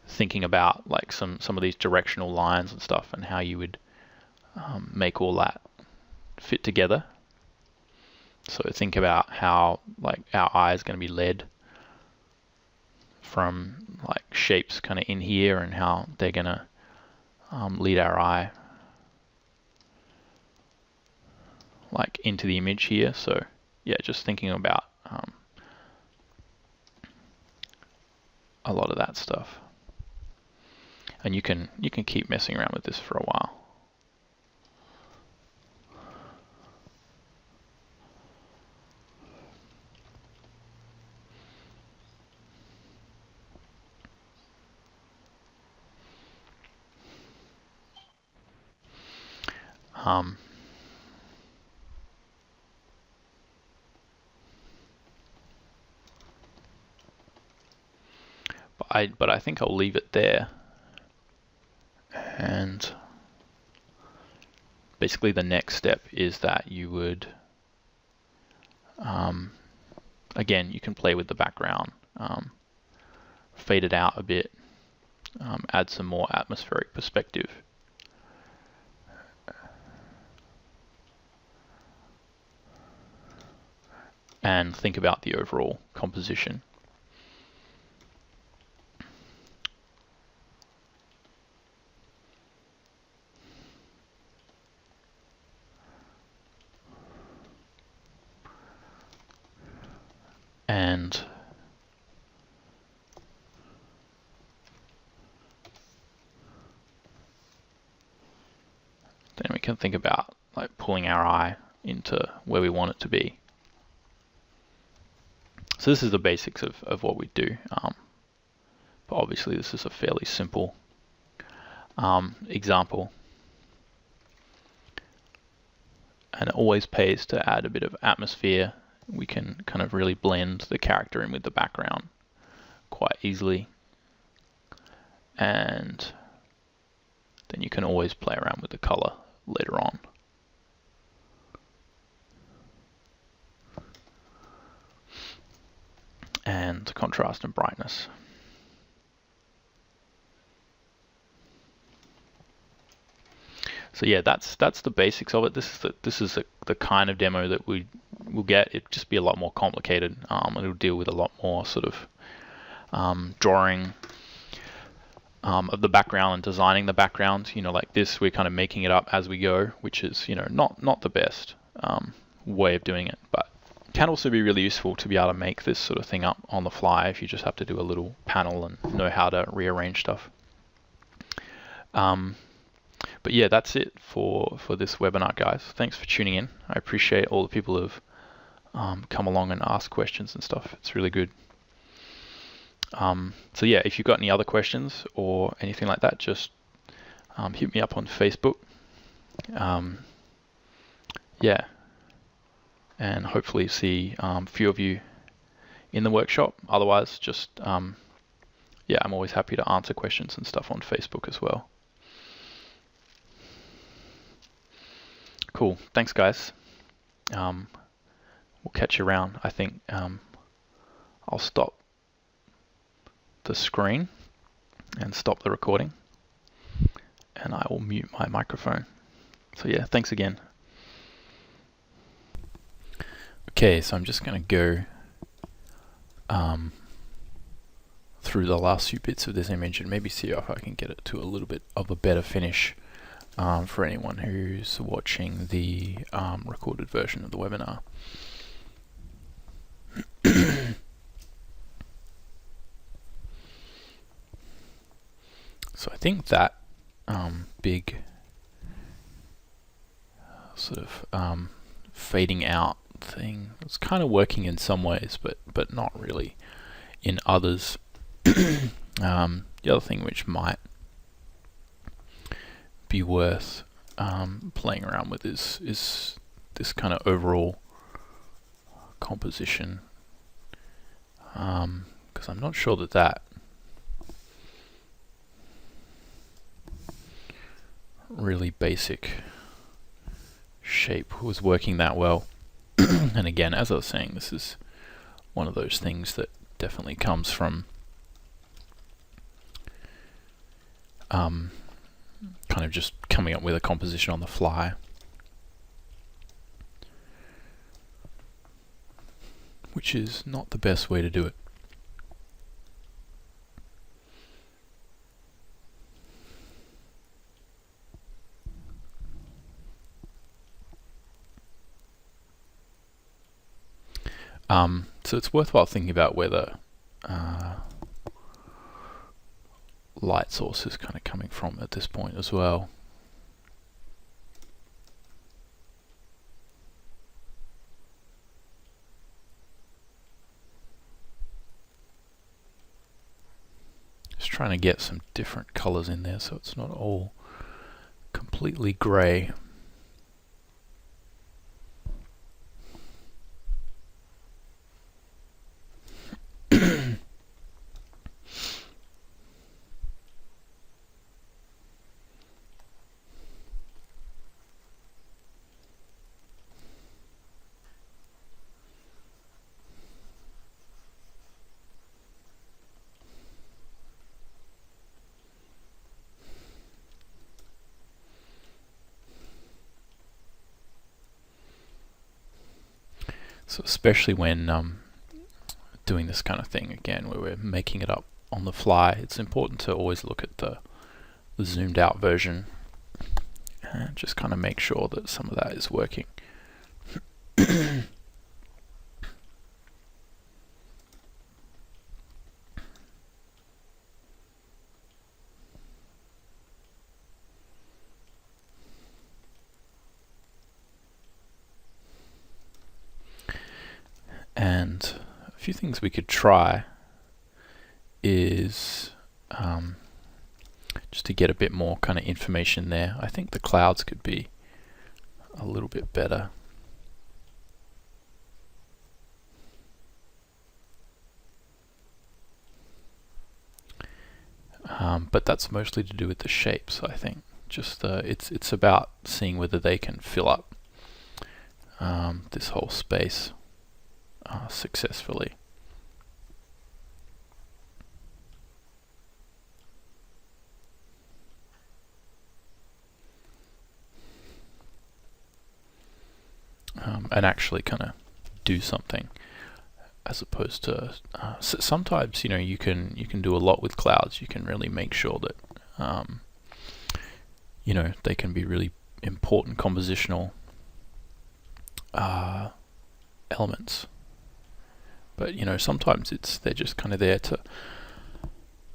thinking about like some of these directional lines and stuff, and how you would make all that fit together. So think about how, like, our eye is going to be led from like shapes kind of in here, and how they're going to lead our eye like into the image here. So yeah, just thinking about a lot of that stuff, and you can keep messing around with this for a while. But I think I'll leave it there, and basically the next step is that you would again, you can play with the background, fade it out a bit, add some more atmospheric perspective. and think about the overall composition. And then we can think about like pulling our eye into where we want it to be. So this is the basics of what we do. But obviously this is a fairly simple example. And it always pays to add a bit of atmosphere. We can kind of really blend the character in with the background quite easily. And then you can always play around with the color later on. And contrast and brightness. So yeah, that's the basics of it. This is the kind of demo that we will get. It'll just be a lot more complicated. It'll deal with a lot more sort of drawing of the background and designing the background. You know, like this, we're kind of making it up as we go, which is, you know, not the best way of doing it, but can also be really useful to be able to make this sort of thing up on the fly if you just have to do a little panel and know how to rearrange stuff. But yeah, that's it for this webinar, guys. Thanks for tuning in. I appreciate all the people who have come along and asked questions and stuff. It's really good. So yeah, if you've got any other questions or anything like that, just hit me up on Facebook. Yeah, and hopefully see a few of you in the workshop. Otherwise, just yeah, I'm always happy to answer questions and stuff on Facebook as well. Cool. Thanks, guys. We'll catch you around. I think I'll stop the screen and stop the recording, and I will mute my microphone. So yeah, thanks again. Okay, so I'm just going to go through the last few bits of this image and maybe see if I can get it to a little bit of a better finish for anyone who's watching the recorded version of the webinar. So I think that big sort of fading out thing is kind of working in some ways, but not really in others. The other thing which might be worth playing around with is this kind of overall composition, because I'm not sure that really basic shape was working that well. And again, as I was saying, this is one of those things that definitely comes from kind of just coming up with a composition on the fly, which is not the best way to do it. So it's worthwhile thinking about where the light source is kind of coming from at this point as well. Just trying to get some different colors in there so it's not all completely gray. So especially when doing this kind of thing again, where we're making it up on the fly, it's important to always look at the zoomed out version and just kind of make sure that some of that is working. And a few things we could try is just to get a bit more kind of information there. I think the clouds could be a little bit better. But that's mostly to do with the shapes, I think. Just it's about seeing whether they can fill up this whole space successfully. And actually kind of do something, as opposed to sometimes, you know, you can do a lot with clouds. You can really make sure that you know, they can be really important compositional elements. But you know, sometimes they're just kind of there to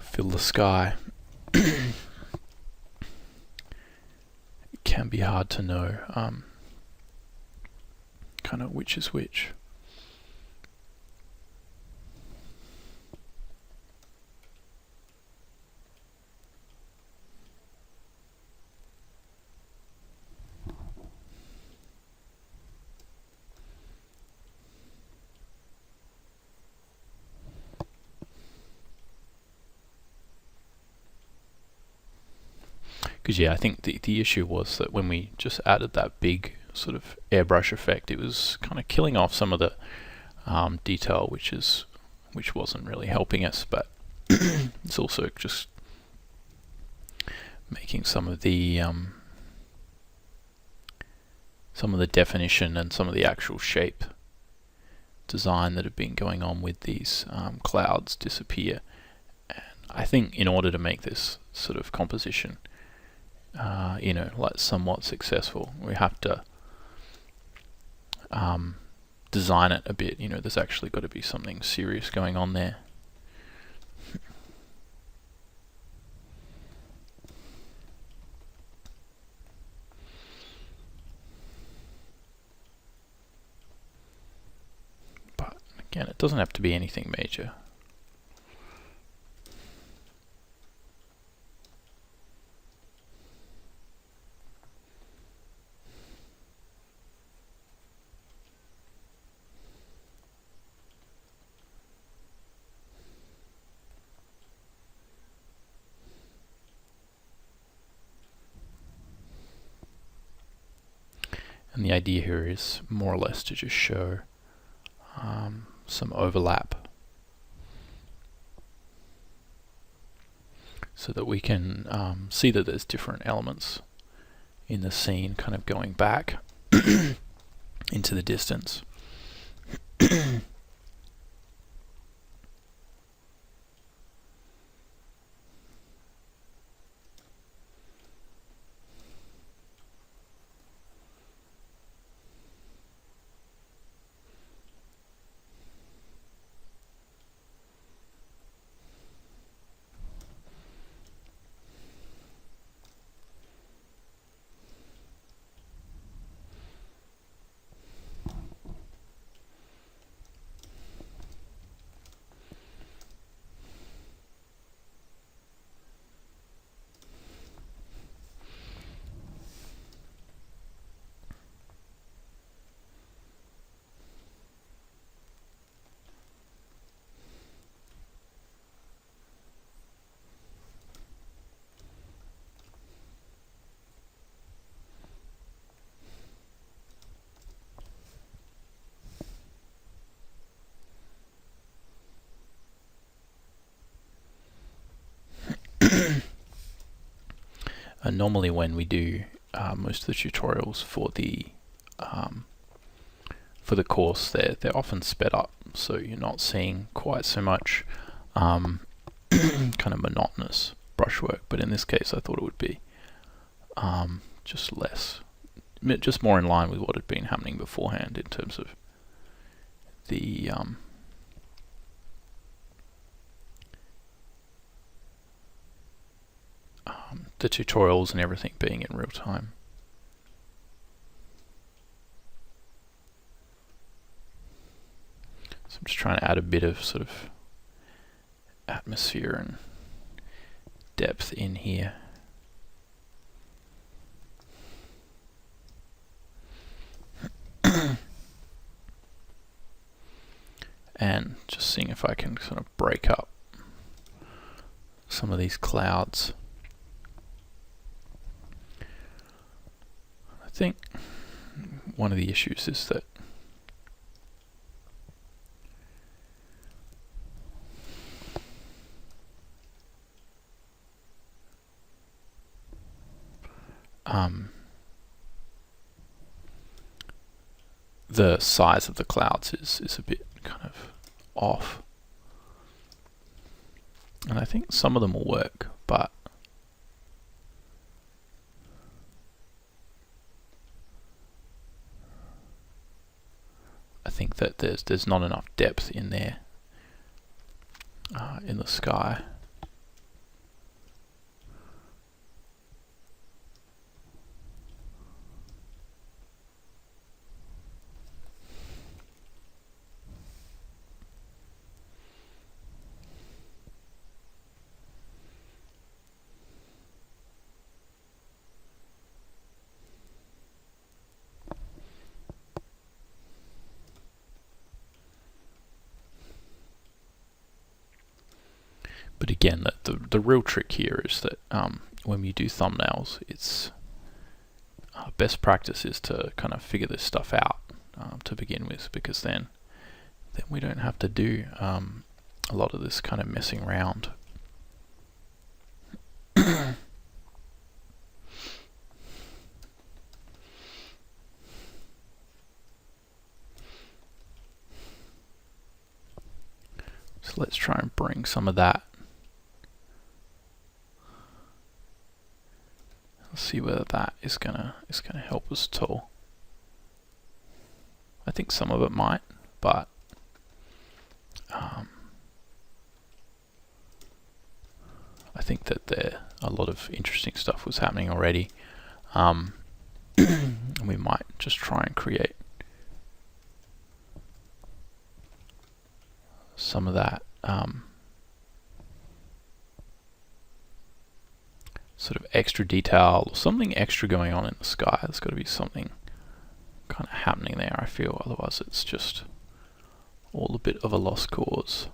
fill the sky. It can be hard to know kind of which is which. Because yeah, I think the issue was that when we just added that big sort of airbrush effect, it was kind of killing off some of the detail, which wasn't really helping us. But it's also just making some of the definition and some of the actual shape design that have been going on with these clouds disappear. And I think in order to make this sort of composition you know, like somewhat successful, we have to design it a bit. You know, there's actually got to be something serious going on there. But again, it doesn't have to be anything major. And the idea here is more or less to just show some overlap, so that we can see that there's different elements in the scene kind of going back into the distance. And normally when we do most of the tutorials for the for the course, they're often sped up, so you're not seeing quite so much kind of monotonous brushwork. But in this case, I thought it would be just more in line with what had been happening beforehand in terms of the tutorials and everything being in real time. So I'm just trying to add a bit of sort of atmosphere and depth in here. And just seeing if I can sort of break up some of these clouds. I think one of the issues is that the size of the clouds is a bit kind of off. And I think some of them will work, but I think that there's not enough depth in there in the sky. But again, the real trick here is that when you do thumbnails, it's best practice is to kind of figure this stuff out to begin with, because then we don't have to do a lot of this kind of messing around. So let's try and bring some of that. Let's see whether that is gonna help us at all. I think some of it might, but I think that a lot of interesting stuff was happening already. We might just try and create some of that sort of extra detail, or something extra going on in the sky. There's got to be something kind of happening there, I feel, otherwise it's just all a bit of a lost cause.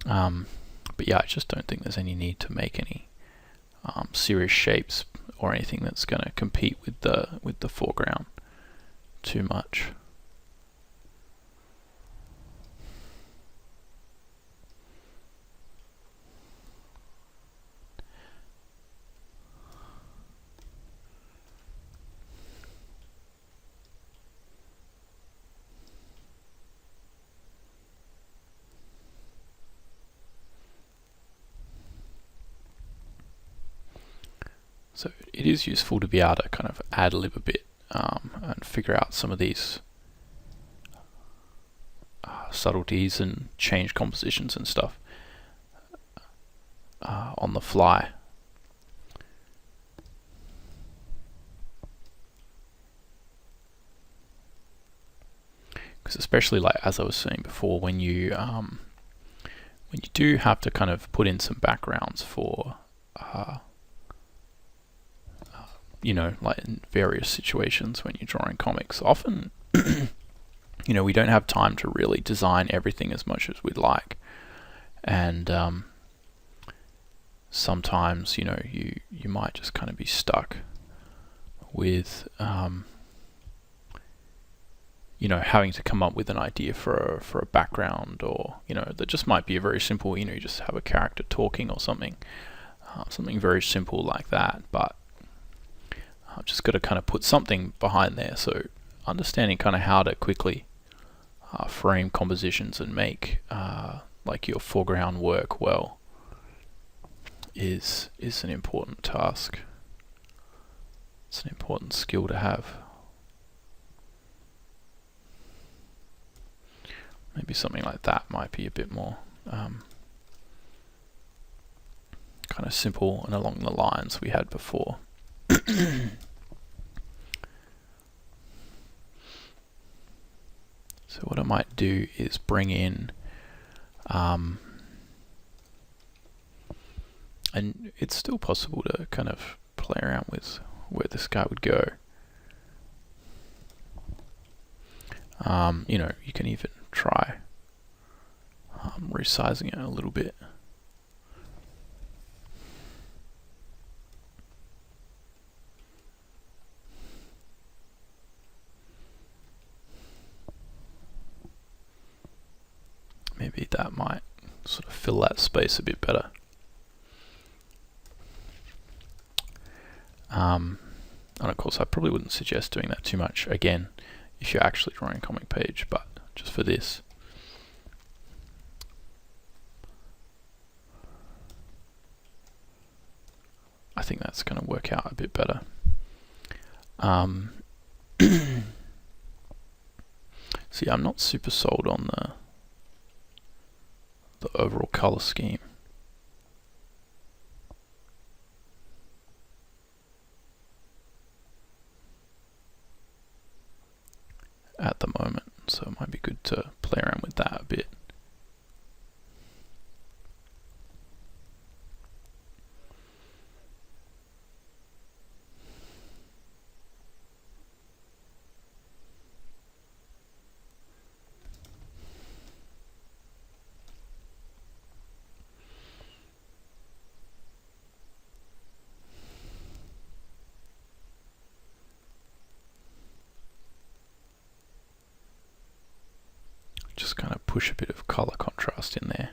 But yeah, I just don't think there's any need to make any serious shapes or anything that's going to compete with the foreground too much. So it is useful to be able to kind of ad-lib a bit and figure out some of these subtleties and change compositions and stuff on the fly. Because especially, like as I was saying before, when you do have to kind of put in some backgrounds for you know, like in various situations when you're drawing comics, often you know, we don't have time to really design everything as much as we'd like, and sometimes, you know, you might just kind of be stuck with having to come up with an idea for a background, or that just might be a very simple, you just have a character talking or something, something very simple like that. But I've just got to kind of put something behind there. So understanding kind of how to quickly frame compositions and make like your foreground work well is an important task. It's an important skill to have. Maybe something like that might be a bit more kind of simple and along the lines we had before. So what I might do is bring in, and it's still possible to kind of play around with where this guy would go. You can even try resizing it a little bit. Maybe that might sort of fill that space a bit better. And of course, I probably wouldn't suggest doing that too much, again, if you're actually drawing a comic page, but just for this. I think that's going to work out a bit better. See, I'm not super sold on the overall color scheme. At the moment, so it might be good to play around with that a bit. Just kind of push a bit of color contrast in there.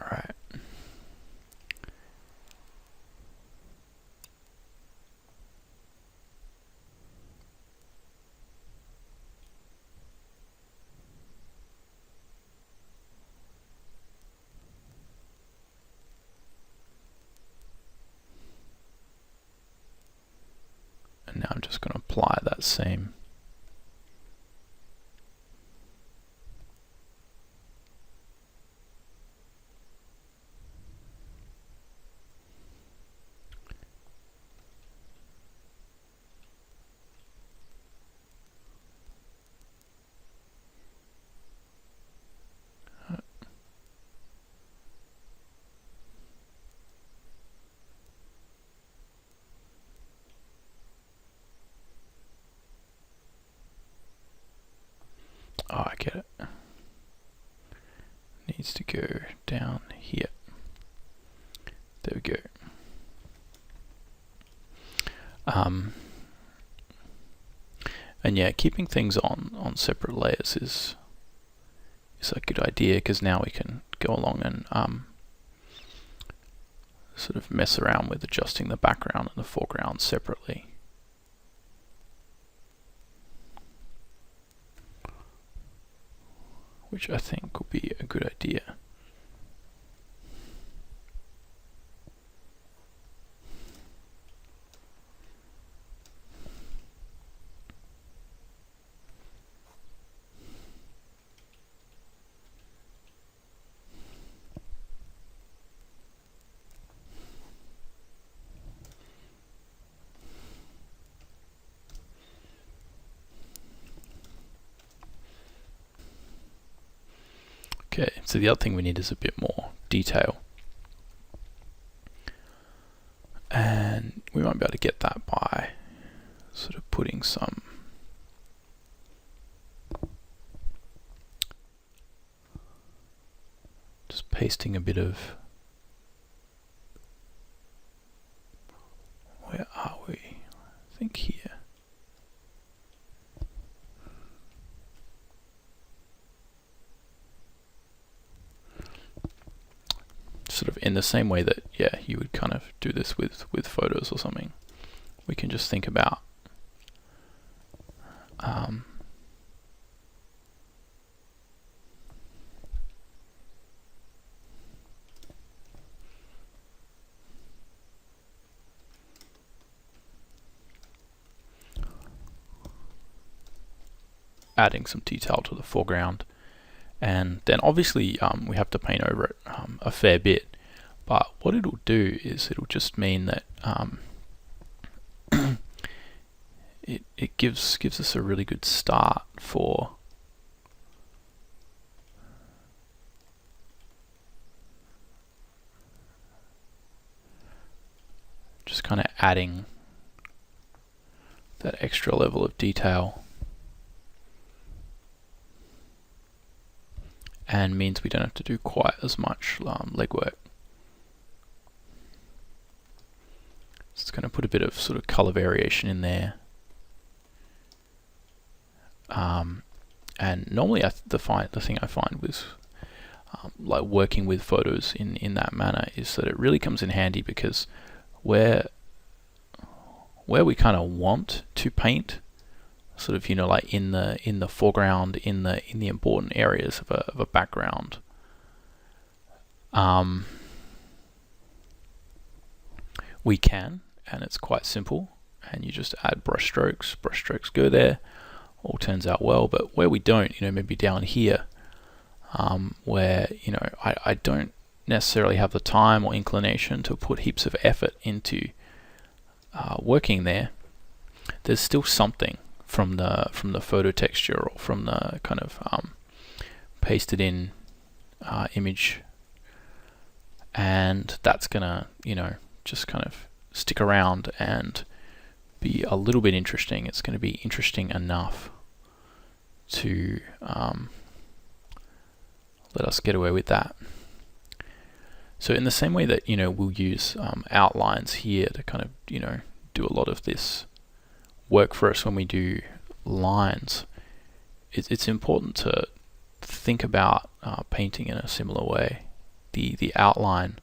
All right. And now I'm just going to apply that same oh, I get it. Needs to go down here. There we go. And yeah, keeping things on separate layers is a good idea, because now we can go along and sort of mess around with adjusting the background and the foreground separately. Which I think will be a good idea. Okay, so the other thing we need is a bit more detail. able to get that by sort of putting some just pasting a bit of, where are we? I think here. Sort of in the same way that, yeah, you would kind of do this with photos or something. We can just think about adding some detail to the foreground, and then obviously we have to paint over it a fair bit, but what it'll do is it'll just mean that it gives us a really good start for just kind of adding that extra level of detail, and means we don't have to do quite as much legwork. It's going to put a bit of sort of color variation in there. And normally the thing I find with like working with photos in that manner is that it really comes in handy, because where we kind of want to paint, sort of, you know, like in the foreground, in the important areas of a background, we can, and it's quite simple, and you just add brush strokes go there, all turns out well. But where we don't, you know, maybe down here, where, you know, I don't necessarily have the time or inclination to put heaps of effort into working there, there's still something from the photo texture or from the kind of pasted in image, and that's gonna, you know, just kind of stick around and be a little bit interesting. It's going to be interesting enough to let us get away with that. So in the same way that, you know, we'll use outlines here to kind of, you know, do a lot of this work for us when we do lines, it's important to think about painting in a similar way. The outline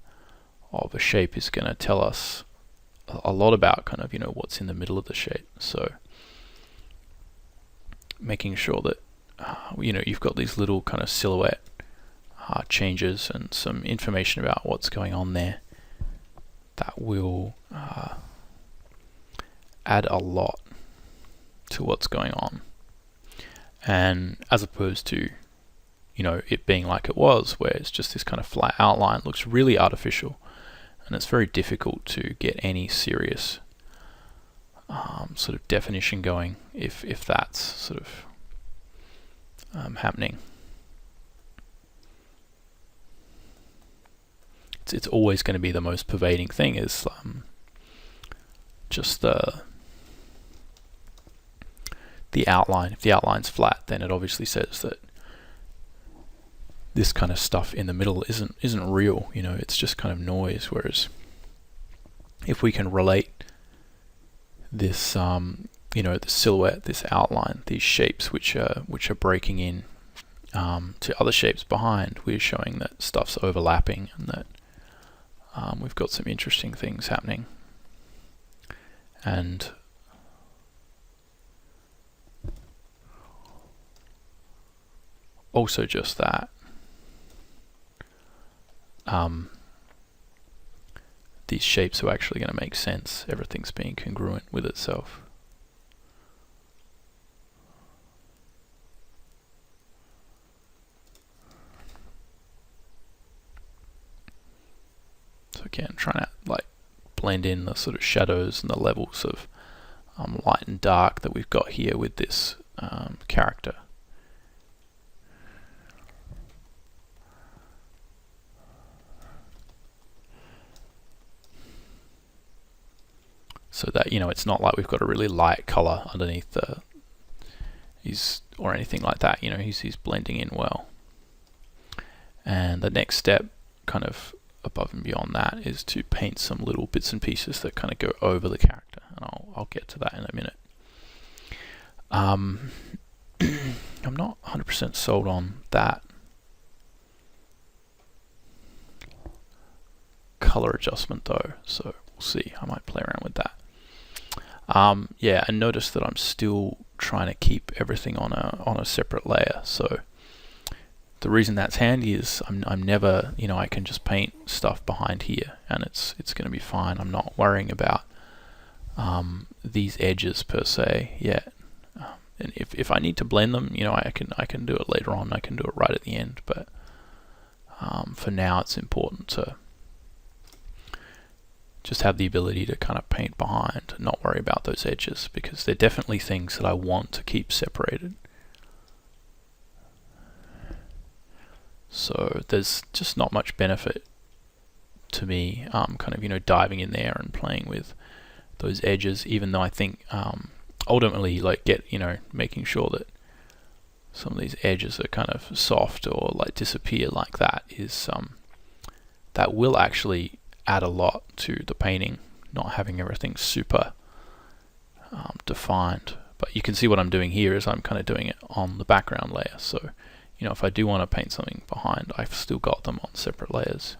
of a shape is going to tell us a lot about kind of, you know, what's in the middle of the shape. So making sure that you know, you've got these little kind of silhouette changes and some information about what's going on there, that will add a lot to what's going on. And as opposed to, you know, it being like it was, where it's just this kind of flat outline, looks really artificial, and it's very difficult to get any serious sort of definition going if that's sort of happening. It's always going to be the most pervading thing is just the outline. If the outline's flat, then it obviously says that this kind of stuff in the middle isn't real, you know, it's just kind of noise. Whereas if we can relate this you know, the silhouette, this outline, these shapes which are breaking in to other shapes behind, we're showing that stuff's overlapping and that we've got some interesting things happening. And also just that these shapes are actually going to make sense. Everything's being congruent with itself. So again, trying to like blend in the sort of shadows and the levels of light and dark that we've got here with this character. so that, you know, it's not like we've got a really light color underneath or anything like that. You know, he's blending in well. And the next step, kind of above and beyond that, is to paint some little bits and pieces that kind of go over the character, and I'll get to that in a minute. I'm not 100% sold on that color adjustment though, so we'll see. I might play around with that. Yeah, and notice that I'm still trying to keep everything on a separate layer. So the reason that's handy is I'm never, you know, I can just paint stuff behind here and it's going to be fine. I'm not worrying about these edges per se yet. And if I need to blend them, you know, I can do it later on. I can do it right at the end, but for now it's important to just have the ability to kind of paint behind and not worry about those edges, because they're definitely things that I want to keep separated. So there's just not much benefit to me kind of, you know, diving in there and playing with those edges, even though I think ultimately, like, making sure that some of these edges are kind of soft or like disappear like that is that will actually add a lot to the painting, not having everything super defined. But you can see what I'm doing here is I'm kind of doing it on the background layer. So, you know, if I do want to paint something behind, I've still got them on separate layers.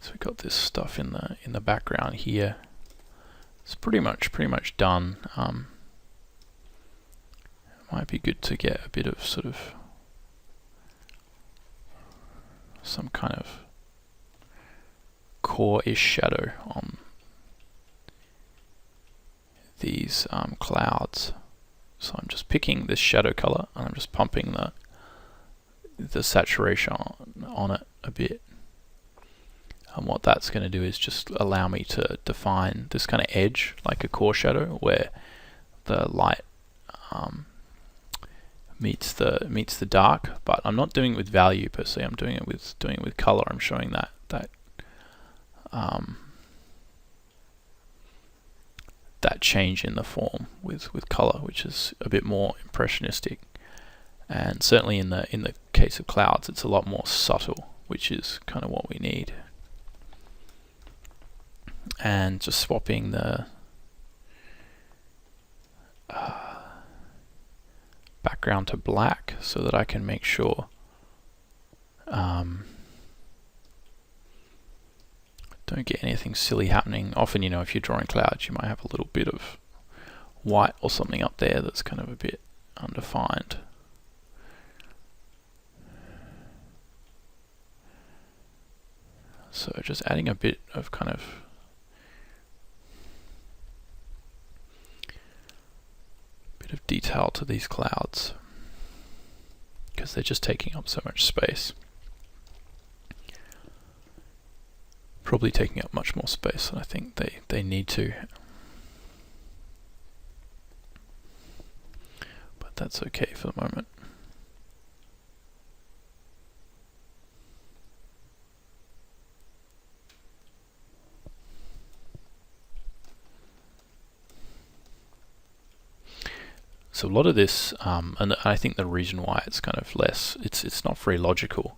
So we've got this stuff in the background here. It's pretty much done. It might be good to get a bit of sort of some kind of core-ish shadow on these clouds. So I'm just picking this shadow color and I'm just pumping the saturation on it a bit. And what that's going to do is just allow me to define this kind of edge, like a core shadow, where the light meets the dark. But I'm not doing it with value per se. I'm doing it with color. I'm showing that change in the form with color, which is a bit more impressionistic. And certainly in the case of clouds, it's a lot more subtle, which is kind of what we need. And just swapping the background to black so that I can make sure don't get anything silly happening. Often, you know, if you're drawing clouds, you might have a little bit of white or something up there that's kind of a bit undefined. So just adding a bit of kind of detail to these clouds, because they're just taking up so much space. Probably taking up much more space than I think they need to. But that's okay for the moment. So a lot of this, and I think the reason why it's kind of less, it's not very logical,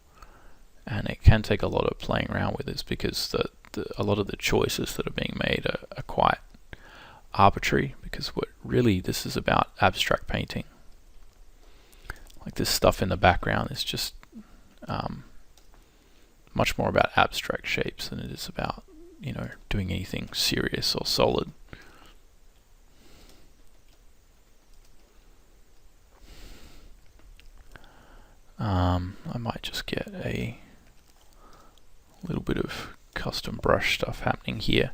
and it can take a lot of playing around with, is because a lot of the choices that are being made are quite arbitrary, because what really this is about abstract painting. Like this stuff in the background is just much more about abstract shapes than it is about, you know, doing anything serious or solid. I might just get a little bit of custom brush stuff happening here.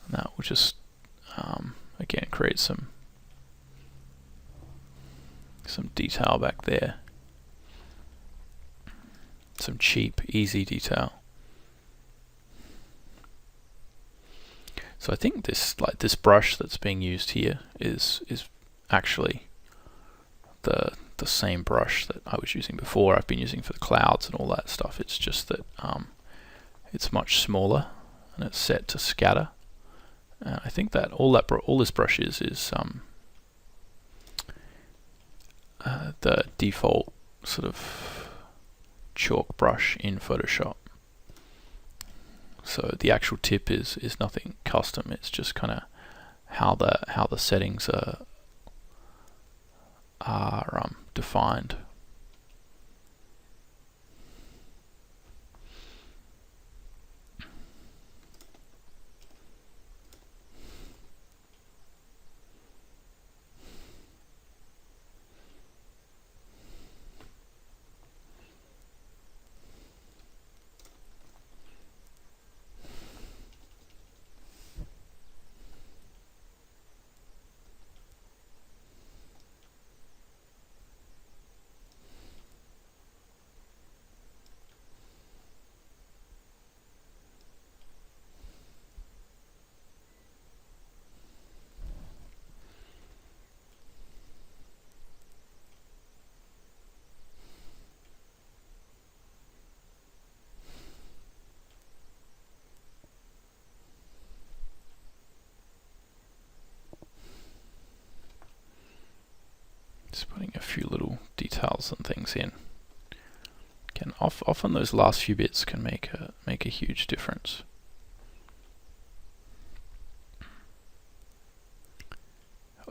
And that will just, again, create some detail back there. Some cheap, easy detail. So I think this brush that's being used here is actually the the same brush that I was using before. I've been using for the clouds and all that stuff. It's just that it's much smaller and it's set to scatter. I think that all this brush is the default sort of chalk brush in Photoshop. So the actual tip is nothing custom. It's just kind of how the settings are defined. Just putting a few little details and things in. Again, often those last few bits can make a huge difference.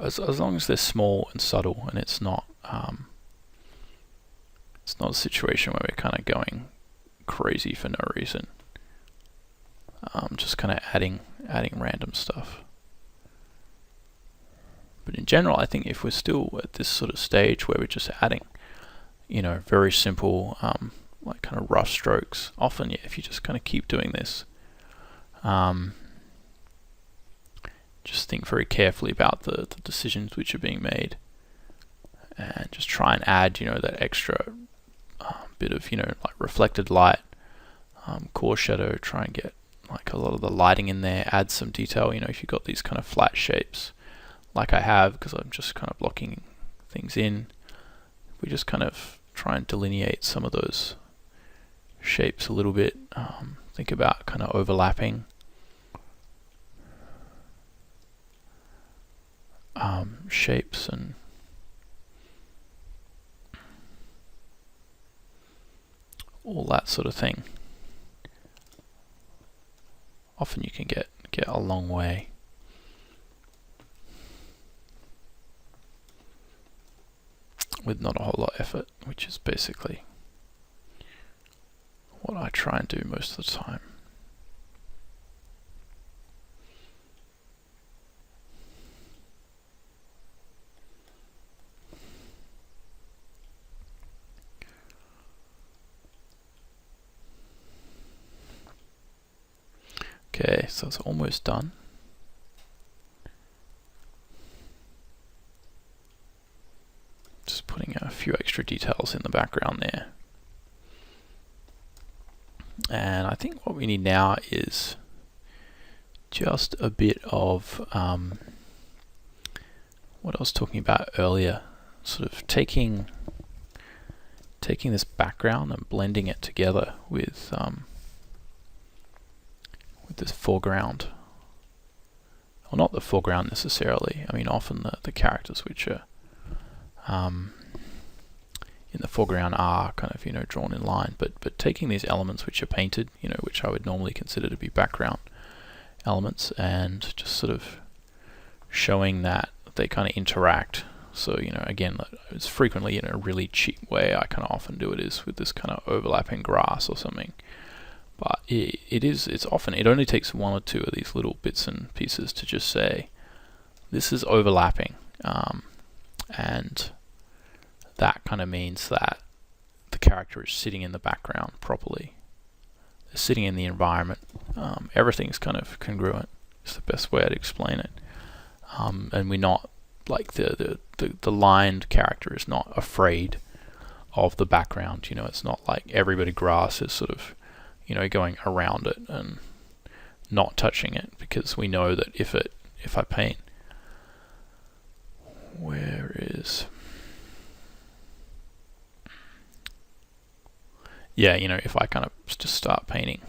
As long as they're small and subtle, and it's not a situation where we're kind of going crazy for no reason. Just kind of adding random stuff. But in general, I think if we're still at this sort of stage where we're just adding, very simple, like kind of rough strokes, often, if you just kind of keep doing this, just think very carefully about the decisions which are being made, and just try and add, that extra bit of, like reflected light, core shadow, try and get like a lot of the lighting in there, add some detail, if you've got these kind of flat shapes, like I have, because I'm just kind of blocking things in. We just kind of try and delineate some of those shapes a little bit. Think about kind of overlapping shapes and all that sort of thing. Often you can get a long way. With not a whole lot of effort, which is basically what I try and do most of the time. Okay, so it's almost done. Just putting a few extra details in the background there. And I think what we need now is just a bit of what I was talking about earlier, sort of taking this background and blending it together with this foreground. Well, not the foreground necessarily. I mean, often the characters which are in the foreground are kind of drawn in line, but taking these elements which are painted, which I would normally consider to be background elements, and just sort of showing that they kind of interact. So again, it's frequently in a really cheap way I kind of often do it is with this kind of overlapping grass or something. But it only takes one or two of these little bits and pieces to just say this is overlapping, and that kind of means that the character is sitting in the background properly. They're sitting in the environment. Everything's kind of congruent. It's the best way to explain it. And we're not like the lined character is not afraid of the background. It's not like everybody grass is sort of going around it and not touching it, because we know that if I paint, where is yeah, you know, if I kind of just start painting.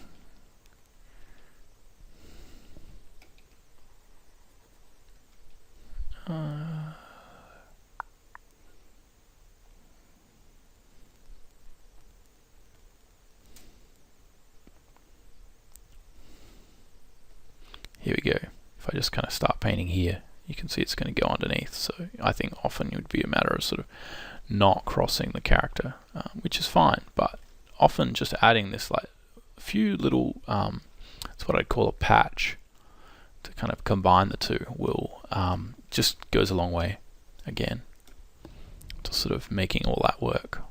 Here we go. If I just kind of start painting here, you can see it's going to go underneath. So I think often it would be a matter of sort of not crossing the character, which is fine, but often just adding this like a few little, it's what I'd call a patch, to kind of combine the two will just goes a long way again to sort of making all that work.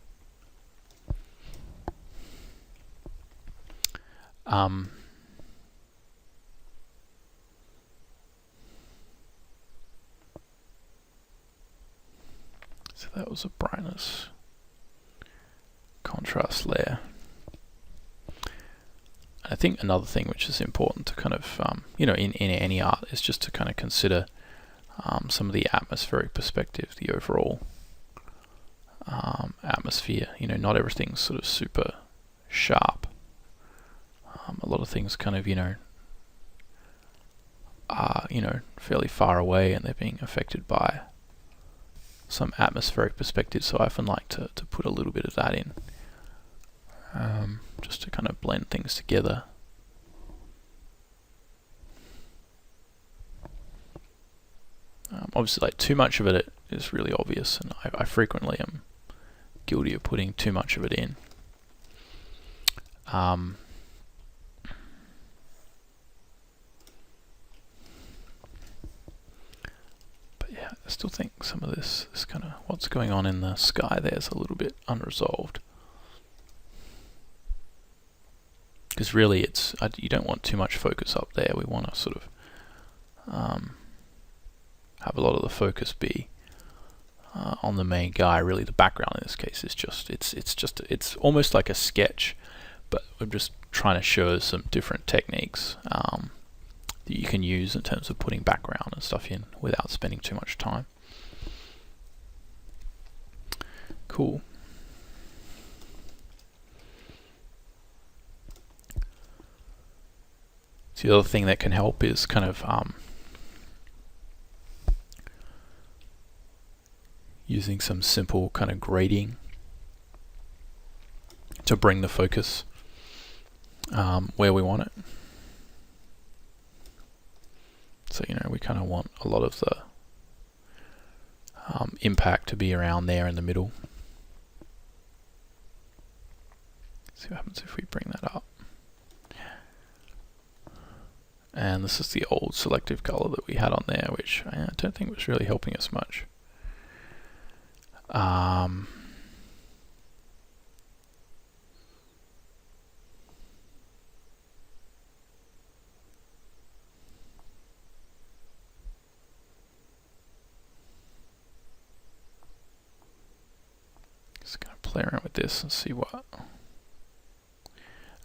So that was a brightness contrast layer. I think another thing which is important to kind of, you know, in any art is just to kind of consider some of the atmospheric perspective, the overall atmosphere. You know, not everything's sort of super sharp. A lot of things kind of, you know, are, you know, fairly far away and they're being affected by some atmospheric perspective, so I often like to put a little bit of that in, just to kind of blend things together. Obviously, like too much of it is really obvious, and I frequently am guilty of putting too much of it in. I still think some of this kind of what's going on in the sky there is a little bit unresolved. Because really you don't want too much focus up there. We want to sort of have a lot of the focus be on the main guy. Really the background in this case is just, it's almost like a sketch, but we're just trying to show some different techniques that you can use in terms of putting background and stuff in without spending too much time. Cool. So the other thing that can help is kind of using some simple kind of grading to bring the focus where we want it. So, you know, we kind of want a lot of the impact to be around there in the middle. See what happens if we bring that up. And this is the old selective color that we had on there, which I don't think was really helping us much. Just going to play around with this and see what.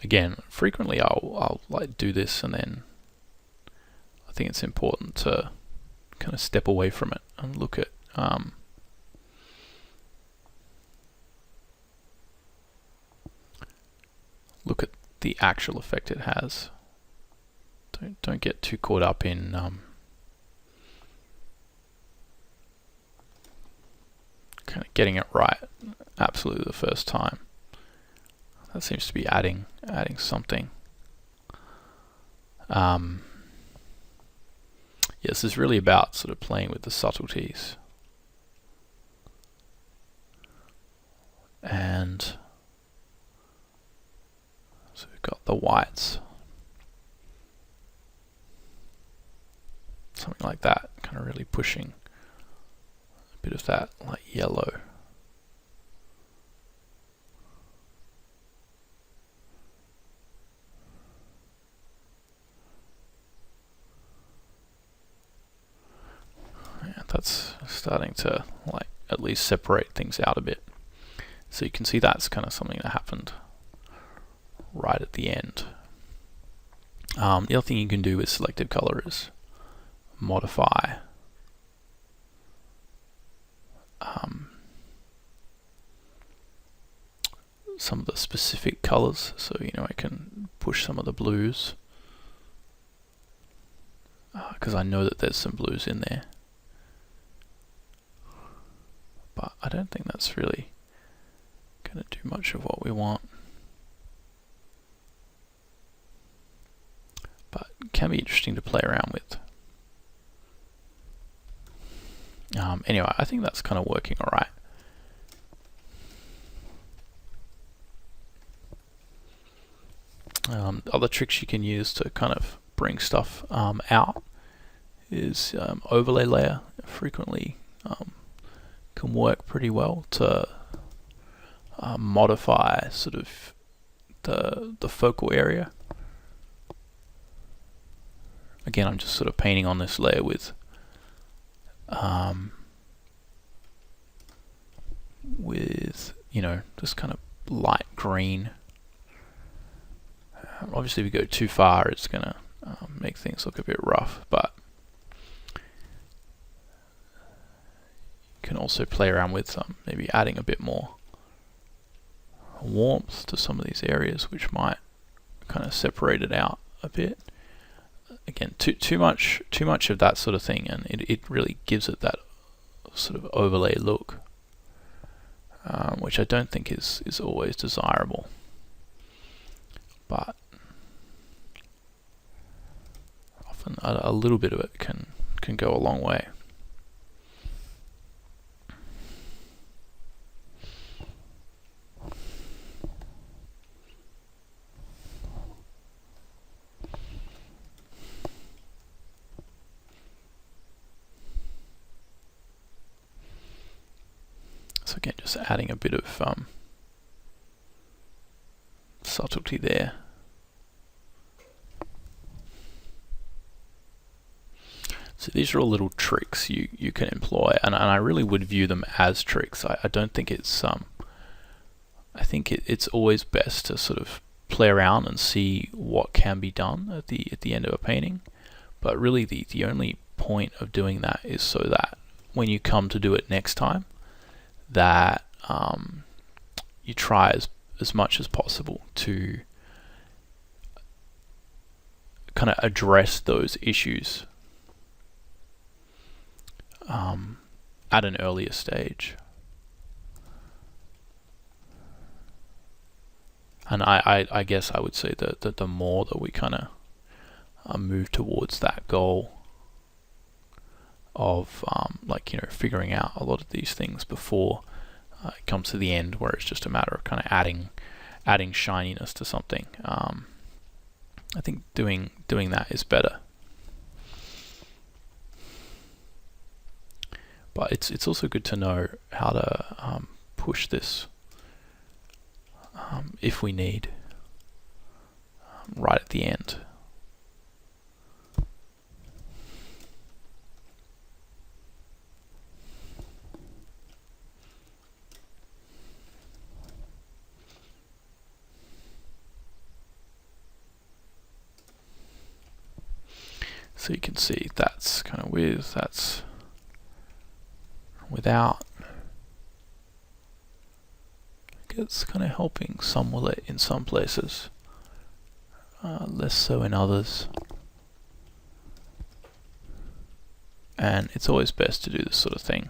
Again, frequently I'll like do this, and then I think it's important to kind of step away from it and look at the actual effect it has. Don't get too caught up in kind of getting it right absolutely the first time. That seems to be adding something. This is really about sort of playing with the subtleties. And so we've got the whites. Something like that, kind of really pushing a bit of that like yellow. That's starting to like at least separate things out a bit. So you can see that's kind of something that happened right at the end. The other thing you can do with selective color is modify some of the specific colors. So, you know, I can push some of the blues because I know that there's some blues in there. But I don't think that's really going to do much of what we want. But it can be interesting to play around with. Anyway, I think that's kind of working all right. Other tricks you can use to kind of bring stuff out is overlay layer. Frequently can work pretty well to modify sort of the focal area. Again, I'm just sort of painting on this layer with you know, just kind of light green. Obviously, if we go too far, it's going to make things look a bit rough, but you can also play around with maybe adding a bit more warmth to some of these areas, which might kind of separate it out a bit. Again, too much of that sort of thing, and it really gives it that sort of overlay look, which I don't think is always desirable. But often a little bit of it can go a long way. So again, just adding a bit of subtlety there. So these are all little tricks you can employ, and I really would view them as tricks. I don't think it's I think it's always best to sort of play around and see what can be done at the end of a painting. But really the only point of doing that is so that when you come to do it next time, that you try as much as possible to kind of address those issues at an earlier stage. And I guess I would say that the more that we kind of move towards that goal of like, you know, figuring out a lot of these things before it comes to the end, where it's just a matter of kind of adding shininess to something. I think doing that is better. But it's also good to know how to push this if we need right at the end. So you can see that's kind of with, that's without. It's kind of helping somewhat in some places, less so in others. And it's always best to do this sort of thing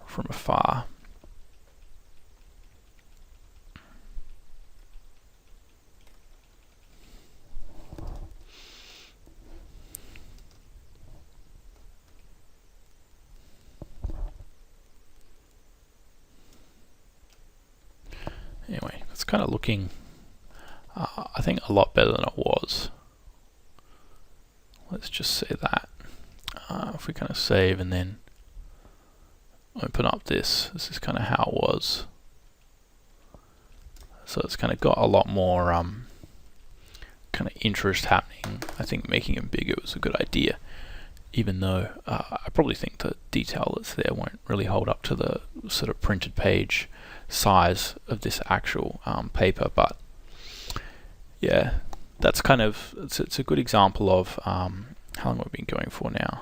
from afar. Anyway, it's kind of looking, I think, a lot better than it was. Let's just say that. If we kind of save and then open up this is kind of how it was. So it's kind of got a lot more kind of interest happening. I think making it bigger was a good idea, even though I probably think the detail that's there won't really hold up to the sort of printed page size of this actual paper. But yeah, that's kind of, it's a good example of how long we've been going for now.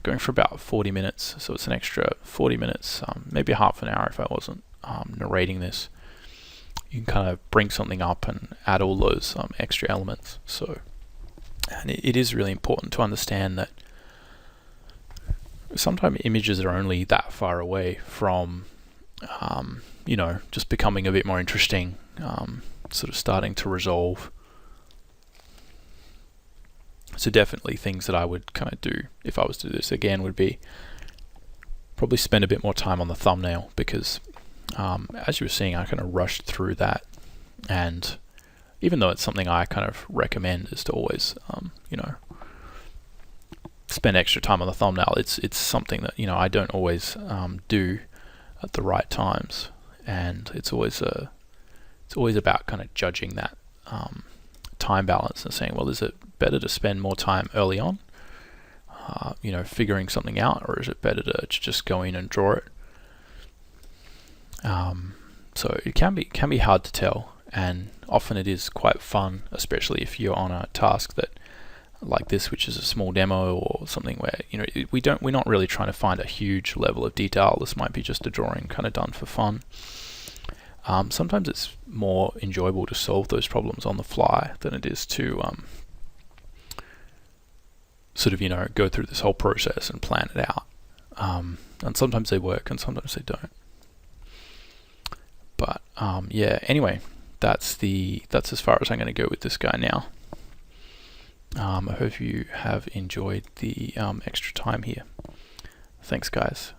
Going for about 40 minutes, so it's an extra 40 minutes, maybe half an hour if I wasn't narrating this, you can kind of bring something up and add all those extra elements. So, and it is really important to understand that sometimes images are only that far away from, you know, just becoming a bit more interesting, sort of starting to resolve. So definitely things that I would kind of do if I was to do this again would be probably spend a bit more time on the thumbnail, because as you were seeing, I kind of rushed through that, and even though it's something I kind of recommend is to always, you know, spend extra time on the thumbnail, it's something that, you know, I don't always do at the right times, and it's always about kind of judging that time balance and saying, well, is it better to spend more time early on, you know, figuring something out, or is it better to just go in and draw it? So it can be hard to tell, and often it is quite fun, especially if you're on a task that like this, which is a small demo or something where, you know, we're not really trying to find a huge level of detail. This might be just a drawing kind of done for fun. Sometimes it's more enjoyable to solve those problems on the fly than it is to sort of, you know, go through this whole process and plan it out. And sometimes they work and sometimes they don't. But yeah, anyway, that's as far as I'm going to go with this guy now. I hope you have enjoyed the extra time here. Thanks, guys.